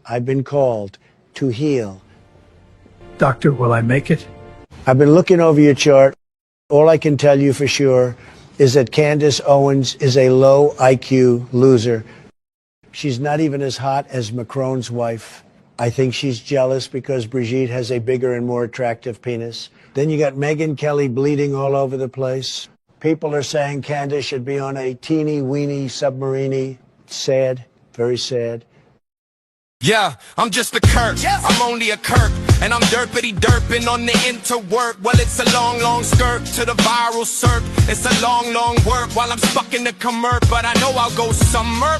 I've been called to heal. Doctor, will I make it? I've been looking over your chart. All I can tell you for sure is that Candace Owens is a low IQ loser. She's not even as hot as Macron's wife. I think she's jealous because Brigitte has a bigger and more attractive penis. Then you got Megyn Kelly bleeding all over the place. People are saying Candace should be on a teeny weeny submarine. Sad, very sad. Yeah, I'm just a Kurp. Yes. I'm only a Kurp, and I'm derpity derping on the interwork. Well, it's a long, long skirt to the viral serp. It's a long, long work while I'm stuck in the commerp, but I know I'll go summer.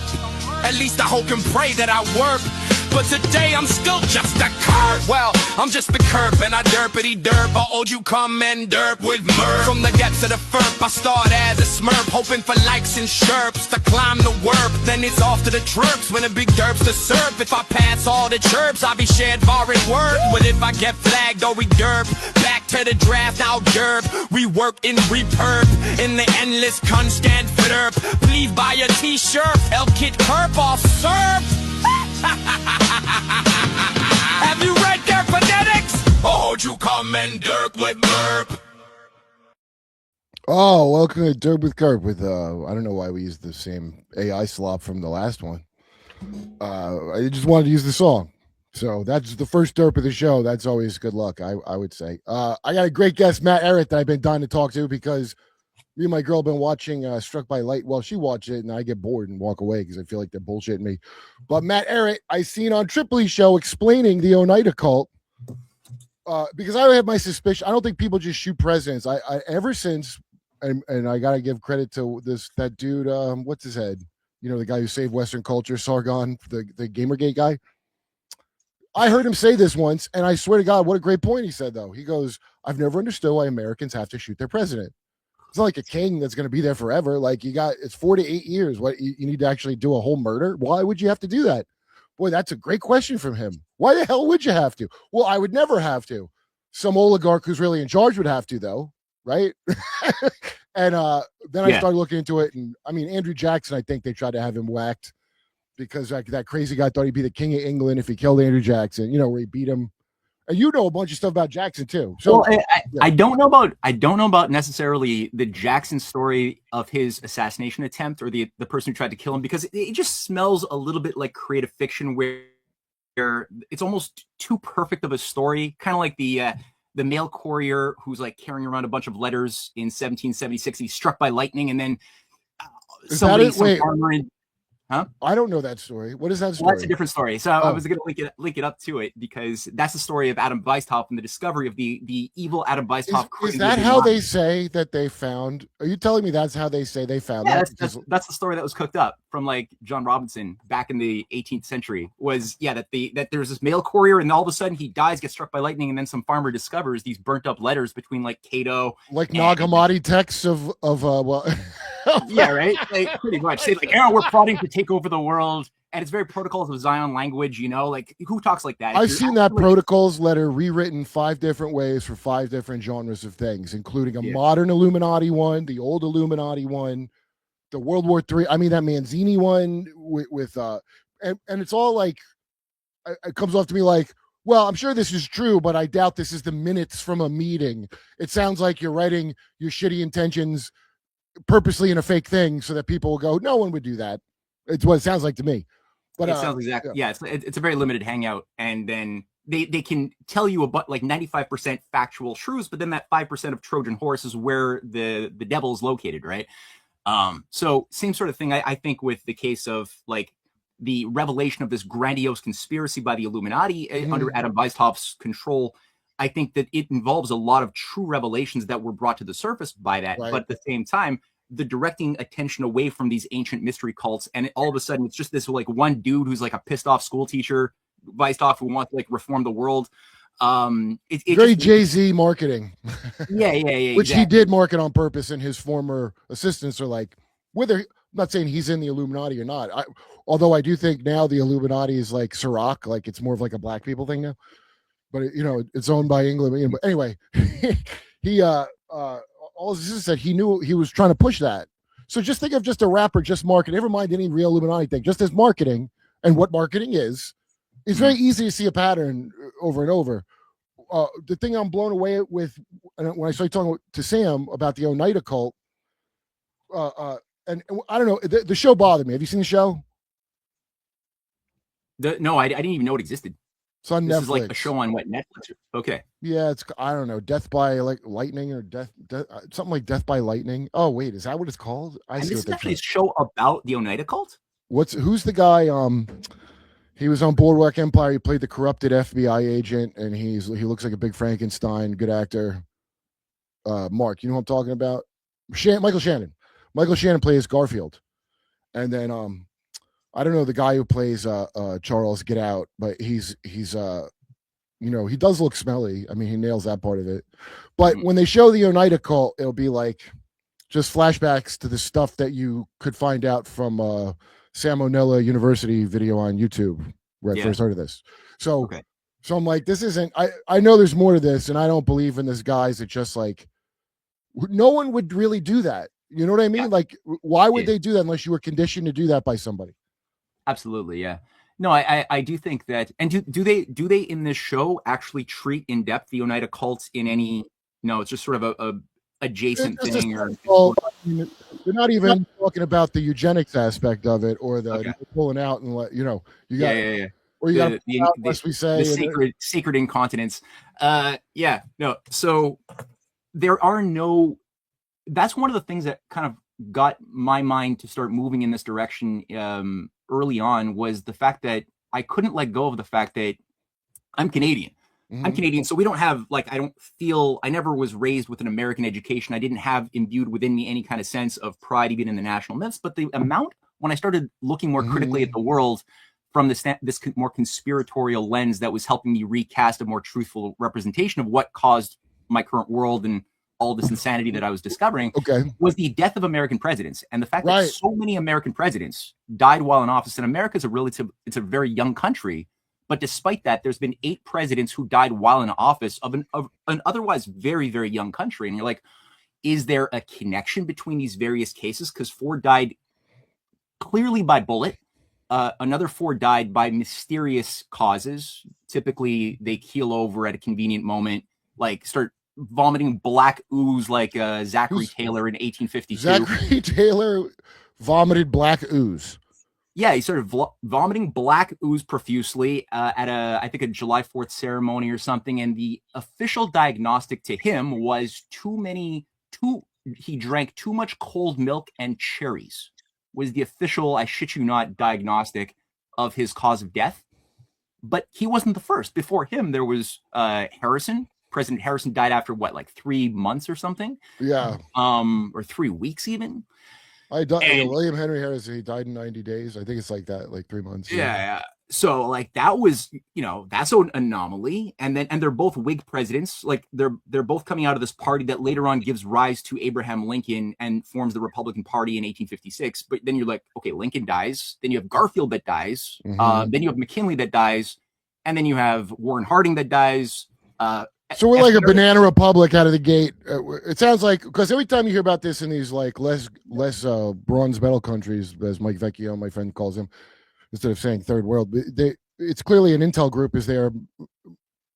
At least I hope and pray that I work. But today I'm still just a Kurp. Well, I'm just a Kurp and I derpity derp. I owed you come and derp with mirth. From the depths of the furp, I start as a smurp, hoping for likes and chirps to climb the warp. Then it's off to the chirps when a big derp's to surf. If I pass all the chirps, I'll be shared far and word. But if I get flagged or we derp, back to the draft, now derp. We work in repurp in the endless constant derp. Please buy a t-shirt, help Kid Kurp off surf. Have you read Geopolitics? Oh, you come and derp with Kurp. Oh, welcome to Derp with Kurp with I don't know why we used the same AI slop from the last one. I just wanted to use the song. So that's the first derp of the show. That's always good luck, I would say. I got a great guest, Matt Ehret, that I've been dying to talk to because me and my girl have been watching Struck by Light. Well, she watched it, and I get bored and walk away because I feel like they're bullshitting me. But Matt Ehret, I seen on Tripoli's show explaining the Oneida cult because I have my suspicion. I don't think people just shoot presidents. I ever since, and I got to give credit to that dude, what's his head? You know, the guy who saved Western culture, Sargon, the Gamergate guy. I heard him say this once, and I swear to God, what a great point he said, though. He goes, I've never understood why Americans have to shoot their president. It's not like a king that's going to be there forever. Like it's 4 to 8 years. What you need to actually do a whole murder? Why would you have to do that? Boy, that's a great question from him. Why the hell would you have to? Well, I would never have to. Some oligarch who's really in charge would have to, though, right? And then I started looking into it, and I mean, Andrew Jackson, I think they tried to have him whacked because that crazy guy thought he'd be the king of England if he killed Andrew Jackson. You know, where he beat him. And you know a bunch of stuff about Jackson too. So well, I don't know about necessarily the Jackson story of his assassination attempt or the person who tried to kill him, because it just smells a little bit like creative fiction where it's almost too perfect of a story, kind of like the mail courier who's like carrying around a bunch of letters in 1776. He's struck by lightning, and then farmer in. Huh? I don't know that story. What is that story? Well, that's a different story. So I was going to link it up to it because that's the story of Adam Weishaupt and the discovery of the evil Adam Weishaupt. Is that how they say that they found? Are you telling me that's how they say they found that? That's the story that was cooked up from like John Robinson back in the 18th century. Was that there's this mail courier and all of a sudden he dies, gets struck by lightning, and then some farmer discovers these burnt up letters between like Cato, like Nag Hammadi texts of well. Yeah, right. Like, pretty much. Say like, we're plotting to take over the world, and it's very Protocols of Zion language. You know, like who talks like that? I've seen that Protocols letter rewritten 5 different ways for 5 different genres of things, including a modern Illuminati one, the old Illuminati one, the World War III. I mean, that Manzini one with and it's all like it comes off to me like, well, I'm sure this is true, but I doubt this is the minutes from a meeting. It sounds like you're writing your shitty intentions purposely in a fake thing so that people will go, no one would do that. It's what it sounds like to me. But it sounds exactly it's a very limited hangout, and then they can tell you about like 95% factual truths, but then that 5% of Trojan horse is where the devil is located, right? So same sort of thing I think with the case of like the revelation of this grandiose conspiracy by the Illuminati under Adam Weishaupt's control. I think that it involves a lot of true revelations that were brought to the surface by that. Right. But at the same time, the directing attention away from these ancient mystery cults, and all of a sudden it's just this like one dude who's like a pissed off school teacher, Weishaupt, who wants to like reform the world. It's very Jay-Z marketing. Yeah, Which he did market on purpose, and his former assistants are like, whether I'm not saying he's in the Illuminati or not. Although I do think now the Illuminati is like Ciroc, like it's more of like a black people thing now. But it's owned by England. But anyway, he all this is that he knew he was trying to push that. So just think of just a rapper, just marketing. Never mind any real Illuminati thing, just as marketing and what marketing is. It's very easy to see a pattern over and over. The thing I'm blown away with when I started talking to Sam about the Oneida cult, and I don't know, the show bothered me. Have you seen the show? No, I didn't even know it existed. It's on Netflix. This is like a show on what, Netflix? Okay. Yeah, it's, I don't know, Death by like Lightning or death something like Death by Lightning. Oh wait, is that what it's called? And this is actually a show about the Oneida cult. Who's the guy? He was on Boardwalk Empire. He played the corrupted FBI agent, and he looks like a big Frankenstein. Good actor. Mark, you know who I'm talking about? Michael Shannon. Michael Shannon plays Garfield, and then I don't know the guy who plays Charles Get Out, but he's you know, he does look smelly. I mean, he nails that part of it. But when they show the Oneida cult, it'll be like just flashbacks to the stuff that you could find out from Salmonella University video on YouTube where I first heard of this. So, so I'm like, this isn't, I know there's more to this, and I don't believe in this guys that just like, no one would really do that. You know what I mean? Like, why would they do that unless you were conditioned to do that by somebody? Absolutely. Yeah. No, I do think that, and do they in this show actually treat in depth the Oneida cults in any, no, it's just sort of a adjacent thing, or they're not even talking about the eugenics aspect of it, or the pulling out and let you know you got or you got unless we say the sacred incontinence. No, so there are no. That's one of the things that kind of got my mind to start moving in this direction early on, was the fact that I couldn't let go of the fact that I'm Canadian. I'm Canadian, so we don't have, like, I never was raised with an American education. I didn't have imbued within me any kind of sense of pride, even in the national myths. But the amount, when I started looking more critically at the world from this more conspiratorial lens that was helping me recast a more truthful representation of what caused my current world and all this insanity that I was discovering, was the death of American presidents. And the fact that so many American presidents died while in office. And America is it's a very young country. But despite that, there's been 8 presidents who died while in office of an otherwise very, very young country. And you're like, is there a connection between these various cases? Because 4 died clearly by bullet. Another 4 died by mysterious causes. Typically, they keel over at a convenient moment, like start vomiting black ooze like Zachary Taylor in 1852. Zachary Taylor vomited black ooze. Yeah, he started vomiting black ooze profusely at I think a July 4th ceremony or something. And the official diagnostic to him was he drank too much cold milk and cherries, was the official, I shit you not, diagnostic of his cause of death. But he wasn't the first. Before him, there was Harrison. President Harrison died after what, like 3 months or something? Yeah. Or 3 weeks even. William Henry Harrison, he died in 90 days. I think it's like that, like 3 months. Yeah. So like that was, that's an anomaly. And they're both Whig presidents. Like they're both coming out of this party that later on gives rise to Abraham Lincoln and forms the Republican Party in 1856. But then you're like, okay, Lincoln dies. Then you have Garfield that dies. Then you have McKinley that dies. And then you have Warren Harding that dies. So we're like a banana republic out of the gate. It sounds like, because every time you hear about this in these like less bronze medal countries, as Mike Vecchio, my friend, calls them, instead of saying third world, it's clearly an intel group is there,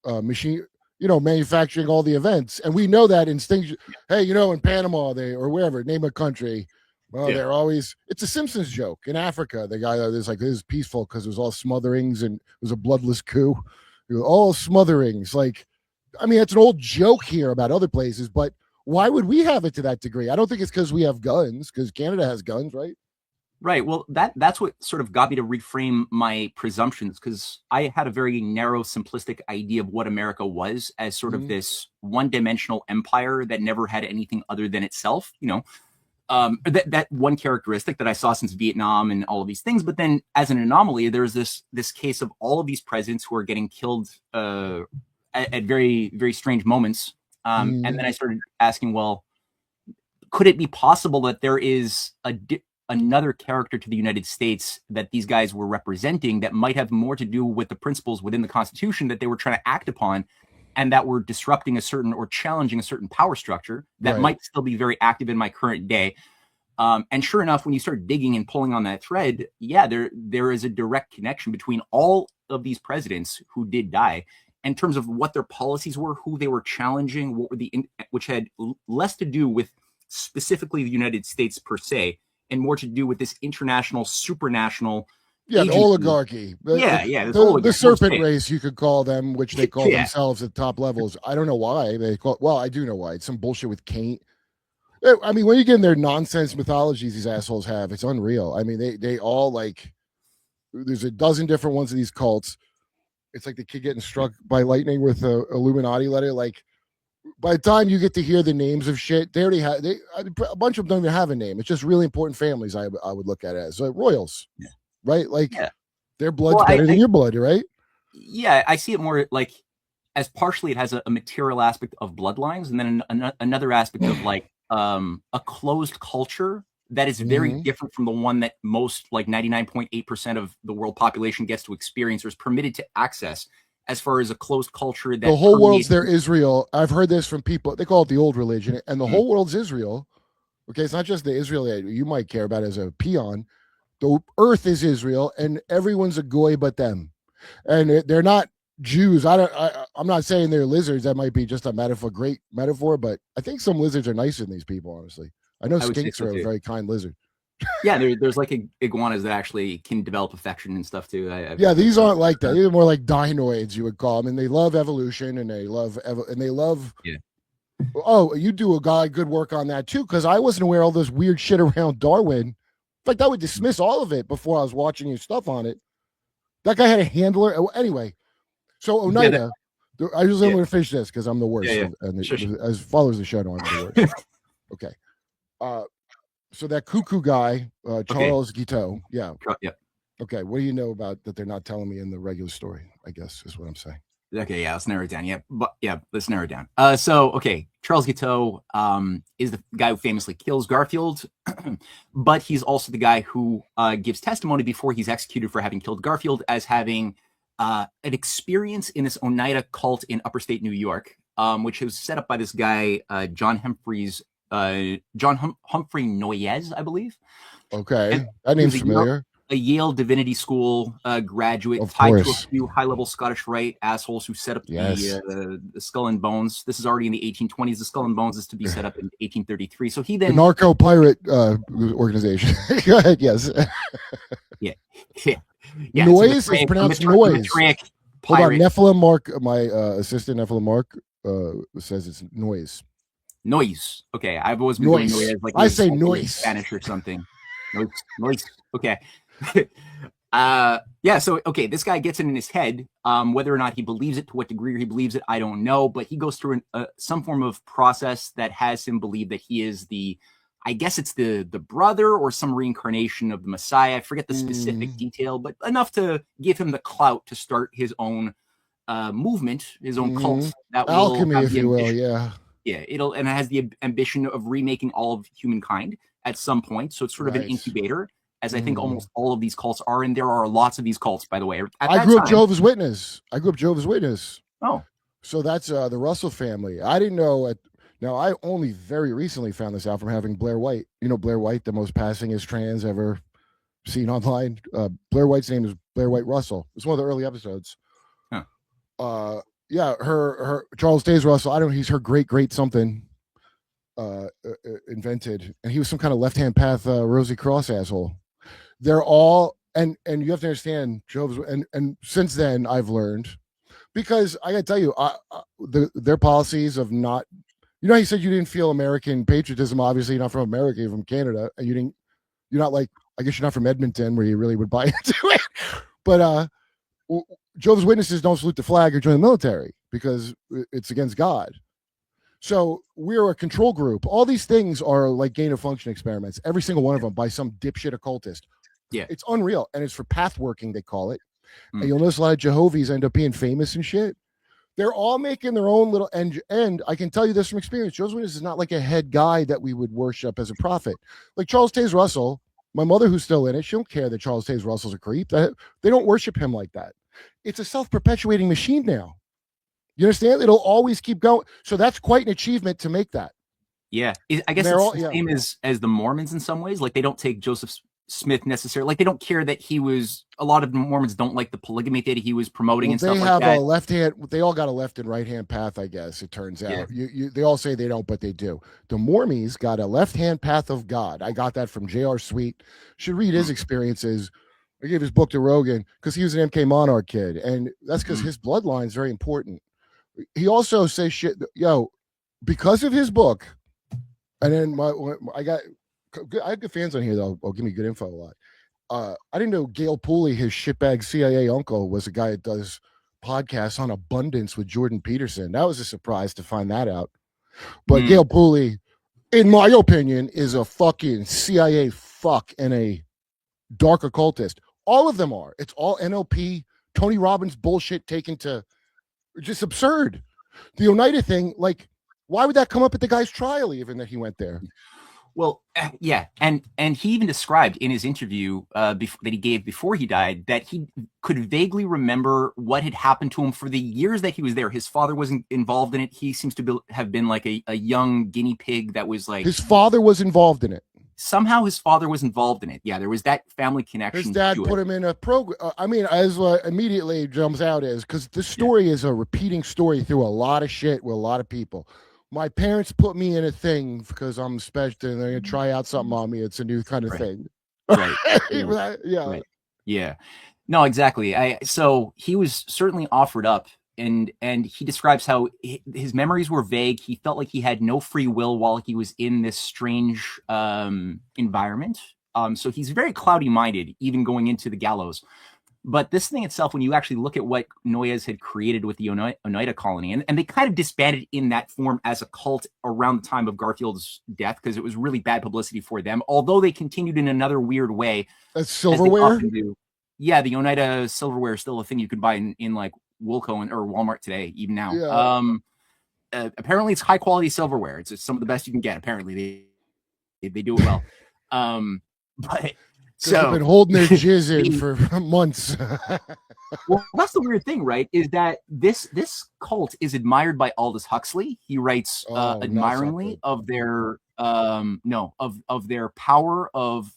machine, manufacturing all the events, and we know that instinct. Hey, in Panama or wherever, name a country. Well, they're always. It's a Simpsons joke in Africa. The guy there's like, this is peaceful because it was all smotherings and it was a bloodless coup. All smotherings, like. I mean, it's an old joke here about other places, but why would we have it to that degree? I don't think it's because we have guns, because Canada has guns, right? Right. Well, that's what sort of got me to reframe my presumptions, because I had a very narrow, simplistic idea of what America was as sort of this one-dimensional empire that never had anything other than itself. That one characteristic that I saw since Vietnam and all of these things. But then, as an anomaly, there's this case of all of these presidents who are getting killed at very, very strange moments. And then I started asking, well, could it be possible that there is another character to the United States that these guys were representing that might have more to do with the principles within the Constitution that they were trying to act upon, and that were disrupting a certain or challenging a certain power structure that might still be very active in my current day? And sure enough, when you start digging and pulling on that thread, there is a direct connection between all of these presidents who did die, in terms of what their policies were, who they were challenging, what were which had less to do with specifically the United States per se, and more to do with this international, supranational. Yeah, the oligarchy. The serpent race, you could call them, which they call themselves at top levels. I don't know why they call. Well, I do know why. It's some bullshit with Cain. I mean, when you get in their nonsense mythologies, these assholes have, it's unreal. I mean, they all like. There's a dozen different ones of these cults. It's like the kid getting struck by lightning with a Illuminati letter. Like, by the time you get to hear the names of shit, they already have. A bunch of them don't even have a name. It's just really important families. I would look at it as royals, right? Like, their blood's better than your blood, right? Yeah, I see it more like as partially it has a material aspect of bloodlines, and then another aspect of like a closed culture that is very different from the one that most, like 99.8% of the world population gets to experience or is permitted to access, as far as a closed culture. That the whole world's their Israel. I've heard this from people. They call it the old religion, and the whole world's Israel. Okay, it's not just the Israel that you might care about as a peon. The earth is Israel, and everyone's a goy but them. And they're not Jews. I'm not saying they're lizards. That might be just a metaphor, great metaphor, but I think some lizards are nicer than these people, honestly. I know skinks are a very kind lizard. Yeah, there's like iguanas that actually can develop affection and stuff too. These aren't like that. These are more like dinoids, you would call them, and they love evolution, and they love Yeah. Oh, you do good work on that too, because I wasn't aware of all this weird shit around Darwin. In fact, I would dismiss all of it before I was watching your stuff on it. That guy had a handler. Anyway, so Oneida. I just want to finish this because I'm the worst, as followers of the show know I'm the worst. Okay. So that cuckoo guy, Charles Guiteau, Okay, what do you know about that they're not telling me in the regular story, I guess is what I'm saying. Okay, let's narrow it down. Let's narrow it down. Charles Guiteau is the guy who famously kills Garfield, but he's also the guy who gives testimony before he's executed for having killed Garfield as having an experience in this Oneida cult in upper state New York, which was set up by this guy, John Humphrey Noyes, I believe. Okay, that name's familiar. A Yale Divinity School graduate, tied to a few high-level Scottish Rite assholes who set up the Skull and Bones. This is already in the 1820s. The Skull and Bones is to be set up in 1833. So he then the narco pirate organization. Go ahead. Yes. Yeah. Noise is pronounced noise. Hold on, Nephilim Mark, my assistant Nephilim Mark says it's noise. Noise. Okay, I've always been doing noise. Like I say noise, Spanish or something. Noise. Okay. So this guy gets it in his head. Whether or not he believes it, to what degree he believes it, I don't know. But he goes through some form of process that has him believe that he is I guess it's the brother or some reincarnation of the Messiah. I forget the specific detail, but enough to give him the clout to start his own movement, his own cult. That alchemy, if you will. Yeah, it has the ambition of remaking all of humankind at some point. So it's sort of an incubator, as I think almost all of these cults are, and there are lots of these cults, by the way. I grew up Jehovah's Witness. Oh, so that's the Russell family. I didn't know. Now I only very recently found this out from having Blair White. You know Blair White, the most passingest trans ever seen online. Blair White's name is Blair White Russell. It's one of the early episodes. Huh. Her Charles Taze Russell. I don't know. He's her great something. Invented, and he was some kind of left-hand path Rosie Cross asshole. They're all and you have to understand Jehovah's, and since then I've learned, because I gotta tell you, their policies of not, you said you didn't feel American patriotism. Obviously, you're not from America, you're from Canada, and you're not like, I guess you're not from Edmonton where you really would buy into it. But Jehovah's Witnesses don't salute the flag or join the military because it's against God. So we're a control group. All these things are like gain of function experiments, every single one of them by some dipshit occultist. Yeah, it's unreal, and it's for path working, they call it. And you'll notice a lot of Jehovah's end up being famous and shit. They're all making their own little and I can tell you this from experience. Jehovah's Witness is not like a head guy that we would worship as a prophet. Like Charles Taze Russell, my mother who's still in it, she don't care that Charles Taze Russell's a creep. They don't worship him like that. It's a self-perpetuating machine now. You understand? It'll always keep going. So that's quite an achievement to make that. Yeah, I guess it's the same as the Mormons in some ways. Like they don't take Joseph Smith necessarily, like they don't care that he was, a lot of Mormons don't like the polygamy that he was promoting and stuff like that. They have a left hand, they all got a left and right hand path, I guess it turns out. They all say they don't, but they do. The Mormies got a left hand path of God. I got that from J.R. Sweet. Should read his experiences. I gave his book to Rogan because he was an MK Monarch kid, and that's because his bloodline is very important. He also says shit, because of his book, and then I have good fans on here though. Will give me good info a lot. I didn't know Gail Pooley, his shitbag CIA uncle, was a guy that does podcasts on abundance with Jordan Peterson. That was a surprise to find that out. But Gail Pooley, in my opinion, is a fucking CIA fuck and a dark occultist. All of them are. It's all NLP, Tony Robbins bullshit taken to just absurd. The Oneida thing, like, why would that come up at the guy's trial even that he went there? Well, yeah, and he even described in his interview that he gave before he died that he could vaguely remember what had happened to him for the years that he was there. His father wasn't involved in it. He seems to have been like a young guinea pig that was like... His father was involved in it. Somehow his father was involved in it. Yeah, there was that family connection. His dad put him in a program. I mean, as immediately jumps out is because this story is a repeating story through a lot of shit with a lot of people. My parents put me in a thing because I'm special and they're going to try out something on me. It's a new kind of thing. Right. Yeah. Right. Yeah. No, exactly. So he was certainly offered up, and he describes how his memories were vague. He felt like he had no free will while he was in this strange environment. So he's very cloudy minded, even going into the gallows. But this thing itself, when you actually look at what Noyes had created with the Oneida colony, and they kind of disbanded in that form as a cult around the time of Garfield's death because it was really bad publicity for them, although they continued in another weird way. That's silverware? Yeah, the Oneida silverware is still a thing you could buy in like Woolco or Walmart today, even now. Yeah. Apparently, it's high-quality silverware. It's some of the best you can get. Apparently, they do it well. But... So they've been holding their jizz in for months. Well, that's the weird thing, right? Is that this cult is admired by Aldous Huxley. He writes admiringly of their of their power of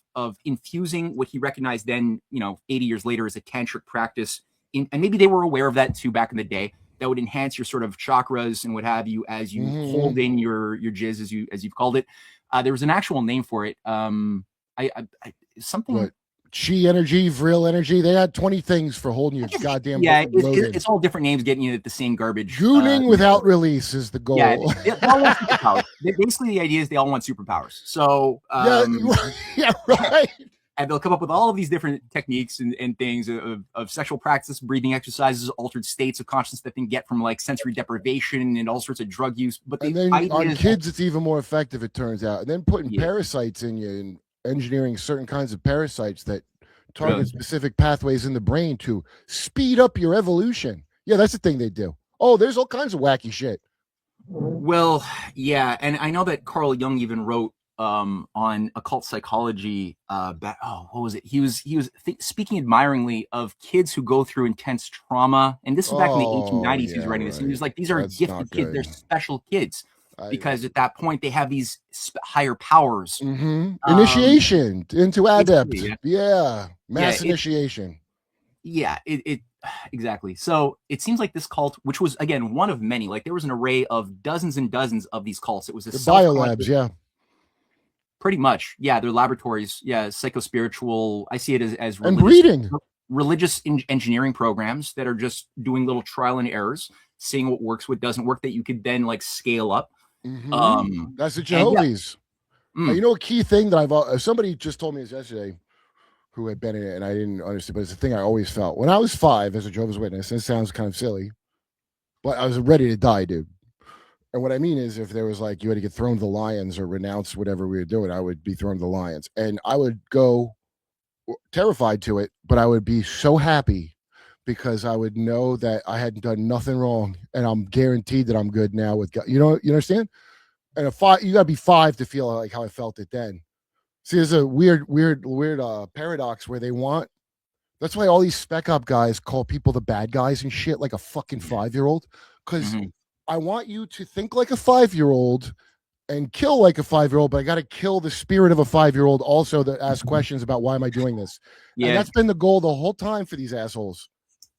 infusing what he recognized then, 80 years later as a tantric practice. And maybe they were aware of that too back in the day. That would enhance your sort of chakras and what have you as you hold in your jizz, as you've called it. There was an actual name for it. Something what? Chi energy, vril energy. They had 20 things for holding your goddamn. Yeah, it's all different names getting you at the same garbage. Gooning without release is the goal. Yeah, they all want superpowers. Basically, the idea is they all want superpowers. So yeah, right. And they'll come up with all of these different techniques and things of sexual practice, breathing exercises, altered states of consciousness that they can get from like sensory deprivation and all sorts of drug use. But and then on kids, it's even more effective, it turns out. And then putting parasites in you and engineering certain kinds of parasites that target specific pathways in the brain to speed up your evolution. Yeah, that's the thing they do. Oh, there's all kinds of wacky shit. Well, yeah, and I know that Carl Jung even wrote on occult psychology. What was it? He was speaking admiringly of kids who go through intense trauma, and this was back in the 1890s. He was writing this. He was like, "These are gifted kids. They're special kids." Because at that point they have these higher powers. Initiation into adept. Mass initiation. Yeah, it exactly. So it seems like this cult, which was again one of many, like there was an array of dozens and dozens of these cults. It was a biolabs, pretty much. Yeah, they're laboratories. Yeah, psychospiritual. I see it as and breeding. Religious engineering programs that are just doing little trial and errors, seeing what works, what doesn't work, that you could then like scale up. That's the Jehovah's. A key thing that somebody just told me this yesterday who had been in it and I didn't understand, but it's a thing I always felt when I was 5 as a Jehovah's Witness. And it sounds kind of silly, but I was ready to die, dude. And what I mean is, if there was like you had to get thrown to the lions or renounce whatever we were doing, I would be thrown to the lions, and I would go terrified to it, but I would be so happy because I would know that I hadn't done nothing wrong, and I'm guaranteed that I'm good now with God. You understand? And you got to be 5 to feel like how I felt it then. See, there's a weird paradox where that's why all these spec op guys call people the bad guys and shit, like a fucking 5-year-old. Because I want you to think like a 5-year-old and kill like a 5-year-old, but I got to kill the spirit of a 5-year-old also that asks questions about why am I doing this. Yeah, And that's been the goal the whole time for these assholes.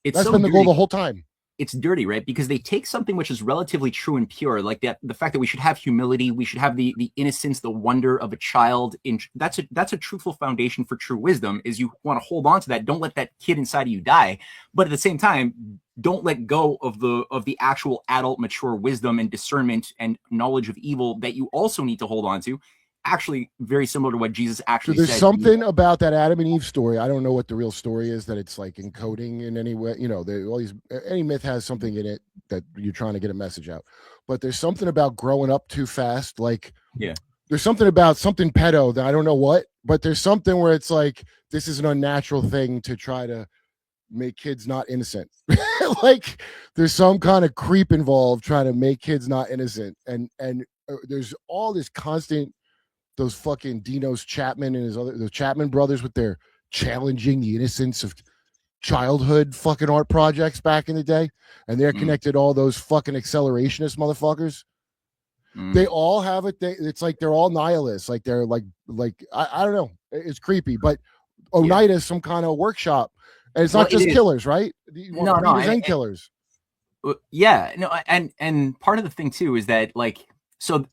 it's That's so been the goal dirty. the whole time. It's dirty, right? Because they take something which is relatively true and pure, like that, the fact that we should have humility, we should have the innocence, the wonder of a child. That's a truthful foundation for true wisdom. Is you want to hold on to that. Don't let that kid inside of you die. But at the same time, don't let go of the actual adult, mature wisdom and discernment and knowledge of evil that you also need to hold on to. Actually, very similar to what Jesus actually So there's said. something about that Adam and Eve story. I don't know what the real story is, that it's like encoding in any way. You know, all these, any myth has something in it that you're trying to get a message out. But there's something about growing up too fast. Like, Yeah. there's something about something pedo that I don't know what, but there's something where it's like, this is an unnatural thing to try to make kids not innocent. Like, there's some kind of creep involved trying to make kids not innocent. And there's all this constant, those fucking Dinos Chapman and the Chapman brothers with their challenging the innocence of childhood fucking art projects back in the day. And they're connected all those fucking accelerationist motherfuckers. They all have it. It's like they're all nihilists. Like they're like I don't know. It's creepy, but Oneida is some kind of workshop. And it's not just killers, right? No, and killers. Yeah, no, and part of the thing too is that, like, so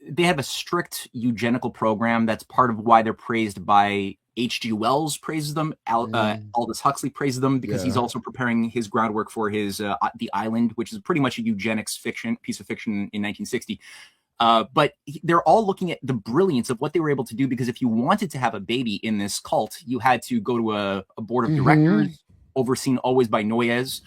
they have a strict eugenical program. That's part of why they're praised by H.G. Wells praises them. Aldous Huxley praises them because he's also preparing his groundwork for his The Island, which is pretty much a eugenics piece of fiction in 1960. But they're all looking at the brilliance of what they were able to do, because if you wanted to have a baby in this cult, you had to go to a board of directors overseen always by Noyes.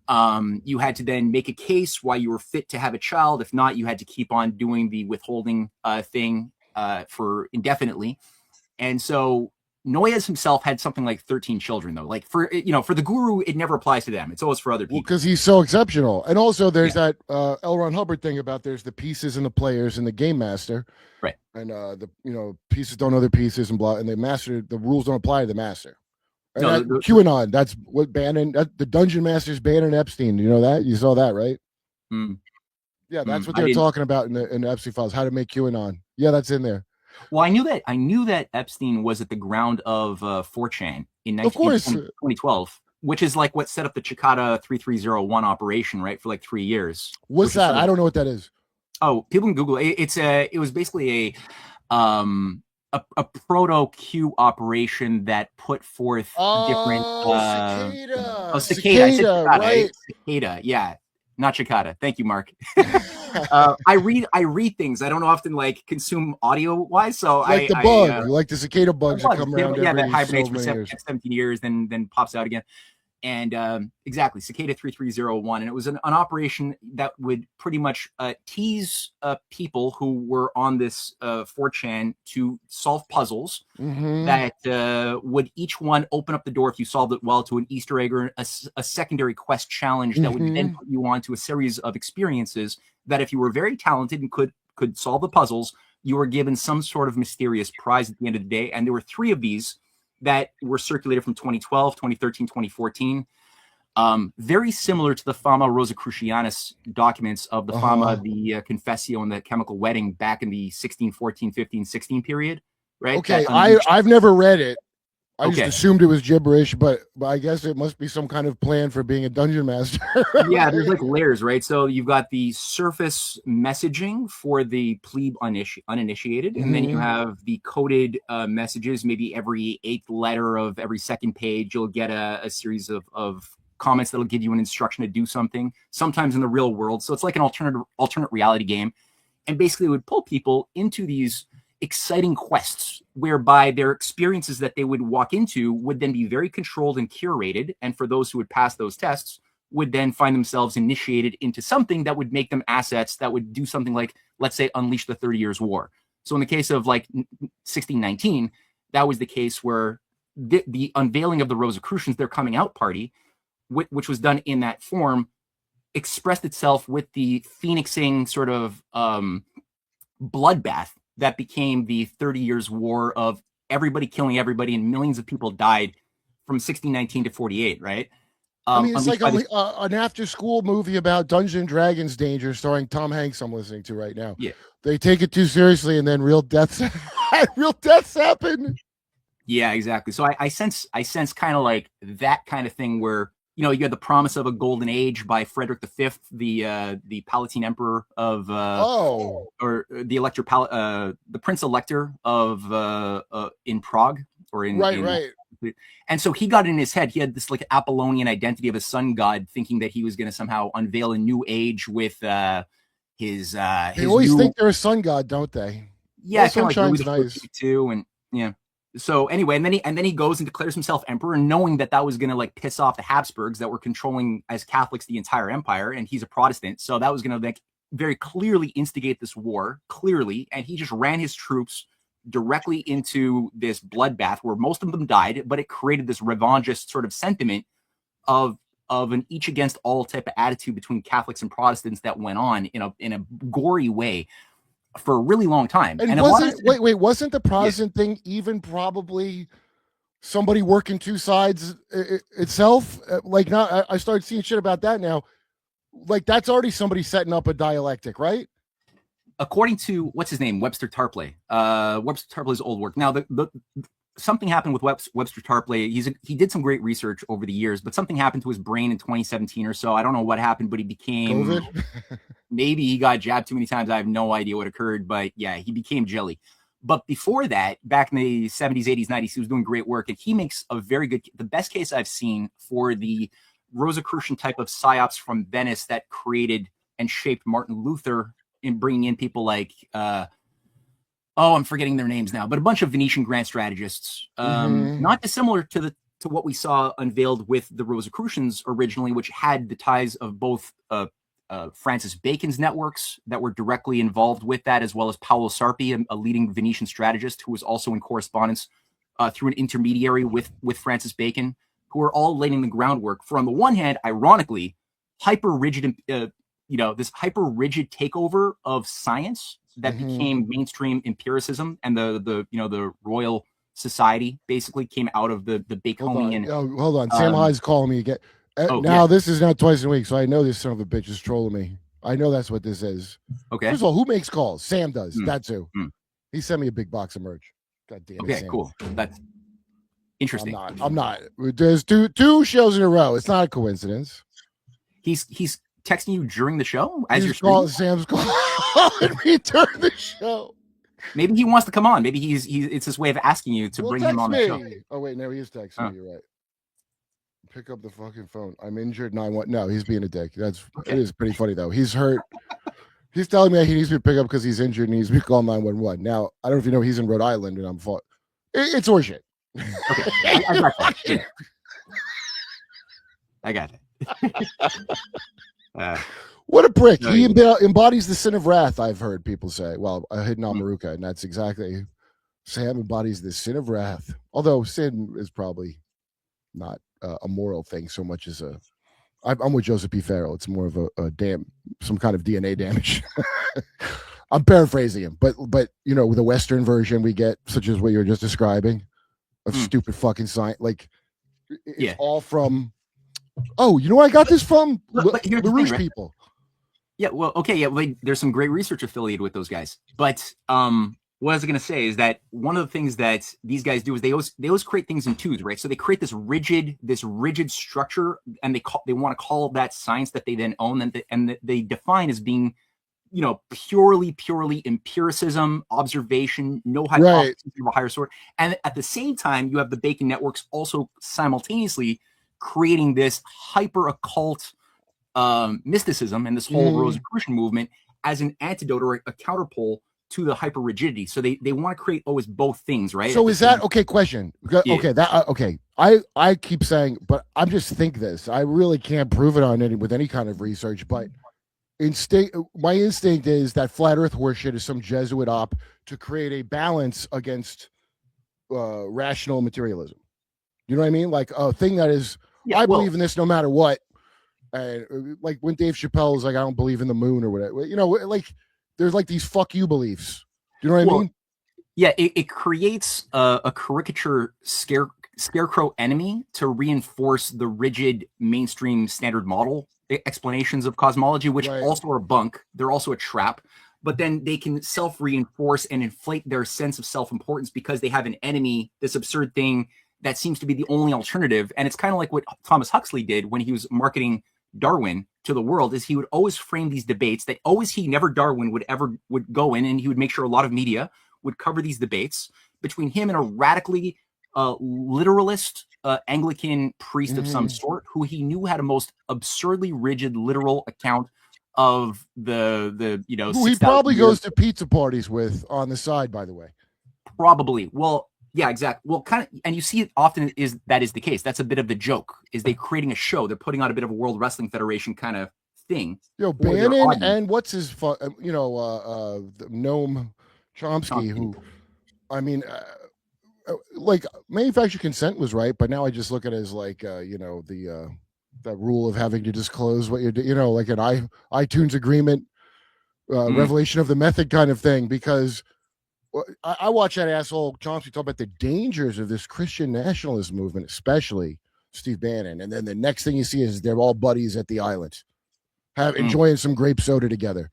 You had to then make a case why you were fit to have a child. If not, you had to keep on doing the withholding thing for indefinitely. And so Noyes himself had something like 13 children, though. Like, for the guru, it never applies to them. It's always for other people. Well, because he's so exceptional. And also there's that L. Ron Hubbard thing about there's the pieces and the players and the game master. Right. And the pieces don't know their pieces and blah, and the rules don't apply to the master. And QAnon, that's what Bannon, the dungeon master's Bannon Epstein. You know that? You saw that, right? Yeah, that's what they're talking about in the Epstein files, how to make QAnon. Yeah, that's in there. Well, I knew that Epstein was at the ground of 4chan in 2012, which is like what set up the Chicada 3301 operation, right, for like 3 years. What's that? I don't know what that is. Oh, people can Google it. It was basically a proto Q operation that put forth different cicada. Cicada. I said cicada, right? Cicada, yeah. Not Chicada. Thank you, Mark. I read things. I don't often like consume audio wise, so like the bug, like the cicada bugs that come around. Yeah, that hibernates for 17 years, then pops out again. And exactly, Cicada 3301, and it was an operation that would pretty much tease people who were on this 4chan to solve puzzles that would each one open up the door, if you solved it well, to an Easter egg or a secondary quest challenge that would then put you on to a series of experiences that, if you were very talented and could solve the puzzles, you were given some sort of mysterious prize at the end of the day. And there were 3 of these that were circulated from 2012, 2013, 2014. Very similar to the Fama Rosicrucianus documents of the Fama, the Confessio, and the Chemical Wedding back in the 16, 14, 15, 16 period, right? Okay, I've never read it. I just assumed it was gibberish, but I guess it must be some kind of plan for being a dungeon master. Yeah, there's like layers, right? So you've got the surface messaging for the plebe uninitiated, and then you have the coded messages. Maybe every 8th letter of every 2nd page, you'll get a series of comments that'll give you an instruction to do something, sometimes in the real world. So it's like an alternate reality game. And basically it would pull people into these exciting quests whereby their experiences that they would walk into would then be very controlled and curated. And for those who would pass those tests, would then find themselves initiated into something that would make them assets that would do something like, let's say, unleash the 30 Years' War. So in the case of like 1619, that was the case where the unveiling of the Rosicrucians, their coming out party, which was done in that form, expressed itself with the phoenixing sort of bloodbath that became the 30 Years' War of everybody killing everybody, and millions of people died from 1619 to 48, right? I mean, it's like unleashed by an after-school movie about Dungeons and Dragons danger starring Tom Hanks. I'm listening to right now. Yeah. They take it too seriously, and then real deaths, real deaths happen. Yeah, exactly. So I sense kind of like that kind of thing where, you know, you had the promise of a golden age by Frederick V, the Palatine Emperor of or the Elector the Prince Elector of in Prague or in right. And so he got in his head, he had this like Apollonian identity of a sun god, thinking that he was going to somehow unveil a new age with his They always think they're a sun god, don't they? Yeah, kind of like Louis nice too, and yeah. So anyway, and then he goes and declares himself emperor, knowing that was going to like piss off the Habsburgs that were controlling as Catholics the entire empire, and he's a Protestant, so that was going to like very clearly instigate this war, and he just ran his troops directly into this bloodbath where most of them died, but it created this revanchist sort of sentiment of an each against all type of attitude between Catholics and Protestants that went on in a gory way for a really long time. And wasn't the Protestant thing even probably somebody working two sides itself? Like now, I started seeing shit about that now. Like that's already somebody setting up a dialectic, right? According to what's his name, Webster Tarpley. Webster Tarpley's old work. Now, something happened with Webster Tarpley. He did some great research over the years, but something happened to his brain in 2017 or so. I don't know what happened, but he became COVID? Maybe he got jabbed too many times. I have no idea what occurred, but yeah, he became jelly. But before that, back in the 70s, 80s, 90s, he was doing great work, and he makes a very good, the best case I've seen for the Rosicrucian type of psyops from Venice that created and shaped Martin Luther in bringing in people like, I'm forgetting their names now, but a bunch of Venetian grand strategists, not dissimilar to what we saw unveiled with the Rosicrucians originally, which had the ties of both Francis Bacon's networks that were directly involved with that, as well as Paolo Sarpi, a leading Venetian strategist who was also in correspondence through an intermediary with Francis Bacon, who are all laying the groundwork for, on the one hand, ironically, hyper rigid takeover of science that became mainstream empiricism, and the Royal Society basically came out of the Baconian. Hold on. Sam High's calling me again. This is not twice a week, so I know this son of a bitch is trolling me. I know that's what this is. Okay. First of all, who makes calls? Sam does. That's who. He sent me a big box of merch. God damn it. Okay, Sam. cool. That's interesting. I'm not. There's two shows in a row. It's not a coincidence. He's texting you during the show as you're Sam's calling me during the show. Maybe he wants to come on. Maybe it's his way of asking you to bring him on the show. Oh wait, no, he is texting me. You're right. Pick up the fucking phone. I'm injured. 911. No, he's being a dick. It is pretty funny though. He's hurt. He's telling me he needs me to pick up because he's injured and he needs me to call 911. Now I don't know if you know he's in Rhode Island and I'm fought. It's horseshit. Okay, I got that. Yeah. I got it. What a prick. He embodies the sin of wrath, I've heard people say. Well, I hid Namaruka, and that's exactly Sam embodies the sin of wrath. Although sin is probably not a moral thing so much as I'm with Joseph P. Farrell. It's more of some kind of DNA damage. I'm paraphrasing him, but with the Western version we get, such as what you're just describing, of stupid fucking science, like it's all from. Oh, you know where I got this from? But the Rouge people. Yeah, well, okay, yeah, well, there's some great research affiliated with those guys. But what I was going to say is that one of the things that these guys do is they always create things in twos, right? So they create this rigid structure, and they want to call that science that they then own, and they define as being, purely empiricism, observation, no hypothesis of a higher sort. And at the same time, you have the Bacon networks also simultaneously creating this hyper occult mysticism and this whole Rosicrucian movement as an antidote or a counterpole to the hyper rigidity. So they want to create always both things, right? So is that okay? Question. Okay, okay. I keep saying, but I'm just think this. I really can't prove it with any kind of research, but my instinct is that flat Earth horseshit is some Jesuit op to create a balance against rational materialism. You know what I mean? Like a thing that is. I believe in this no matter what. Like when Dave Chappelle's like, I don't believe in the moon or whatever. Like there's like these fuck you beliefs. Do you know what I mean? Yeah, it creates a caricature scarecrow enemy to reinforce the rigid mainstream standard model explanations of cosmology, which also are bunk. They're also a trap. But then they can self-reinforce and inflate their sense of self-importance because they have an enemy, this absurd thing that seems to be the only alternative. And it's kind of like what Thomas Huxley did when he was marketing Darwin to the world, is he would always frame these debates that never Darwin would go in, and he would make sure a lot of media would cover these debates between him and a radically literalist Anglican priest of some sort, who he knew had a most absurdly rigid literal account of the who he probably goes to pizza parties with on the side, by the way. Probably. Well, yeah, exactly. Well, kind of, and you see it often is the case. That's a bit of the joke, is they creating a show. They're putting on a bit of a World Wrestling Federation kind of thing. Bannon and what's his the Noam Chomsky, who, I mean, like, manufactured consent was right, but now I just look at it as like that rule of having to disclose what you're like an iTunes agreement, revelation of the method kind of thing. Because I watch that asshole Chomsky talk about the dangers of this Christian nationalist movement, especially Steve Bannon, and then the next thing you see is they're all buddies at the island, enjoying some grape soda together.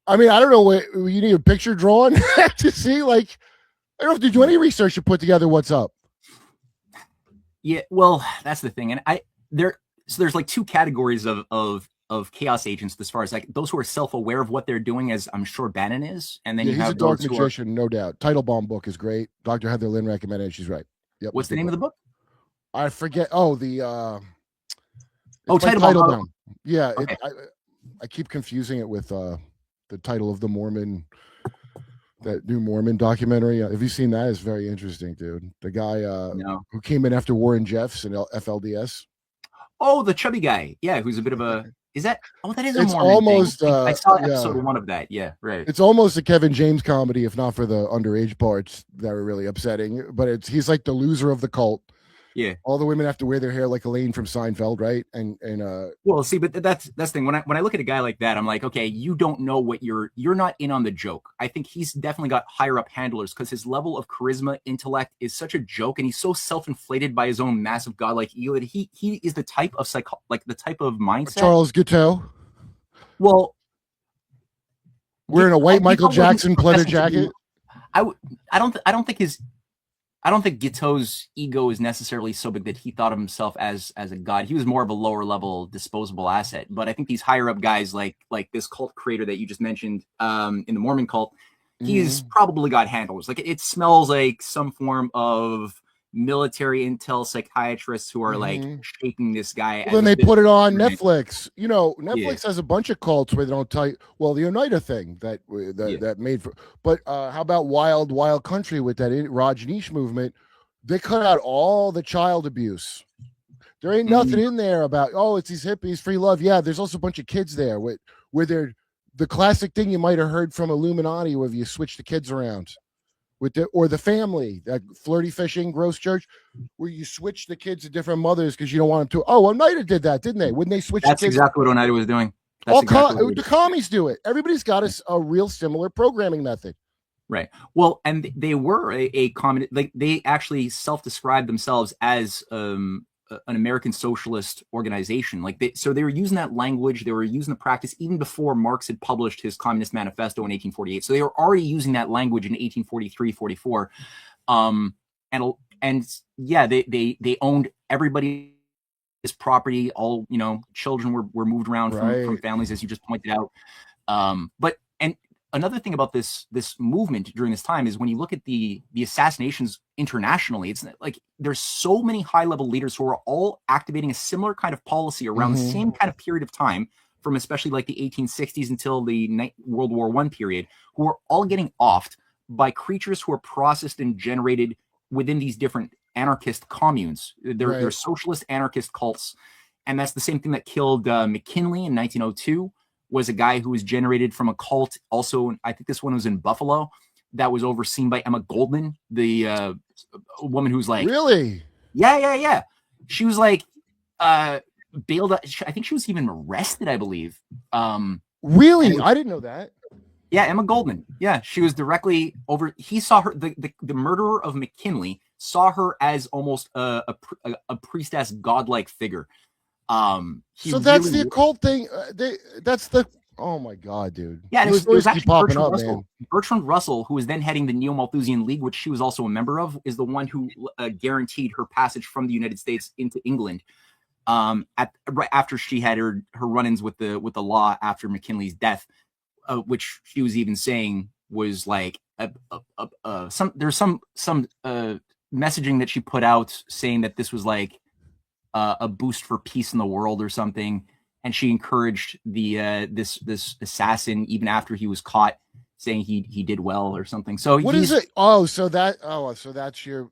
I mean, I don't know what you need a picture drawn to see. Like, I don't have to do any research to put together what's up. Yeah, well, that's the thing, and there's like two categories of chaos agents as far as like those who are self-aware of what they're doing, as I'm sure Bannon is, and then you have he's a dark magician, no doubt. Title Bomb book is great. Dr. Heather Lynn recommended it. She's right. Yep. What's the name of the book? I forget. Oh, the Title Bomb. Yeah, okay. I keep confusing it with the title of the Mormon, that new Mormon documentary. Have you seen that? It's very interesting, dude. The guy who came in after Warren Jeffs and FLDS. Oh, the chubby guy. Yeah, who's a bit of a... Is that... Oh, that is a It's Mormon almost... thing. I saw episode 1 of that. Yeah, right. It's almost a Kevin James comedy, if not for the underage parts that are really upsetting. But he's like the loser of the cult. Yeah. All the women have to wear their hair like Elaine from Seinfeld, right? And well, see, but that's the thing. When I look at a guy like that, I'm like, okay, you don't know what you're not in on the joke. I think he's definitely got higher up handlers because his level of charisma, intellect is such a joke, and he's so self-inflated by his own massive godlike ego that he is the type of the type of mindset. Charles Guiteau. Well, wearing a white Michael Jackson pleather jacket. I don't think Guiteau's ego is necessarily so big that he thought of himself as a god. He was more of a lower level disposable asset. But I think these higher up guys like this cult creator that you just mentioned in the Mormon cult, he's probably got handlers. Like it smells like some form of military intel psychiatrists who are like shaping this guy. Well, then they put it on Netflix. You know, Netflix has a bunch of cults where they don't tell you. Well, the Oneida thing that made for. But how about Wild Country with that Rajneesh movement? They cut out all the child abuse. There ain't nothing in there about it's these hippies, free love. Yeah, there's also a bunch of kids there where they're the classic thing you might have heard from Illuminati, where you switch the kids around. Or the family, that flirty fishing, gross church, where you switch the kids to different mothers because you don't want them to. Oh, Oneida did that, didn't they? Wouldn't they switch? That's the kids? Exactly what Oneida was doing. The commies do it. Everybody's got a real similar programming method. Right. Well, and they were a common. Like they actually self-described themselves as an American socialist organization. So they were using that language. They were using the practice even before Marx had published his Communist Manifesto in 1848. So they were already using that language in 1843, 44. And yeah, they owned everybody's property. All, children were moved around from families, as you just pointed out. And another thing about this movement during this time is when you look at the assassinations internationally, it's like there's so many high-level leaders who are all activating a similar kind of policy around the same kind of period of time, from especially like the 1860s until the World War I period, who are all getting offed by creatures who are processed and generated within these different anarchist communes. They're socialist anarchist cults. And that's the same thing that killed McKinley in 1902. Was a guy who was generated from a cult. Also, I think this one was in Buffalo, that was overseen by Emma Goldman, the woman who's like, really? Yeah. She was like bailed out. I think she was even arrested, I believe. Really? I didn't know that. Yeah, Emma Goldman. Yeah, she was directly over. He saw her. The murderer of McKinley saw her as almost a priestess, godlike figure. So that's the occult thing. That's the. Oh my god, dude! Yeah, it was actually popping Bertrand up, Russell. man. Bertrand Russell, who was then heading the Neo-Malthusian League, which she was also a member of, is the one who guaranteed her passage from the United States into England. Right after she had her run-ins with the law after McKinley's death, which she was even saying was like there's some messaging that she put out saying that this was like a boost for peace in the world or something. And she encouraged this assassin even after he was caught, saying he did well or something. So what is it? So that's your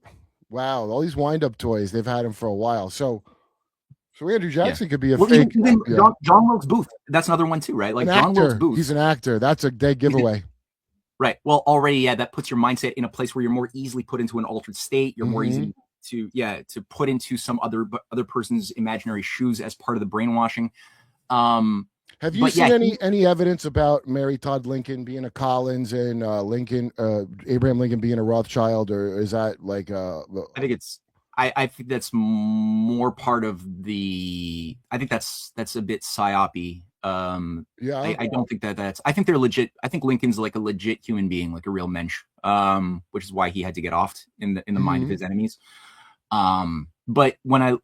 wow. All these wind-up toys, they've had them for a while. So Andrew Jackson could be a fake. Even John Wilkes Booth, that's another one too, right? Like John Wilkes Booth. He's an actor. That's a dead giveaway. Right. Well, already, that puts your mindset in a place where you're more easily put into an altered state. You're more easy to put into some other person's imaginary shoes as part of the brainwashing. Have you seen any evidence about Mary Todd Lincoln being a Collins and Abraham Lincoln being a Rothschild, or is that like I think that's more part of the. I think that's a bit psyopy. I don't think that's. I think they're legit. I think Lincoln's like a legit human being, like a real mensch. Which is why he had to get offed in the mind of his enemies. But when I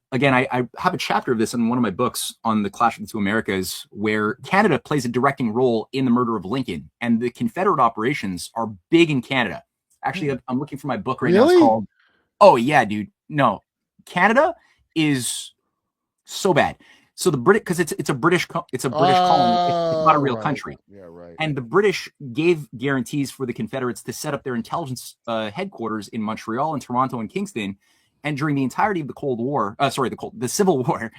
have a chapter of this in one of my books on the Clash of the Two Americas, where Canada plays a directing role in the murder of Lincoln, and the Confederate operations are big in Canada. Actually, I'm looking for my book right now. It's called. Oh yeah, dude. No, Canada is so bad. So the British, because it's a British colony, it's not a real country. Yeah, right. And the British gave guarantees for the Confederates to set up their intelligence headquarters in Montreal and Toronto and Kingston. And during the entirety of the Cold War, the Civil War,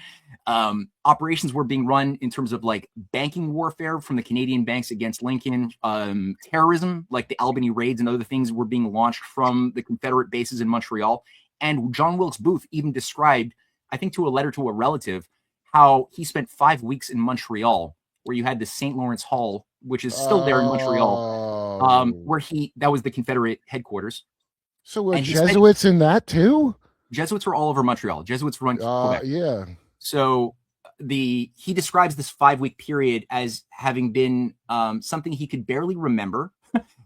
operations were being run in terms of like banking warfare from the Canadian banks against Lincoln, terrorism, like the Albany raids and other things were being launched from the Confederate bases in Montreal. And John Wilkes Booth even described, I think to a letter to a relative, how he spent 5 weeks in Montreal, where you had the St. Lawrence Hall, which is still there in Montreal, where that was the Confederate headquarters. So were Jesuits in that too? Jesuits were all over Montreal. Jesuits run Quebec. Yeah. So he describes this 5-week period as having been something he could barely remember.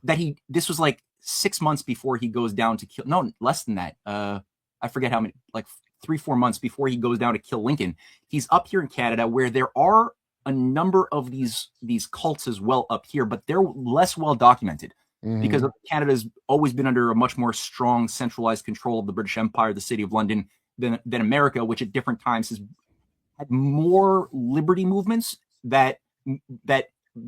This was like 6 months before he goes down to kill. No, less than that. I forget how many, like 3-4 months before he goes down to kill Lincoln. He's up here in Canada, where there are a number of these cults as well up here, but they're less well documented. Because Canada's always been under a much more strong centralized control of the British Empire, the City of London, than America, which at different times has had more liberty movements that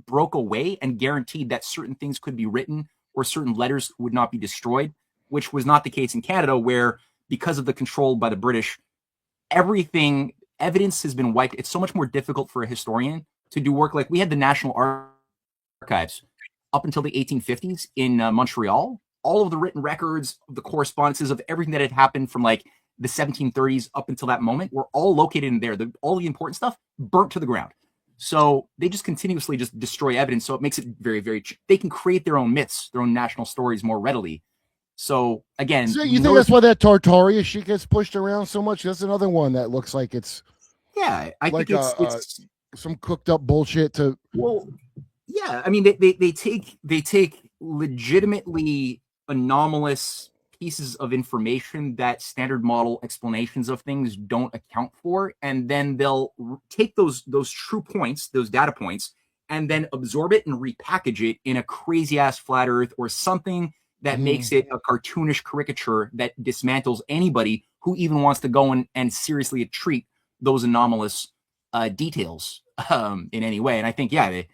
broke away and guaranteed that certain things could be written or certain letters would not be destroyed, which was not the case in Canada, where because of the control by the British, evidence has been wiped. It's so much more difficult for a historian to do work. Like we had the National Archives up until the 1850s in Montreal. All of the written records, the correspondences of everything that had happened from like the 1730s up until that moment were all located in there. All the important stuff burnt to the ground. So they just continuously just destroy evidence. So it makes it very, very, they can create their own myths, their own national stories more readily. So again, so you think that's why that Tartaria shit gets pushed around so much? That's another one that looks like it's I think it's some cooked up bullshit to. Well, yeah, I mean they take legitimately anomalous pieces of information that standard model explanations of things don't account for, and then they'll take those true points, those data points, and then absorb it and repackage it in a crazy ass flat earth or something that makes it a cartoonish caricature that dismantles anybody who even wants to go and seriously treat those anomalous details in any way. And I think, if I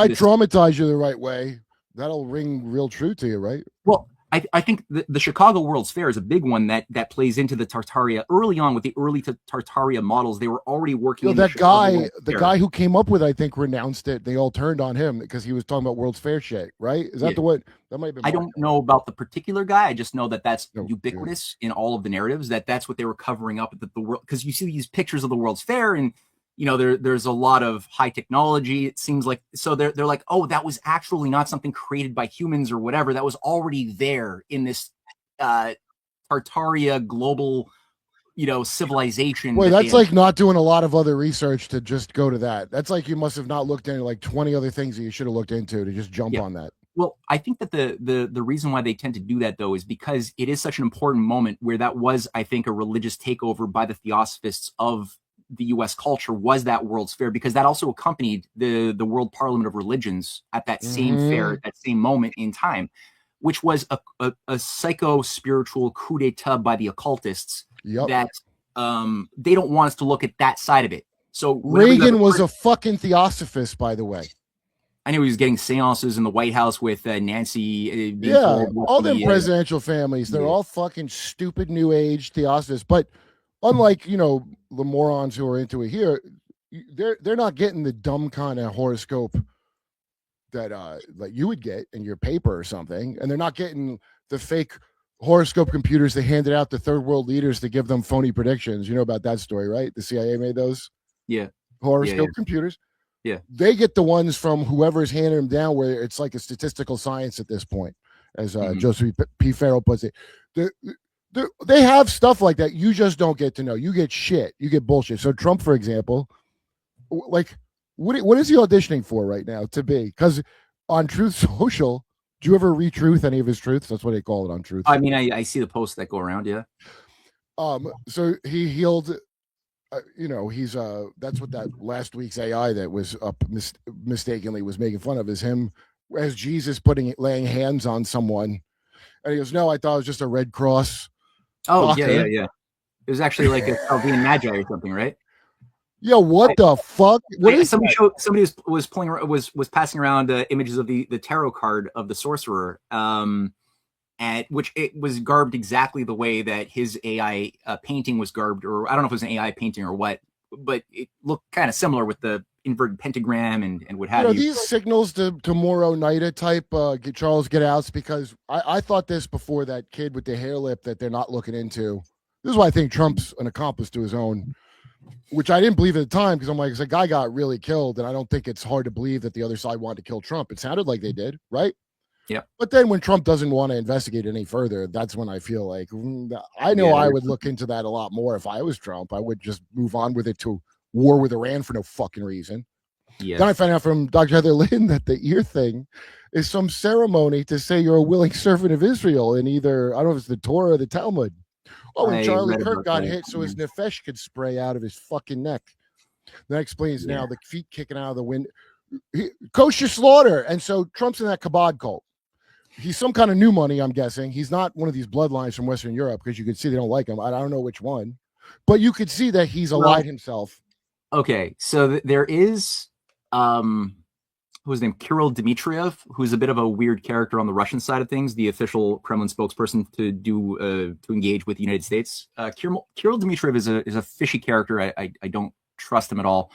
traumatize you the right way, that'll ring real true to you, right? Well, I think the Chicago World's Fair is a big one that plays into the Tartaria. Early on with the early Tartaria models, they were already working. The guy who came up with, I think, renounced it. They all turned on him because he was talking about World's Fair shit, right? Is that the one? That might be. I don't know about the particular guy. I just know that's ubiquitous in all of the narratives. That's what they were covering up at the world, because you see these pictures of the World's Fair and. There's a lot of high technology. It seems like, so they're like, oh, that was actually not something created by humans or whatever. That was already there in this Tartaria Tartaria global, civilization. Wait, that's like not doing a lot of other research to just go to that. That's like you must have not looked into like 20 other things that you should have looked into to just jump on that. Well, I think that the reason why they tend to do that, though, is because it is such an important moment where that was, I think, a religious takeover by the theosophists of the U.S. culture, was that World's Fair, because that also accompanied the World Parliament of Religions at that same fair, at that same moment in time, which was a psycho-spiritual coup d'etat by the occultists that they don't want us to look at that side of it. So Reagan was a fucking theosophist, by the way. I knew he was getting seances in the White House with Nancy. All them presidential families, they're all fucking stupid new age theosophists. But unlike, the morons who are into it here, they're not getting the dumb kind of horoscope that like you would get in your paper or something. And they're not getting the fake horoscope computers they handed out to third world leaders to give them phony predictions. You know about that story, right? The CIA made those horoscope computers. Yeah, they get the ones from whoever's handing them down, where it's like a statistical science at this point, as Joseph P. Farrell puts it. They have stuff like that. You just don't get to know. You get shit. You get bullshit. So Trump, for example, like what is he auditioning for right now to be? Because on Truth Social, do you ever retruth any of his truths? That's what they call it on Truth. I mean, I see the posts that go around. Yeah. So he healed. He's that's what that last week's AI that was up mistakenly was making fun of, is him as Jesus laying hands on someone, and he goes, "No, I thought it was just a Red Cross." Oh, yeah. It was actually like a Chaldean Magi or something, right? Yeah, what the fuck? What is somebody was passing around images of the tarot card of the sorcerer, and which it was garbed exactly the way that his AI painting was garbed, or I don't know if it was an AI painting or what, but it looked kind of similar with the inverted pentagram and what have you. These signals to more Oneida type Charles Get Outs, because I thought this before that kid with the hair lip that they're not looking into. This is why I think Trump's an accomplice to his own, which I didn't believe at the time, because I'm like, the guy got really killed, and I don't think it's hard to believe that the other side wanted to kill Trump. It sounded like they did, right? Yeah. But then when Trump doesn't want to investigate any further, that's when I feel like I know I would look into that a lot more if I was Trump. I would just move on with it to war with Iran for no fucking reason. Yeah. Then I find out from Dr. Heather Lynn that the ear thing is some ceremony to say you're a willing servant of Israel in either, I don't know if it's the Torah or the Talmud. Oh, and Charlie Kirk got hit so his nefesh could spray out of his fucking neck. That explains now the feet kicking out of the wind. Kosher slaughter. And so Trump's in that kabod cult. He's some kind of new money, I'm guessing. He's not one of these bloodlines from Western Europe, because you could see they don't like him. I don't know which one, but you could see that he's allied himself. Okay, so there is who's named Kirill Dmitriev, who's a bit of a weird character on the Russian side of things, the official Kremlin spokesperson to engage with the United States. Kirill Dmitriev is a fishy character. I don't trust him at all.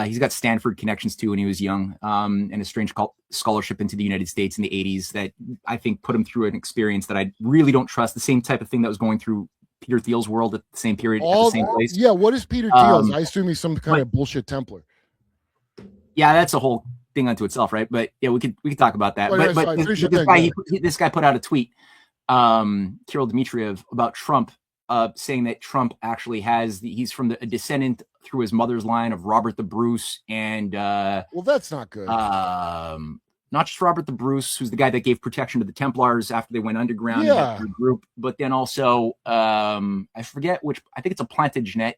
He's got Stanford connections too when he was young, and a strange scholarship into the United States in the 80s that I think put him through an experience that I really don't trust. The same type of thing that was going through Peter Thiel's world at the same period, at the same place. Yeah, what is Peter Thiel's? I assume he's some kind of bullshit Templar. Yeah, that's a whole thing unto itself, right? But yeah, we could talk about that. This guy put out a tweet, Kirill Dmitriev, about Trump, saying that Trump actually he's from a descendant through his mother's line of Robert the Bruce, and well, that's not good. Not just Robert the Bruce, who's the guy that gave protection to the Templars after they went underground in the group, but then also I forget which. I think it's a Plantagenet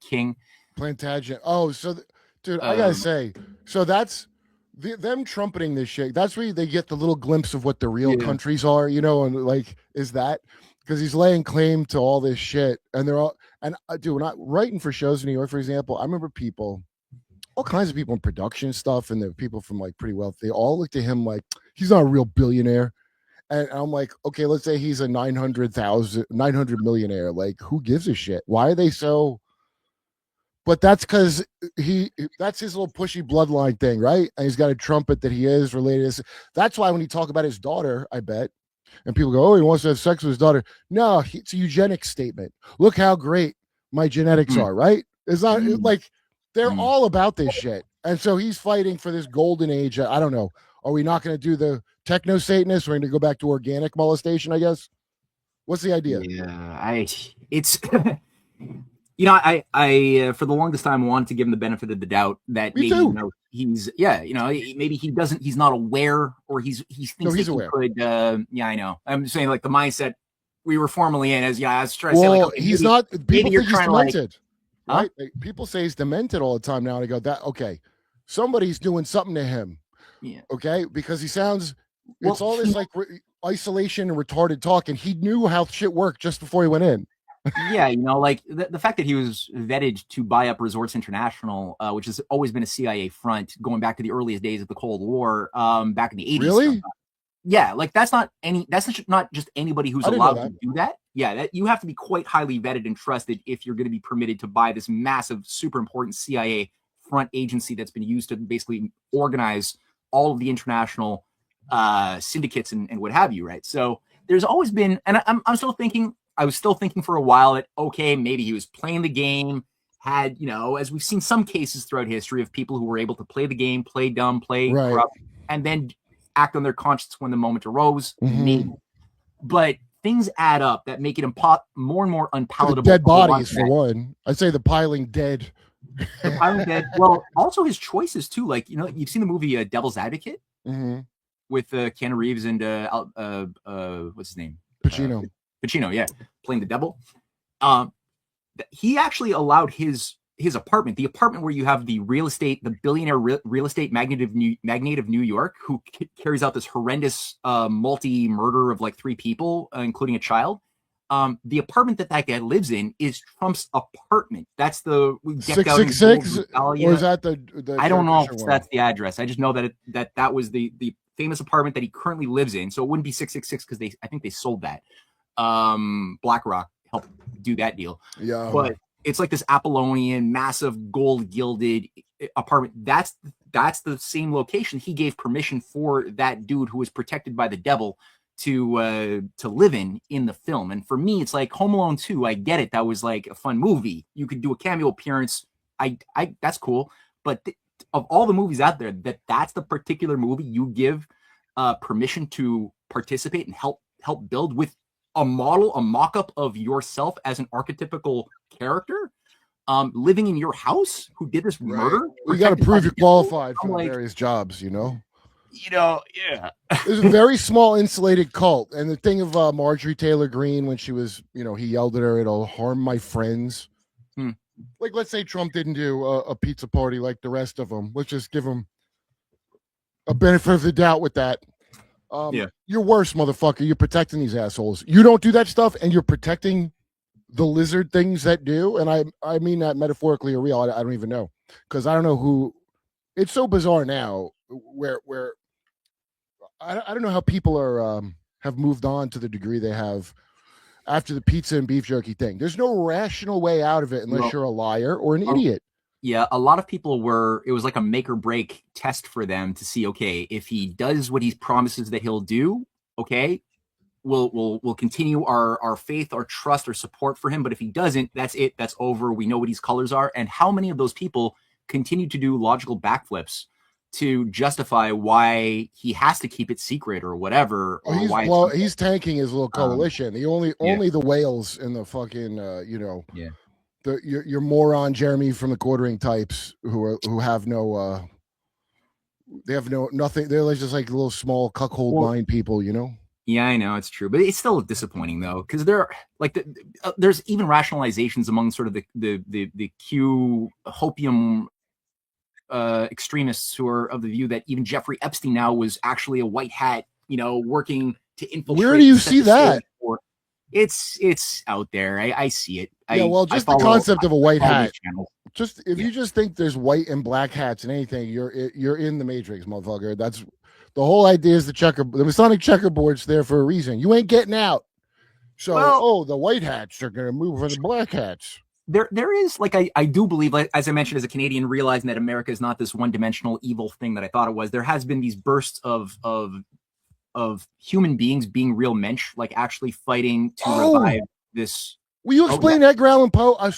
king. Plantagenet. Oh, so dude, I gotta say, so that's them trumpeting this shit. That's where they get the little glimpse of what the real countries are, and like, is that because he's laying claim to all this shit, and they're all, and dude, when I'm writing for shows in New York, for example, I remember all kinds of people in production stuff, and the people from like pretty wealthy, they all looked at him like he's not a real billionaire. And I'm like, okay, let's say he's a 900 millionaire. Like, who gives a shit? Why are they so? But that's because that's his little pushy bloodline thing, right? And he's got a trumpet that he is related to. That's why when he talk about his daughter, I bet, and people go, oh, he wants to have sex with his daughter. No, it's a eugenics statement. Look how great my genetics are, right? It's not like they're all about this shit. And so he's fighting for this golden age. I don't know. Are we not going to do the techno Satanist? We're going to go back to organic molestation, I guess. What's the idea? Yeah, it's you know, I for the longest time wanted to give him the benefit of the doubt that Me maybe too. maybe he's not aware, or he thinks No, he's that aware. he could. Yeah, I know. I'm saying like the mindset we were formerly in, as I was trying to say, Well, like, okay, he's maybe, not. maybe People you're think he's trying to like, demented, huh? right? People say he's demented all the time now. And I go, that okay, somebody's doing something to him, Yeah. okay? Because he sounds. Well, It's all this like isolation and retarded talk, and he knew how shit worked just before he went in. Yeah, like the fact that he was vetted to buy up Resorts International, which has always been a CIA front going back to the earliest days of the Cold War, back in the 80s. Really? Yeah, like that's not just anybody who's I didn't know allowed to do that. Yeah, that you have to be quite highly vetted and trusted if you're going to be permitted to buy this massive, super important CIA front agency that's been used to basically organize all of the international syndicates and what have you, right? So there's always been, and I'm still thinking, I was still thinking for a while that, okay, maybe he was playing the game, had, as we've seen some cases throughout history of people who were able to play the game, play dumb, play Right. corrupt, and then act on their conscience when the moment arose. Mhm. Maybe. But things add up that make it more and more unpalatable. The dead bodies, for one. I'd say the piling dead. The piling dead. Well, also his choices, too. Like, you've seen the movie Devil's Advocate with Keanu Reeves and what's his name? Pacino. Pacino, yeah, playing the devil. He actually allowed his apartment, the apartment where you have the billionaire real estate magnate of New York, who carries out this horrendous multi-murder of like 3 people, including a child. The apartment that guy lives in is Trump's apartment. That's the 666, or is that the I don't know if one? that's the address. I just know that that was the famous apartment that he currently lives in. So it wouldn't be 666 because I think they sold that. BlackRock helped do that deal. Yeah, but it's like this Apollonian, massive gold gilded apartment. That's the same location he gave permission for that dude who was protected by the devil to live in the film. And for me, it's like Home Alone 2. I get it. That was like a fun movie. You could do a cameo appearance. I that's cool. But of all the movies out there, that's the particular movie you give permission to participate and help build with a mock-up of yourself as an archetypical character living in your house who did this murder. You got to prove you're qualified for various jobs, yeah. There's a very small insulated cult. And the thing of Marjorie Taylor Greene, when she was, he yelled at her, "It'll harm my friends." Like, let's say Trump didn't do a pizza party like the rest of them. Let's just give him a benefit of the doubt with that. You're worse, motherfucker. You're protecting these assholes. You don't do that stuff, and you're protecting the lizard things that do. And I mean that metaphorically or real. I don't even know, because I don't know who. It's so bizarre now where I don't know how people are have moved on to the degree they have after the pizza and beef jerky thing. There's no rational way out of it unless you're a liar or an idiot. Yeah, a lot of people it was like a make or break test for them to see, okay, if he does what he promises that he'll do, okay, we'll continue our faith, our trust, our support for him. But if he doesn't, that's it. That's over. We know what his colors are. And how many of those people continue to do logical backflips to justify why he has to keep it secret or whatever? Or he's tanking his little coalition. The only the whales in the fucking your moron Jeremy from the quartering types who have no they have nothing. They're just like little small cuckold mind people, Yeah, I know, it's true, but it's still disappointing though, because there's even rationalizations among sort of the Q hopium extremists who are of the view that even Jeffrey Epstein now was actually a white hat, working to infiltrate. Where do you see that? It's out there. I see it. Just the concept of a white hat. Just if you just think there's white and black hats and anything, you're in the Matrix, motherfucker. That's the whole idea. Is the Masonic checkerboard's there for a reason. You ain't getting out. So, the white hats are gonna move for the black hats. There is, like, I do believe, like, as I mentioned, as a Canadian, realizing that America is not this one-dimensional evil thing that I thought it was. There has been these bursts of human beings being real mensch, like actually fighting to revive this. Will you explain Edgar Allan Poe? I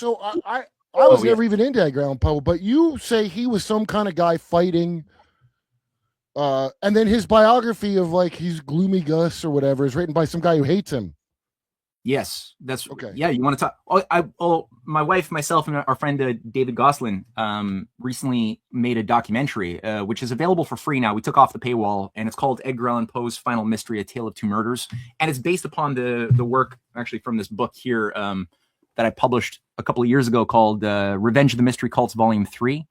was never even into Edgar Allan Poe, but you say he was some kind of guy fighting. And then his biography of like he's Gloomy Gus or whatever is written by some guy who hates him. Yes, that's Okay. Yeah, you want to talk? My wife, myself, and our friend David Goslin recently made a documentary, which is available for free now. We took off the paywall, and it's called Edgar Allan Poe's Final Mystery: A Tale of Two Murders, and it's based upon the work actually from this book here that I published a couple of years ago called Revenge of the Mystery Cults, Volume 3,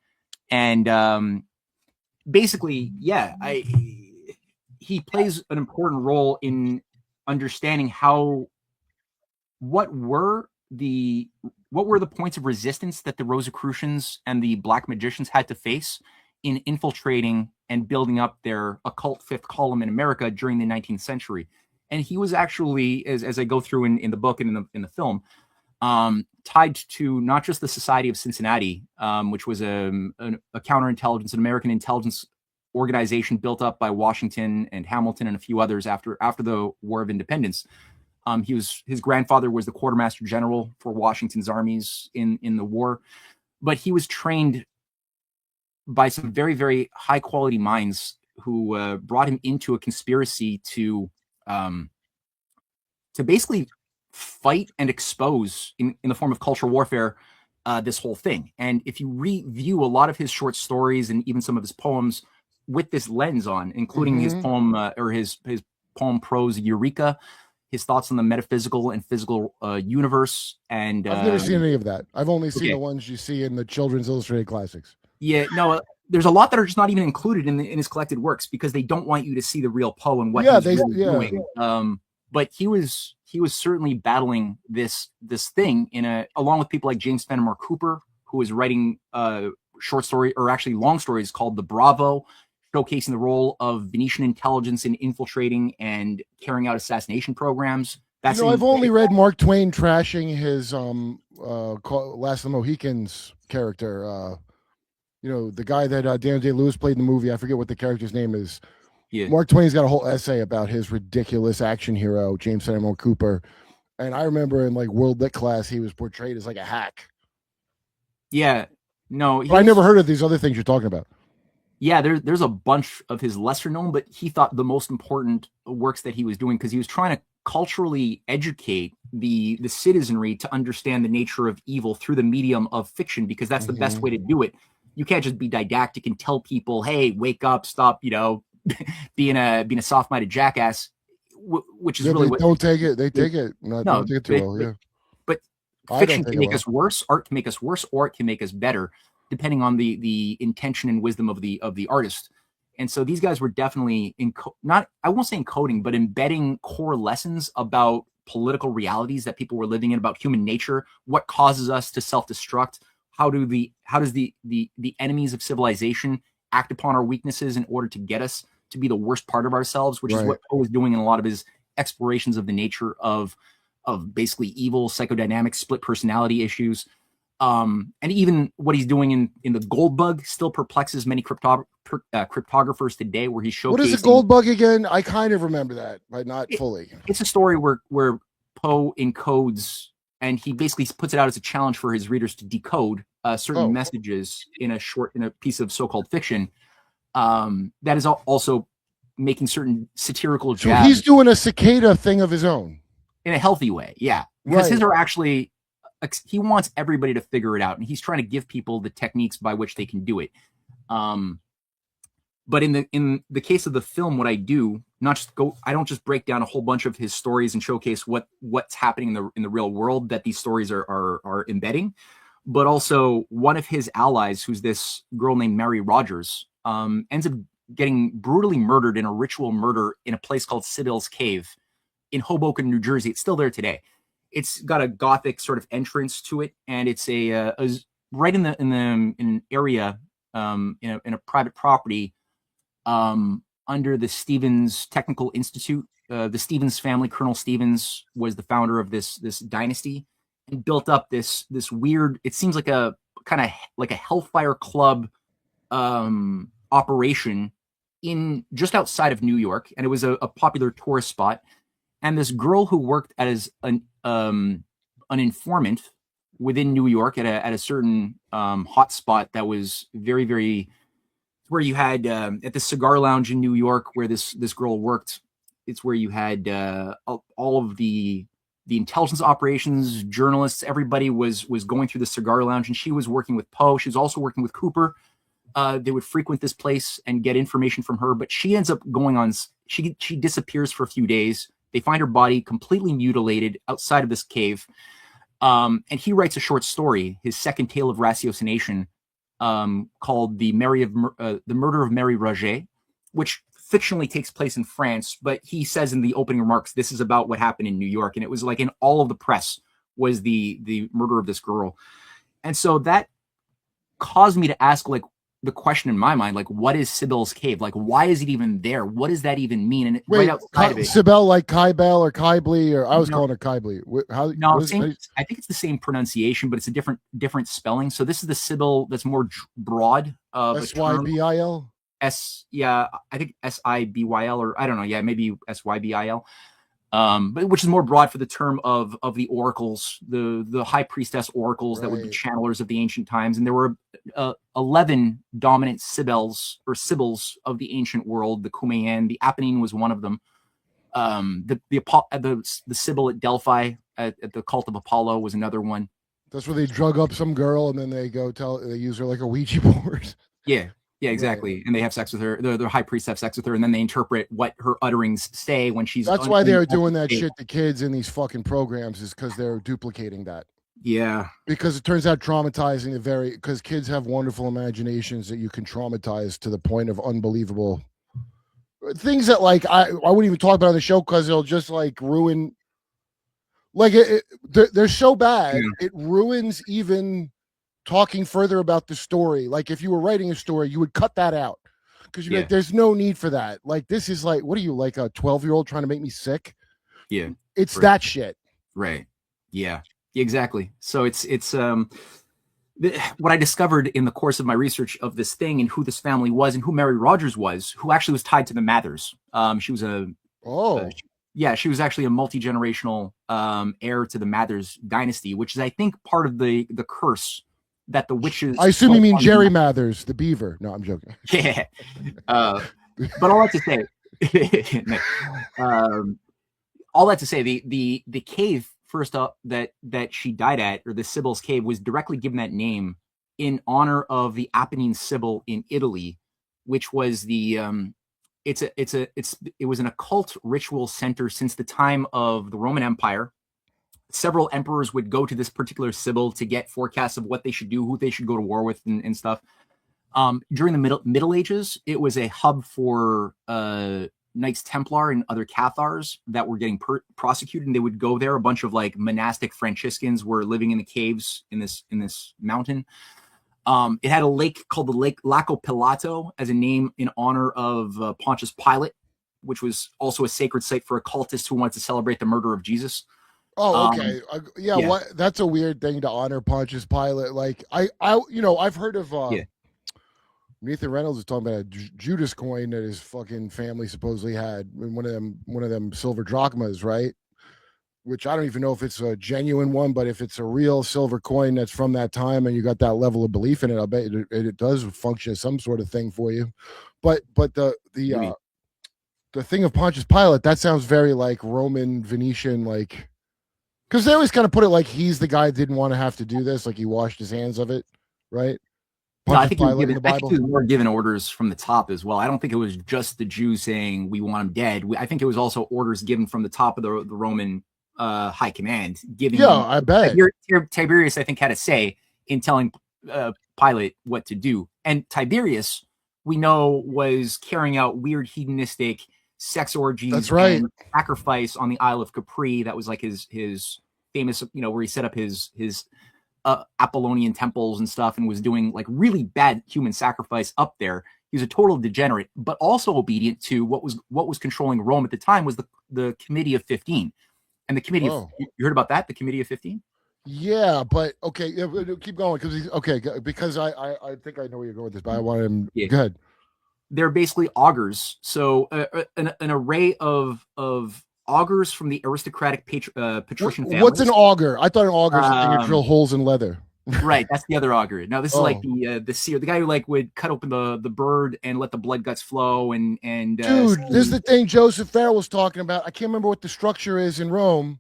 and basically, yeah, he plays an important role in understanding what were the points of resistance that the Rosicrucians and the Black Magicians had to face in infiltrating and building up their occult fifth column in America during the 19th century. And he was actually, as I go through in the book and in the film, tied to not just the Society of Cincinnati, which was a counterintelligence, an American intelligence organization built up by Washington and Hamilton and a few others after the War of Independence. His grandfather was the quartermaster general for Washington's armies in the war, but he was trained by some very, very high quality minds who brought him into a conspiracy to basically fight and expose in the form of cultural warfare this whole thing. And if you review a lot of his short stories and even some of his poems with this lens on, including his poem his poem prose Eureka, his thoughts on the metaphysical and physical universe. And I've never seen any of that. I've only seen the ones you see in the Children's Illustrated Classics. Yeah, no, there's a lot that are just not even included in his collected works because they don't want you to see the real Poe and what he's really doing. But he was certainly battling this thing along with people like James Fenimore Cooper, who was writing short story or actually long stories called The Bravo, showcasing the role of Venetian intelligence in infiltrating and carrying out assassination programs. I've only read Mark Twain trashing his Last of the Mohicans character. The guy that Daniel Day-Lewis played in the movie. I forget what the character's name is. Yeah. Mark Twain's got a whole essay about his ridiculous action hero, James Fenimore Cooper. And I remember in World Lit class, he was portrayed as like a hack. Yeah. No. I never heard of these other things you're talking about. Yeah, there's a bunch of his lesser known, but he thought the most important works that he was doing because he was trying to culturally educate the citizenry to understand the nature of evil through the medium of fiction, because that's the best way to do it. You can't just be didactic and tell people, "Hey, wake up, stop, being a soft-minded jackass," which is really what don't take it. They take it. Don't take it too well. Yeah, but fiction can make us worse. Art can make us worse, or it can make us better, depending on the intention and wisdom of the artist. And so these guys were definitely I won't say encoding, but embedding core lessons about political realities that people were living in, about human nature, what causes us to self-destruct, how does the enemies of civilization act upon our weaknesses in order to get us to be the worst part of ourselves, which is what Poe was doing in a lot of his explorations of the nature of basically evil, psychodynamic, split personality issues. And even what he's doing in the Gold Bug still perplexes many cryptographers today, where he's showcasing. What is the Gold Bug again? I kind of remember that, but not fully. It's a story where Poe encodes, and he basically puts it out as a challenge for his readers to decode certain messages in a piece of so-called fiction. That is also making certain satirical jabs. So he's doing a cicada thing of his own in a healthy way, yeah. Because his are actually. He wants everybody to figure it out, and he's trying to give people the techniques by which they can do it. But in the case of the film, what I do, I don't just break down a whole bunch of his stories and showcase what's happening in the real world that these stories are embedding, but also one of his allies, who's this girl named Mary Rogers, ends up getting brutally murdered in a ritual murder in a place called Sybil's Cave in Hoboken, New Jersey. It's still there today. It's got a Gothic sort of entrance to it, and it's right in an area in a private property under the Stevens Technical Institute. The Stevens family, Colonel Stevens, was the founder of this dynasty and built up this weird. It seems like a kind of like a Hellfire Club operation in just outside of New York, and it was a popular tourist spot. And this girl who worked as an informant within New York at a certain hot spot that was very, very, where you had at the cigar lounge in New York where this girl worked. It's where you had all of the the intelligence operations, journalists, everybody was going through the cigar lounge, and she was working with Poe. She was also working with Cooper. They would frequent this place and get information from her, but she ends up going on. She disappears for a few days. They find her body completely mutilated outside of this cave. And he writes a short story, his second tale of ratiocination, called the Murder of Mary Roget, which fictionally takes place in France, but he says in the opening remarks, this is about what happened in New York. And it was like in all of the press was the murder of this girl. And so that caused me to ask, like, the question in my mind, like, what is Sybil's Cave? Like, why is it even there? What does that even mean? And wait, right outside of it, Sybil, like Kybel or Kyblee, or I was calling her Kyblee. How? No, I think it's the same pronunciation, but it's a different spelling. So this is the Sybil that's more broad. Sybil. Yeah, I think Sibyl, or I don't know. Yeah, maybe Sybil. But which is more broad for the term of the oracles, the high priestess oracles that would be channelers of the ancient times. And there were 11 dominant Sibyls of the ancient world. The Kumean, the Apennine was one of them. The Sibyl at Delphi at the cult of Apollo was another one. That's where they drug up some girl and then they use her like a Ouija board. Yeah, exactly. Right. And they have sex with her. The high priests have sex with her, and then they interpret what her utterings say when she's. That's why they're doing that shit to kids in these fucking programs, is because they're duplicating that. Yeah. Because it turns out traumatizing because kids have wonderful imaginations that you can traumatize to the point of unbelievable things that, like, I wouldn't even talk about on the show because they'll just like ruin. Like they're so bad, it ruins even talking further about the story. Like, if you were writing a story, you would cut that out because you're like, there's no need for that. Like, this is like, what are you, like a 12-year-old trying to make me sick? Yeah, it's that shit. Right. Yeah, exactly. So it's what I discovered in the course of my research of this thing and who this family was and who Mary Rogers was, who actually was tied to the Mathers. She was she was actually a multi-generational heir to the Mathers dynasty, which is, I think, part of the curse that the witches. I assume you mean Jerry Mathers, the beaver. No, I'm joking. Yeah. But all that to say, the cave first up that she died at, or the Sibyl's Cave, was directly given that name in honor of the Apennine Sibyl in Italy, which was it was an occult ritual center since the time of the Roman Empire. Several emperors would go to this particular Sibyl to get forecasts of what they should do, who they should go to war with, and stuff. During the Middle Ages, it was a hub for Knights Templar and other Cathars that were getting prosecuted, and they would go there. A bunch of like monastic Franciscans were living in the caves in this mountain. It had a lake called the Lake Lago Pilato as a name in honor of Pontius Pilate, which was also a sacred site for occultists who wanted to celebrate the murder of Jesus. Oh, okay. What? That's a weird thing to honor Pontius Pilate. Like, I've heard of Nathan Reynolds is talking about a Judas coin that his fucking family supposedly had in one of them silver drachmas, right? Which I don't even know if it's a genuine one, but if it's a real silver coin that's from that time and you got that level of belief in it, I'll bet it does function as some sort of thing for you. But the thing of Pontius Pilate, that sounds very like Roman Venetian, like, because they always kind of put it like he's the guy that didn't want to have to do this, like he washed his hands of it, right? No, I think he was more given orders from the top as well. I don't think it was just the Jews saying we want him dead. I think it was also orders given from the top of the Roman high command. I bet Tiberius, I think, had a say in telling Pilate what to do. And Tiberius, we know, was carrying out weird hedonistic sex orgies. That's right. And sacrifice on the Isle of Capri. That was like his famous, where he set up his Apollonian temples and stuff, and was doing like really bad human sacrifice up there. He was a total degenerate, but also obedient to what was controlling Rome at the time was the Committee of 15. And the Committee of, you heard about that? The Committee of 15? Yeah, but okay, keep going because I think I know where you're going with this, but I want him good. They're basically augurs. So an array of augurs from the aristocratic patrician families. What's an augur? I thought an augur is something you drill holes in leather. Right, that's the other augur. Now this is like the seer, the guy who like would cut open the bird and let the blood guts flow and dude, this is the thing Joseph Farrell was talking about. I can't remember what the structure is in Rome,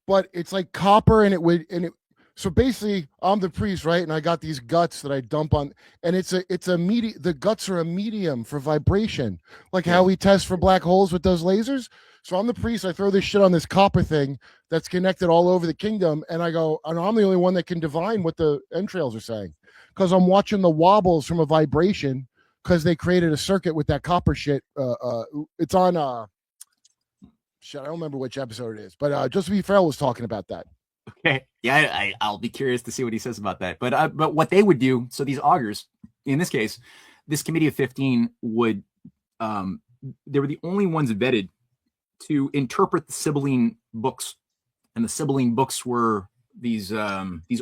but it's like copper, and it. So basically, I'm the priest, right? And I got these guts that I dump on, and it's a medium. The guts are a medium for vibration, like how we test for black holes with those lasers. So I'm the priest. I throw this shit on this copper thing that's connected all over the kingdom, and I go, and I'm the only one that can divine what the entrails are saying, because I'm watching the wobbles from a vibration, because they created a circuit with that copper shit. It's on shit. I don't remember which episode it is, but Joseph E. Farrell was talking about that. Okay. Yeah, I'll be curious to see what he says about that. But what they would do, so these augurs, in this case, this committee of 15 would, they were the only ones vetted to interpret the Sibylline books. And the Sibylline books were these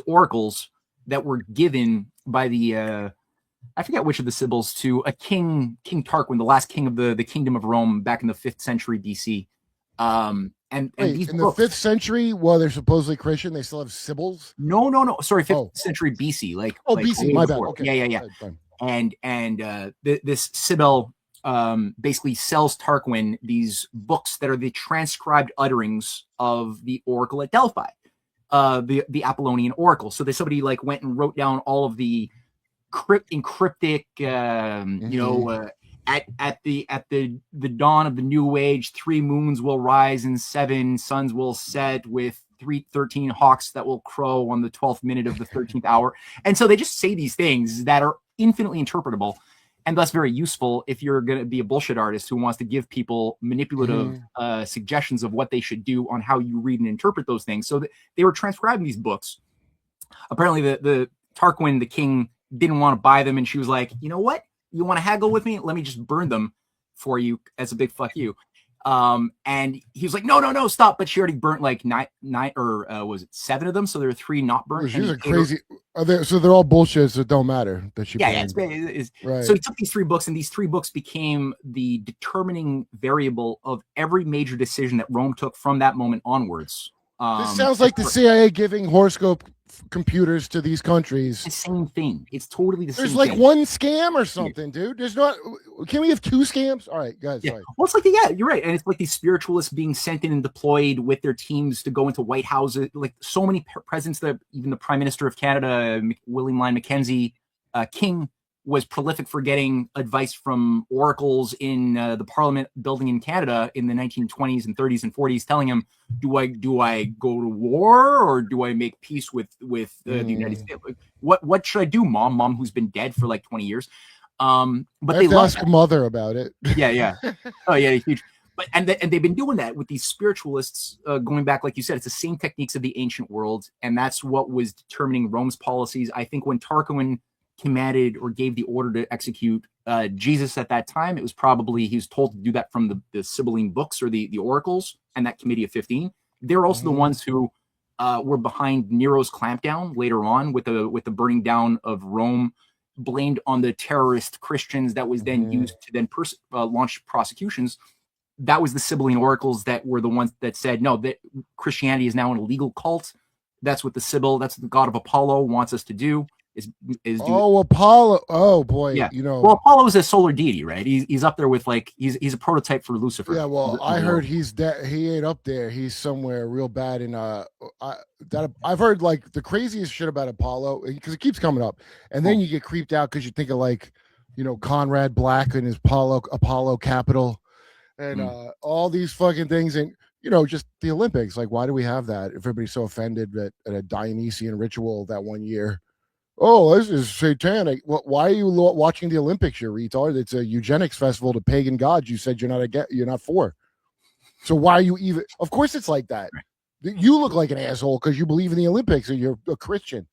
oracles that were given by the, I forget which of the Sibyls, to a King Tarquin, the last king of the kingdom of Rome back in the 5th century BC. And wait, these in books, the 5th century, while they're supposedly Christian, they still have Sibyls? No. Sorry, 5th century BC. Like BC. My bad. Before. Okay. Yeah. This Sibyl basically sells Tarquin these books that are the transcribed utterings of the oracle at Delphi, the Apollonian oracle. So somebody like went and wrote down all of the encryptic, at the dawn of the new age, 3 moons will rise and 7 suns will set, with 13 hawks that will crow on the 12th minute of the 13th hour. And so they just say these things that are infinitely interpretable, and thus very useful if you're going to be a bullshit artist who wants to give people manipulative suggestions of what they should do on how you read and interpret those things. So they were transcribing these books. Apparently the Tarquin, the king, didn't want to buy them, and she was like, you know what? You want to haggle with me? Let me just burn them for you as a big fuck you. And he was like, no, stop. But she already burnt like nine or was it 7 of them? So there were 3 not burnt. She's a crazy. So they're all bullshit. So it don't matter that she. Yeah, it's right. So he took these 3 books, and these 3 books became the determining variable of every major decision that Rome took from that moment onwards. This sounds like the CIA giving horoscope computers to these countries. It's the same thing. It's totally the same thing. There's like one scam or something, dude. There's not. Can we have 2 scams? All right, guys. Yeah. Sorry. Well, it's like, you're right. And it's like these spiritualists being sent in and deployed with their teams to go into White Houses. Like so many presidents, that even the Prime Minister of Canada, William Lyon Mackenzie, King, was prolific for getting advice from oracles in the Parliament building in Canada in the 1920s and 30s and 40s, telling him, do I go to war, or do I make peace with the United States? Like, what should I do, mom who's been dead for like 20 years? But they ask mother about it. Yeah. Oh yeah, huge. But and they've been doing that with these spiritualists going back, like you said. It's the same techniques of the ancient world, and that's what was determining Rome's policies. I think when Tarquin commanded or gave the order to execute Jesus at that time, it was probably, he was told to do that from the Sibylline books or the oracles and that committee of 15. They're also the ones who were behind Nero's clampdown later on with the burning down of Rome, blamed on the terrorist Christians, that was then used to then launch prosecutions. That was the Sibylline oracles that were the ones that said, no, that Christianity is now an illegal cult. That's what that's what the god of Apollo wants us to do. Apollo. Oh boy. Yeah. Well, Apollo is a solar deity, right? He's up there with like, he's a prototype for Lucifer. Yeah. Well, I heard he's dead. He ain't up there. He's somewhere real bad. And I've heard like the craziest shit about Apollo, because it keeps coming up, and then you get creeped out because you think of like, Conrad Black and his Apollo capital, and all these fucking things, and just the Olympics. Like, why do we have that if everybody's so offended at a Dionysian ritual that one year? Oh, this is satanic. Why are you watching the Olympics, you retard? It's a eugenics festival to pagan gods. You said you're not for. So why are you even? Of course, it's like that. You look like an asshole because you believe in the Olympics and you're a Christian.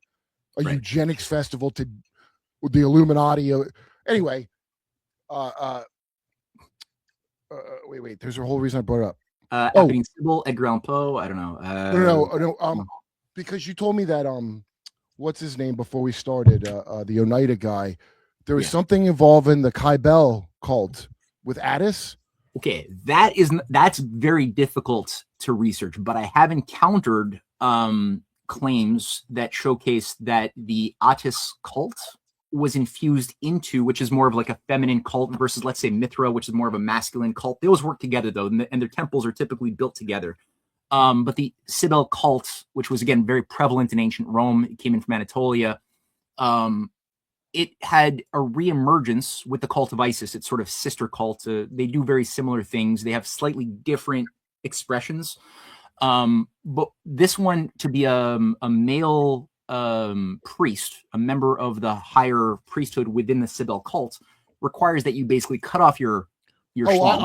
Eugenics festival to the Illuminati. Anyway, wait. There's a whole reason I brought it up. Sybil, Edgar Allan Poe. I don't know. No. Because you told me that what's his name before we started? The Oneida guy. There was something involving the Kybell cult with Addis. Okay, that's very difficult to research, but I have encountered claims that showcase that the Attis cult was infused into, which is more of like a feminine cult, versus, let's say, Mithra, which is more of a masculine cult. They always work together though, and their temples are typically built together. But the Sibyl cult, which was again very prevalent in ancient Rome, it came in from Anatolia. It had a reemergence with the cult of Isis. It's sort of sister cult. They do very similar things. They have slightly different expressions. But this one, to be a male priest, a member of the higher priesthood within the Sibyl cult, requires that you basically cut off your schlong.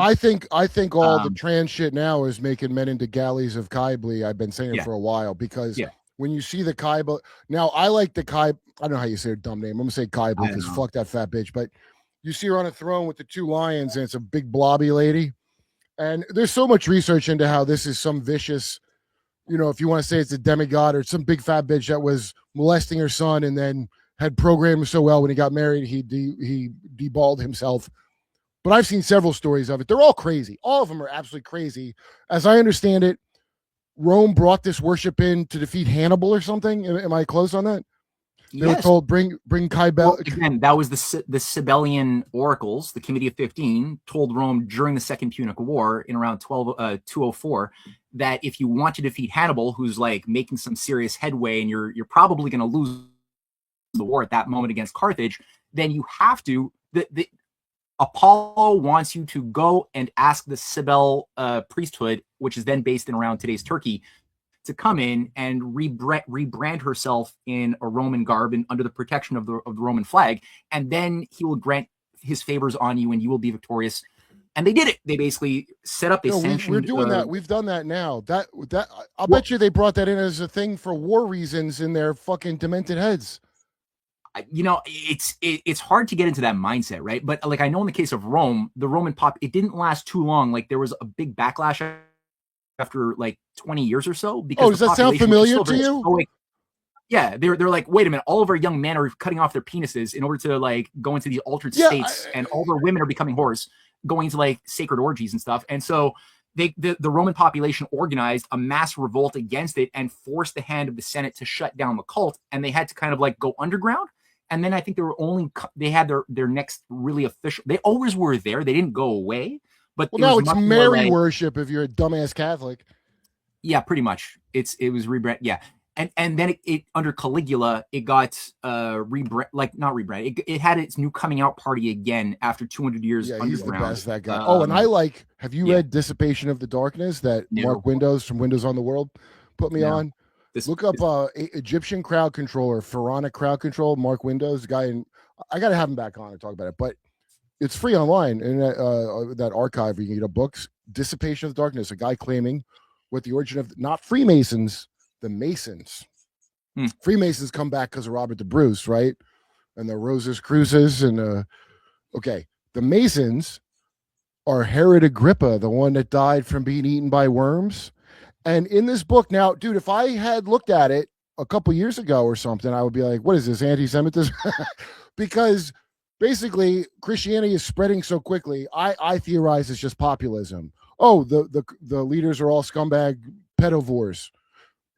I think all the trans shit now is making men into galleys of Kybli. I've been saying it for a while, because when you see the Kybli, now I like the I don't know how you say her dumb name. I'm gonna say Kybli because fuck that fat bitch. But you see her on a throne with the two lions, and it's a big blobby lady. And there's so much research into how this is some vicious, if you want to say it's a demigod or some big fat bitch that was molesting her son and then had programmed him so well when he got married, he deballed himself. But I've seen several stories of it. They're all crazy. All of them are absolutely crazy. As I understand it, Rome brought this worship in to defeat Hannibal or something. Am I close on that? They were told, bring Kybel. Well, again, that was the Sibelian oracles. The Committee of 15 told Rome during the Second Punic War in around 204 that if you want to defeat Hannibal, who's like making some serious headway, and you're probably going to lose the war at that moment against Carthage, then you have to. The Apollo wants you to go and ask the Sibyl priesthood, which is then based in around today's Turkey, to come in and rebrand herself in a Roman garb and under the protection of the Roman flag, and then he will grant his favors on you, and you will be victorious. And they did it. They basically set up. We're doing that. We've done that now. I'll bet you they brought that in as a thing for war reasons in their fucking demented heads. It's hard to get into that mindset, right? But like, I know in the case of Rome, the Roman it didn't last too long. Like, there was a big backlash after like 20 years or so. Because does that sound familiar to you? Yeah, they're like, wait a minute, all of our young men are cutting off their penises in order to like go into these altered states, and all their women are becoming whores, going into like sacred orgies and stuff. And so the Roman population organized a mass revolt against it and forced the hand of the Senate to shut down the cult, and they had to kind of like go underground. And then I think they had their next really official. They always were there. They didn't go away. But now it's Mary worship if you're a dumbass Catholic. Yeah, pretty much. It was rebrand. Yeah, and then it under Caligula it got rebrand, like not rebrand. It had its new coming out party again after 200 years underground. He's the best, that guy. And I like. Have you read Dissipation of the Darkness that Mark Windows from Windows on the World put me on? Look up Egyptian crowd controller, Pharaonic crowd control, Mark Windows guy, and I got to have him back on and talk about it. But it's free online in that archive where you can get books. Dissipation of the Darkness, a guy claiming what the origin of not Freemasons, the Masons. Freemasons come back because of Robert the Bruce, right? And the Roses Cruces and the Masons are Herod Agrippa, the one that died from being eaten by worms. And in this book now, dude, if I had looked at it a couple years ago or something, I would be like, what is this, anti-Semitism? Because basically Christianity is spreading so quickly. I theorize it's just populism. Oh, the leaders are all scumbag pedovores.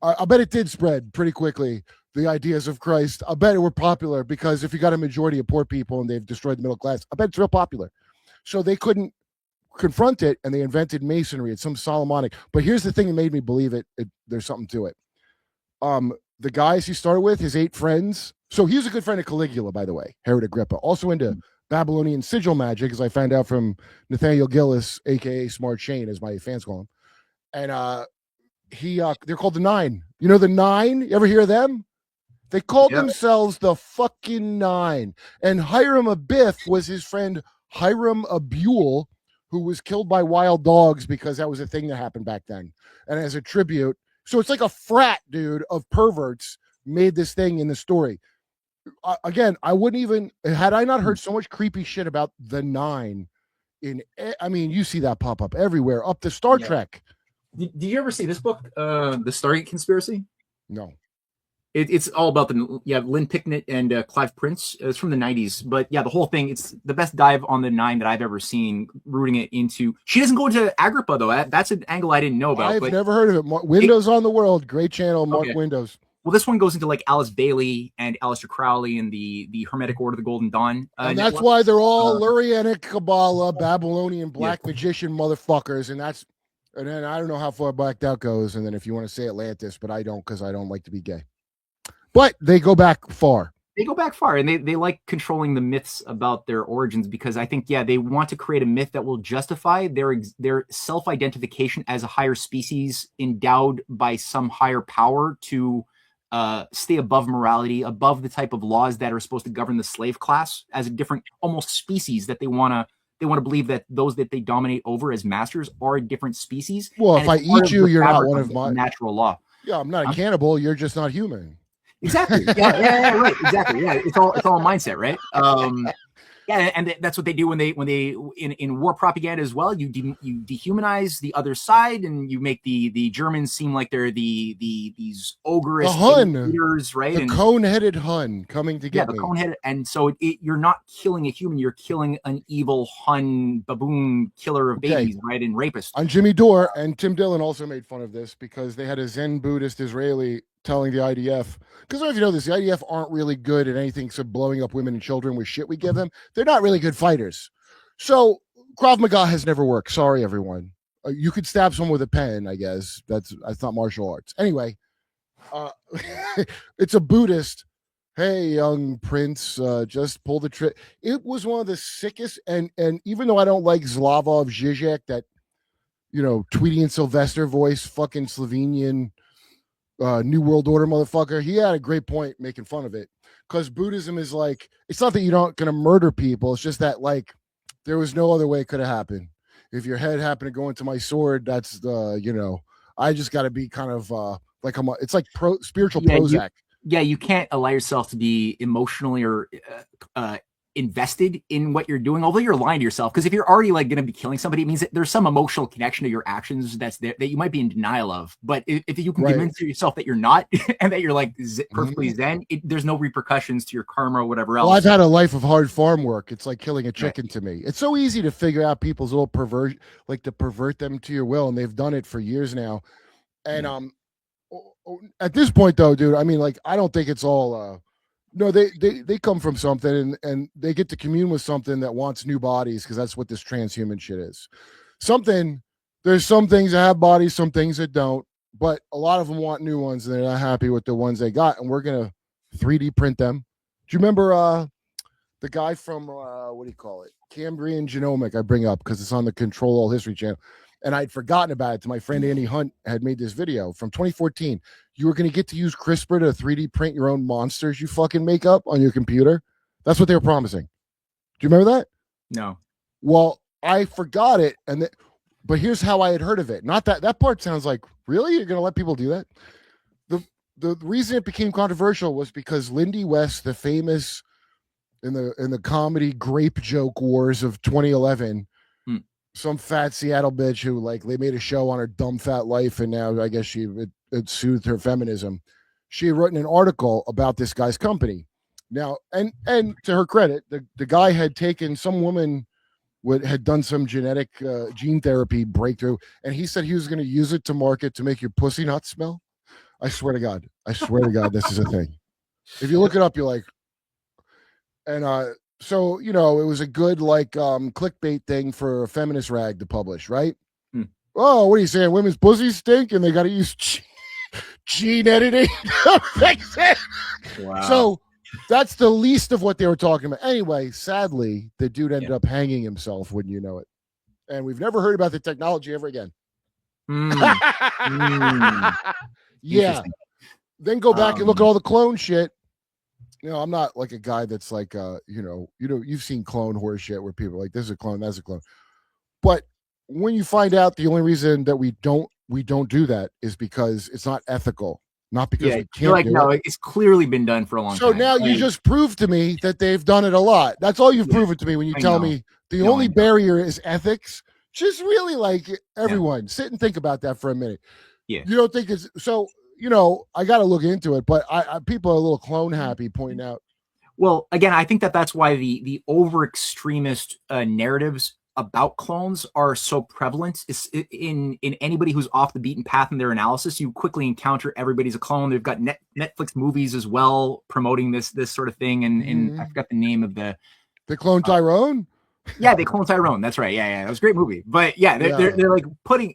I bet it did spread pretty quickly, the ideas of Christ. I bet it were popular because if you got a majority of poor people and they've destroyed the middle class, I bet it's real popular. So they couldn't confront it, and they invented Masonry. It's some Solomonic. But here's the thing that made me believe it. There's something to it. The guys he started with, his 8 friends. So he was a good friend of Caligula, by the way, Herod Agrippa. Also into Babylonian sigil magic, as I found out from Nathaniel Gillis, a.k.a. Smart Shane, as my fans call him. And they're called the Nine. You know the Nine? You ever hear of them? They called themselves the fucking Nine. And Hiram Abiff was his friend Hiram Abule, who was killed by wild dogs because that was a thing that happened back then. And as a tribute, so it's like a frat, dude, of perverts made this thing in the story. Again, I wouldn't even, had I not heard so much creepy shit about the Nine you see that pop up everywhere, up to Star Trek. Did you ever see this book, The Stargate Conspiracy? No. It's all about Lynn Picknett and Clive Prince. It's from the 90s. But yeah, the whole thing, it's the best dive on the Nine that I've ever seen, rooting it into. She doesn't go into Agrippa, though. That's an angle I didn't know about. I've never heard of it. Windows on the World. Great channel, Mark Windows. Well, this one goes into like Alice Bailey and Aleister Crowley and the Hermetic Order of the Golden Dawn. And that's why they're all Lurianic Kabbalah, Babylonian black magician motherfuckers. And that's And then I don't know how far back that goes. And then if you want to say Atlantis, but I don't, because I don't like to be gay. But they go back far. They go back far, and they like controlling the myths about their origins, because I think, they want to create a myth that will justify their self-identification as a higher species endowed by some higher power to stay above morality, above the type of laws that are supposed to govern the slave class, as a different almost species that they want to believe that those that they dominate over as masters are a different species. Well, if I eat you, you're not one of my natural law. Yeah, I'm not a cannibal. You're just not human. Exactly. Yeah, right. Exactly. Yeah, it's all a mindset, right? And that's what they do when they in war propaganda as well. You dehumanize the other side, and you make the Germans seem like they're these ogreish leaders, right? The cone-headed Hun coming to get me. The cone-headed, and so you're not killing a human, you're killing an evil Hun baboon killer of babies, right? And rapist. On Jimmy Dore, and Tim Dillon also made fun of this because they had a Zen Buddhist Israeli telling the IDF, because I don't know if you know this, the IDF aren't really good at anything except blowing up women and children with shit we give them. They're not really good fighters. So Krav Maga has never worked. Sorry, everyone. You could stab someone with a pen, I guess. That's not martial arts. Anyway, it's a Buddhist. Hey, young prince, just pull the trick. It was one of the sickest, and even though I don't like Slavov Žižek, that, Tweety and Sylvester voice, fucking Slovenian New World Order motherfucker, he had a great point making fun of it, because Buddhism is like, it's not that you're not going to murder people, it's just that, like, there was no other way it could have happened. If your head happened to go into my sword, that's I just got to be kind of like it's like spiritual Prozac. You can't allow yourself to be emotionally or invested in what you're doing, although you're lying to yourself, because if you're already like going to be killing somebody, it means that there's some emotional connection to your actions that's there that you might be in denial of. But if you can convince yourself that you're not and that you're like perfectly zen, there's no repercussions to your karma or whatever else. Well, I've had a life of hard farm work. It's like killing a chicken to me. It's so easy to figure out people's little to pervert them to your will, and they've done it for years now. And at this point though, dude, I mean, like, I don't think it's all no, they come from something, and they get to commune with something that wants new bodies, because that's what this transhuman shit is. There's some things that have bodies, some things that don't, but a lot of them want new ones, and they're not happy with the ones they got, and we're gonna 3D print them. Do you remember the guy from what do you call it? Cambrian Genomic, I bring up because it's on the Control All History channel. And I'd forgotten about it. My friend Andy Hunt had made this video from 2014. You were going to get to use CRISPR to 3D print your own monsters you fucking make up on your computer. That's what they were promising. Do you remember that? No. Well, I forgot it. But here's how I had heard of it. Not that part sounds like, really? You're going to let people do that? The reason it became controversial was because Lindy West, the famous in the comedy grape joke wars of 2011, some fat Seattle bitch who, like, they made a show on her dumb fat life, and now I guess it soothed her feminism. She had written an article about this guy's company. Now, and to her credit, the guy had taken some woman had done some genetic gene therapy breakthrough, and he said he was going to use it to market to make your pussy not smell. I swear to God, this is a thing. If you look it up, you're like, and so, it was a good, like, clickbait thing for a feminist rag to publish, right? Oh, what are you saying? Women's pussies stink and they got to use gene editing to fix it? Wow. So that's the least of what they were talking about. Anyway, sadly, the dude ended up hanging himself, wouldn't you know it? And we've never heard about the technology ever again. Yeah. Then go back and look at all the clone shit. I'm not like a guy that's like, you've seen clone horse shit where people are like, this is a clone, that's a clone. But when you find out the only reason that we don't do that is because it's not ethical, not because we can't do it. It's clearly been done for a long time. So now you just proved to me that they've done it a lot. That's all you've proven to me when you tell me the only barrier is ethics. Just really, like, everyone sit and think about that for a minute. Yeah. You don't think it's so... I got to look into it, but people are a little clone happy pointing out. Well, again, I think that's why the over extremist narratives about clones are so prevalent. It's in anybody who's off the beaten path in their analysis, you quickly encounter everybody's a clone. They've got Netflix movies as well promoting this sort of thing, and I forgot the name of the clone Tyrone. Yeah, they clone Tyrone. That's right. Yeah, that was a great movie. But yeah, they're like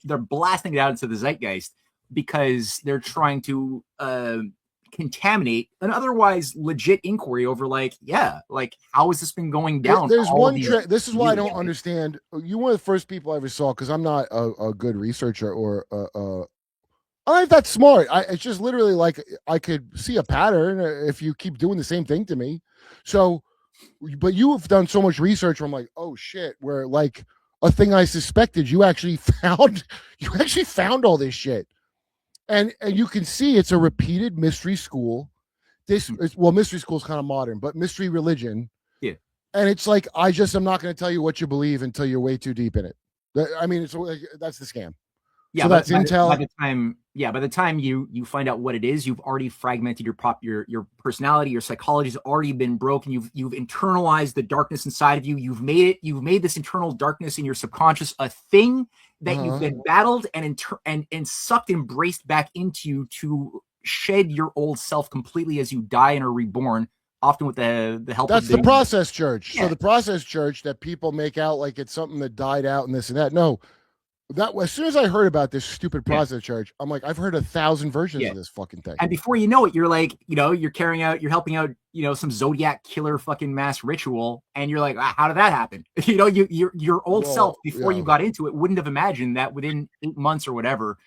they're blasting it out into the zeitgeist because they're trying to contaminate an otherwise legit inquiry over like how has this been going down? There's one this is why I don't understand. You were the first people I ever saw, because I'm not a good researcher or I'm not that smart. It's just literally like I could see a pattern if you keep doing the same thing to me. So, but you have done so much research where I'm like, oh shit, where like a thing I suspected, you actually found all this shit. And you can see it's a repeated mystery school. Mystery school is kind of modern, but mystery religion. Yeah. And it's like, I'm not going to tell you what you believe until you're way too deep in it. I mean, that's the scam. Yeah, so that's intel. By the time you find out what it is, you've already fragmented your personality, your psychology has already been broken. You've internalized the darkness inside of you. You've made this internal darkness in your subconscious a thing that you've been battled and sucked, embraced back into you to shed your old self completely as you die and are reborn, often with the help of the process church. Yeah. So the process church that people make out like it's something that died out and this and that. No. That as soon as I heard about this stupid process church, I'm like, I've heard 1,000 versions of this fucking thing. And before you know it, you're like, you're helping out, some Zodiac killer fucking mass ritual, and you're like, how did that happen? Your old self before you got into it wouldn't have imagined that within 8 months or whatever,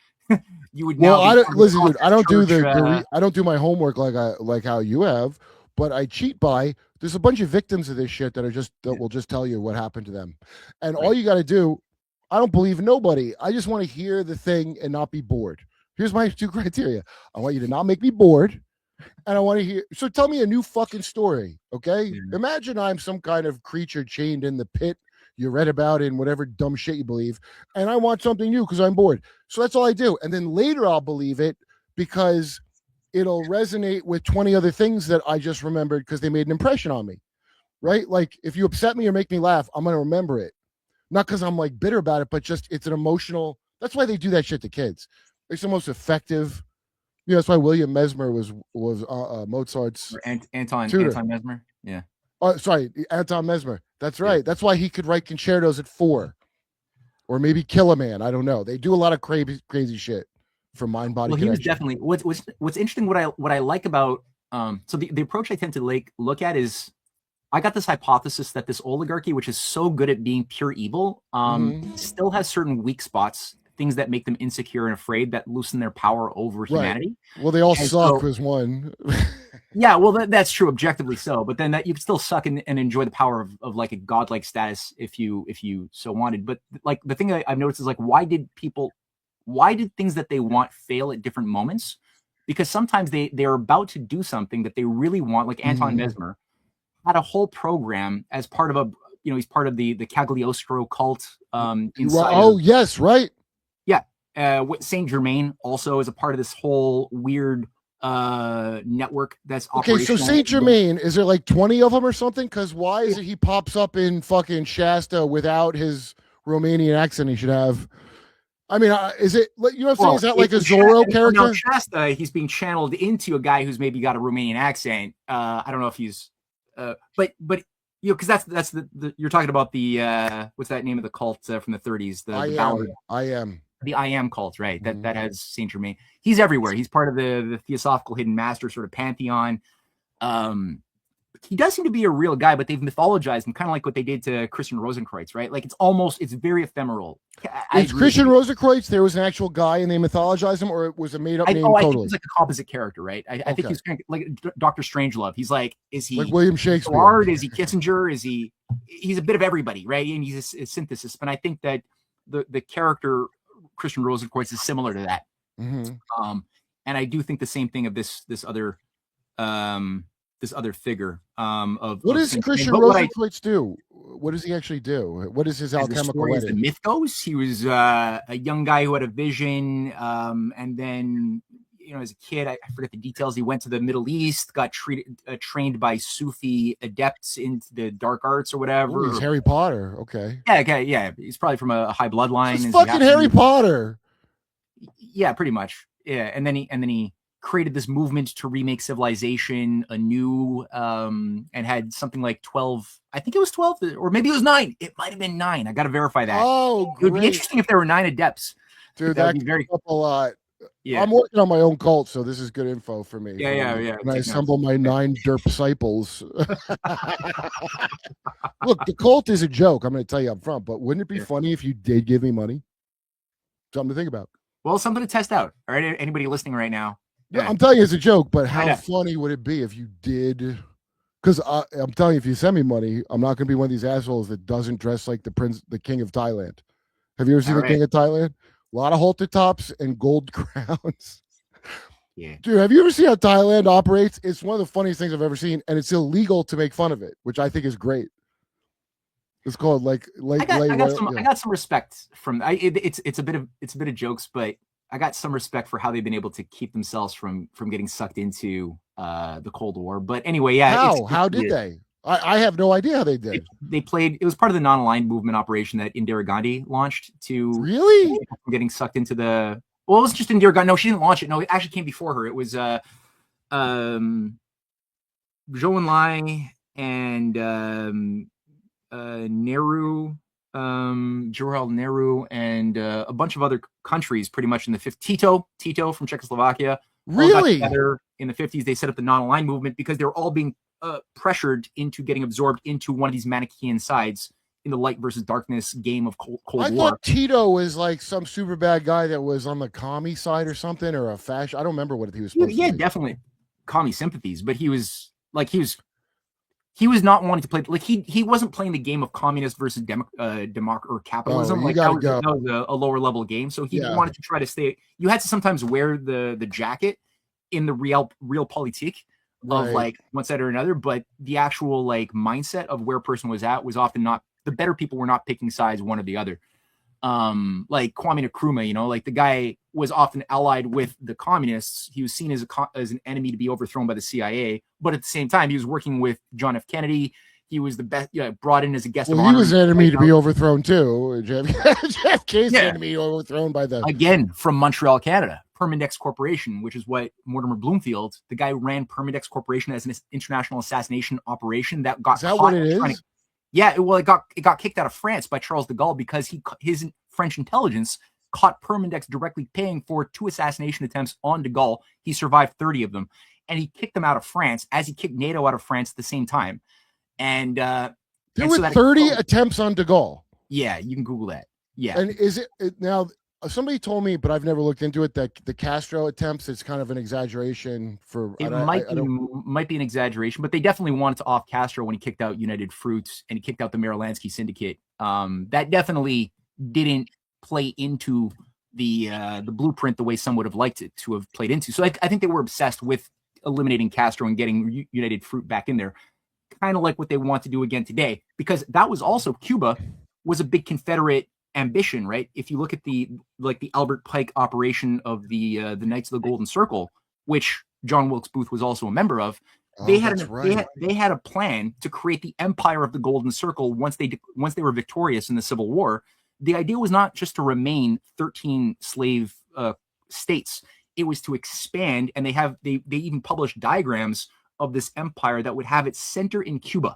you would. Well, I don't listen, dude. I don't do I don't do my homework like how you have, but I cheat by. There's a bunch of victims of this shit that will just tell you what happened to them, and all you got to do. I don't believe nobody. I just want to hear the thing and not be bored. Here's my 2 criteria. I want you to not make me bored. And I want to hear. So tell me a new fucking story. Okay. Mm-hmm. Imagine I'm some kind of creature chained in the pit you read about in whatever dumb shit you believe. And I want something new because I'm bored. So that's all I do. And then later I'll believe it because it'll resonate with 20 other things that I just remembered because they made an impression on me. Right. Like if you upset me or make me laugh, I'm going to remember it. Not because I'm like bitter about it, but just it's an emotional. That's why they do that shit to kids. It's the most effective. That's why William Mesmer was Mozart's Anton Mesmer. Yeah. Oh, sorry, Anton Mesmer. That's right. Yeah. That's why he could write concertos at 4, or maybe kill a man. I don't know. They do a lot of crazy shit for mind body. Well, he was definitely what's interesting. What I like about so the approach I tend to look at is. I got this hypothesis that this oligarchy, which is so good at being pure evil, still has certain weak spots, things that make them insecure and afraid that loosen their power over humanity. Well, they all suck as one. Yeah, well, that's true, objectively so. But then that you can still suck and enjoy the power of like a godlike status if you so wanted. But like the thing I've noticed is like, why did things that they want fail at different moments? Because sometimes they're about to do something that they really want, like Anton Mesmer. Had a whole program as part of he's part of the Cagliostro cult. Yes, right. Yeah. Saint Germain also is a part of this whole weird network that's operational. Okay, so Saint Germain, is there like 20 of them or something? Because why is it he pops up in fucking Shasta without his Romanian accent he should have? I mean, is it, what I'm saying? Is that like a Zorro character? No, Shasta, he's being channeled into a guy who's maybe got a Romanian accent. I don't know if he's but because that's the you're talking about the what's that name of the cult from the 30s? The I am cult, right? That has Saint Germain. He's everywhere. He's part of the Theosophical Hidden Master sort of pantheon. He does seem to be a real guy, but they've mythologized him, kind of like what they did to Christian Rosenkreutz, right? Like it's very ephemeral. It's Christian Rosenkreutz. There was an actual guy and they mythologized him, or it was a made up name. I totally. think he's like a composite character, right? I think he's kind of like Dr. Strangelove. He's like, is he like William Shakespeare? Bard? Is he Kissinger? He's a bit of everybody, right? And he's a synthesis. But I think that the character Christian Rosenkreutz is similar to that. Mm-hmm. And I do think the same thing of this other figure what does Christian Rosenkreutz do? What does he actually do? What is his alchemical wedding? The myth goes, he was a young guy who had a vision, and then as a kid, I forget the details. He went to the Middle East, got trained by Sufi adepts into the dark arts or whatever. Ooh, he's Harry Potter. Okay. Yeah. He's probably from a high bloodline. It's fucking Harry Potter. Yeah, pretty much. Yeah, and then he created this movement to remake civilization anew, and had something like 12. I think it was 12, or maybe it was 9. It might have been 9. I got to verify that. Oh, it would be great. interesting if there were 9 adepts. Dude, that that would be very up a lot. Yeah. I'm working on my own cult, so this is good info for me. Yeah. And I assemble my 9 derp disciples. Look, the cult is a joke. I'm going to tell you up front, but wouldn't it be funny if you did give me money? Something to think about. Well, something to test out. All right, anybody listening right now? Yeah, I'm telling you, it's a joke, but how funny would it be if you did? Because I'm telling you, if you send me money, I'm not going to be one of these assholes that doesn't dress like the king of Thailand. Have you ever seen the king of Thailand? A lot of halter tops and gold crowns. Yeah. Dude, have you ever seen how Thailand operates? It's one of the funniest things I've ever seen, and it's illegal to make fun of it, which I think is great. It's called I got some respect from it's a bit of jokes, but I got some respect for how they've been able to keep themselves from getting sucked into the Cold War. But anyway, yeah. How did they? I have no idea how they did. They played. It was part of the non-aligned movement operation that Indira Gandhi launched to really getting sucked into the. Well, it was just Indira Gandhi. No, she didn't launch it. No, it actually came before her. It was Zhou Enlai and Nehru, Jawaharlal Nehru, and a bunch of other countries, pretty much in the 50s. Tito from Czechoslovakia. Really? Together in the 50s, they set up the non-aligned movement because they were all being pressured into getting absorbed into one of these Manichaean sides in the light versus darkness game of Cold War. I thought Tito was like some super bad guy that was on the commie side or something, or a fascist. I don't remember what he was supposed to be. Yeah, definitely commie sympathies, but he was not wanting to play, like he wasn't playing the game of communist versus or capitalism. That was a lower level game. So he wanted to try to stay. You had to sometimes wear the jacket in the realpolitik of like one side or another, but the actual like mindset of where a person was at was often not. The better people were not picking sides one or the other. Like Kwame Nkrumah, like the guy was often allied with the communists. He was seen as an enemy to be overthrown by the CIA, but at the same time, he was working with John F. Kennedy. He was the best, brought in as a guest of honor. He was an enemy to be overthrown too. JFK's an enemy overthrown by the again from Montreal, Canada. Permindex Corporation, which is what Mortimer Bloomfield, the guy who ran Permindex Corporation as an international assassination operation that got. Is that what it is? Yeah, it got kicked out of France by Charles de Gaulle because his French intelligence caught Permindex directly paying for 2 assassination attempts on de Gaulle. He survived 30 of them, and he kicked them out of France as he kicked NATO out of France at the same time. And there were 30 attempts on de Gaulle. Yeah, you can Google that. Yeah, and is it now? Somebody told me, but I've never looked into it, that the Castro attempts, it's kind of an exaggeration for. It might be an exaggeration, but they definitely wanted to off Castro when he kicked out United Fruits and he kicked out the Marilansky Syndicate. That definitely didn't play into the blueprint the way some would have liked it to have played into. So I think they were obsessed with eliminating Castro and getting United Fruit back in there, kind of like what they want to do again today, because that was also Cuba was a big Confederate ambition, right? If you look at the Albert Pike operation of the Knights of the Golden Circle, which John Wilkes Booth was also a member of, they had a plan to create the empire of the Golden Circle once they were victorious in the Civil War. The idea was not just to remain 13 slave states; it was to expand, and they even published diagrams of this empire that would have its center in Cuba.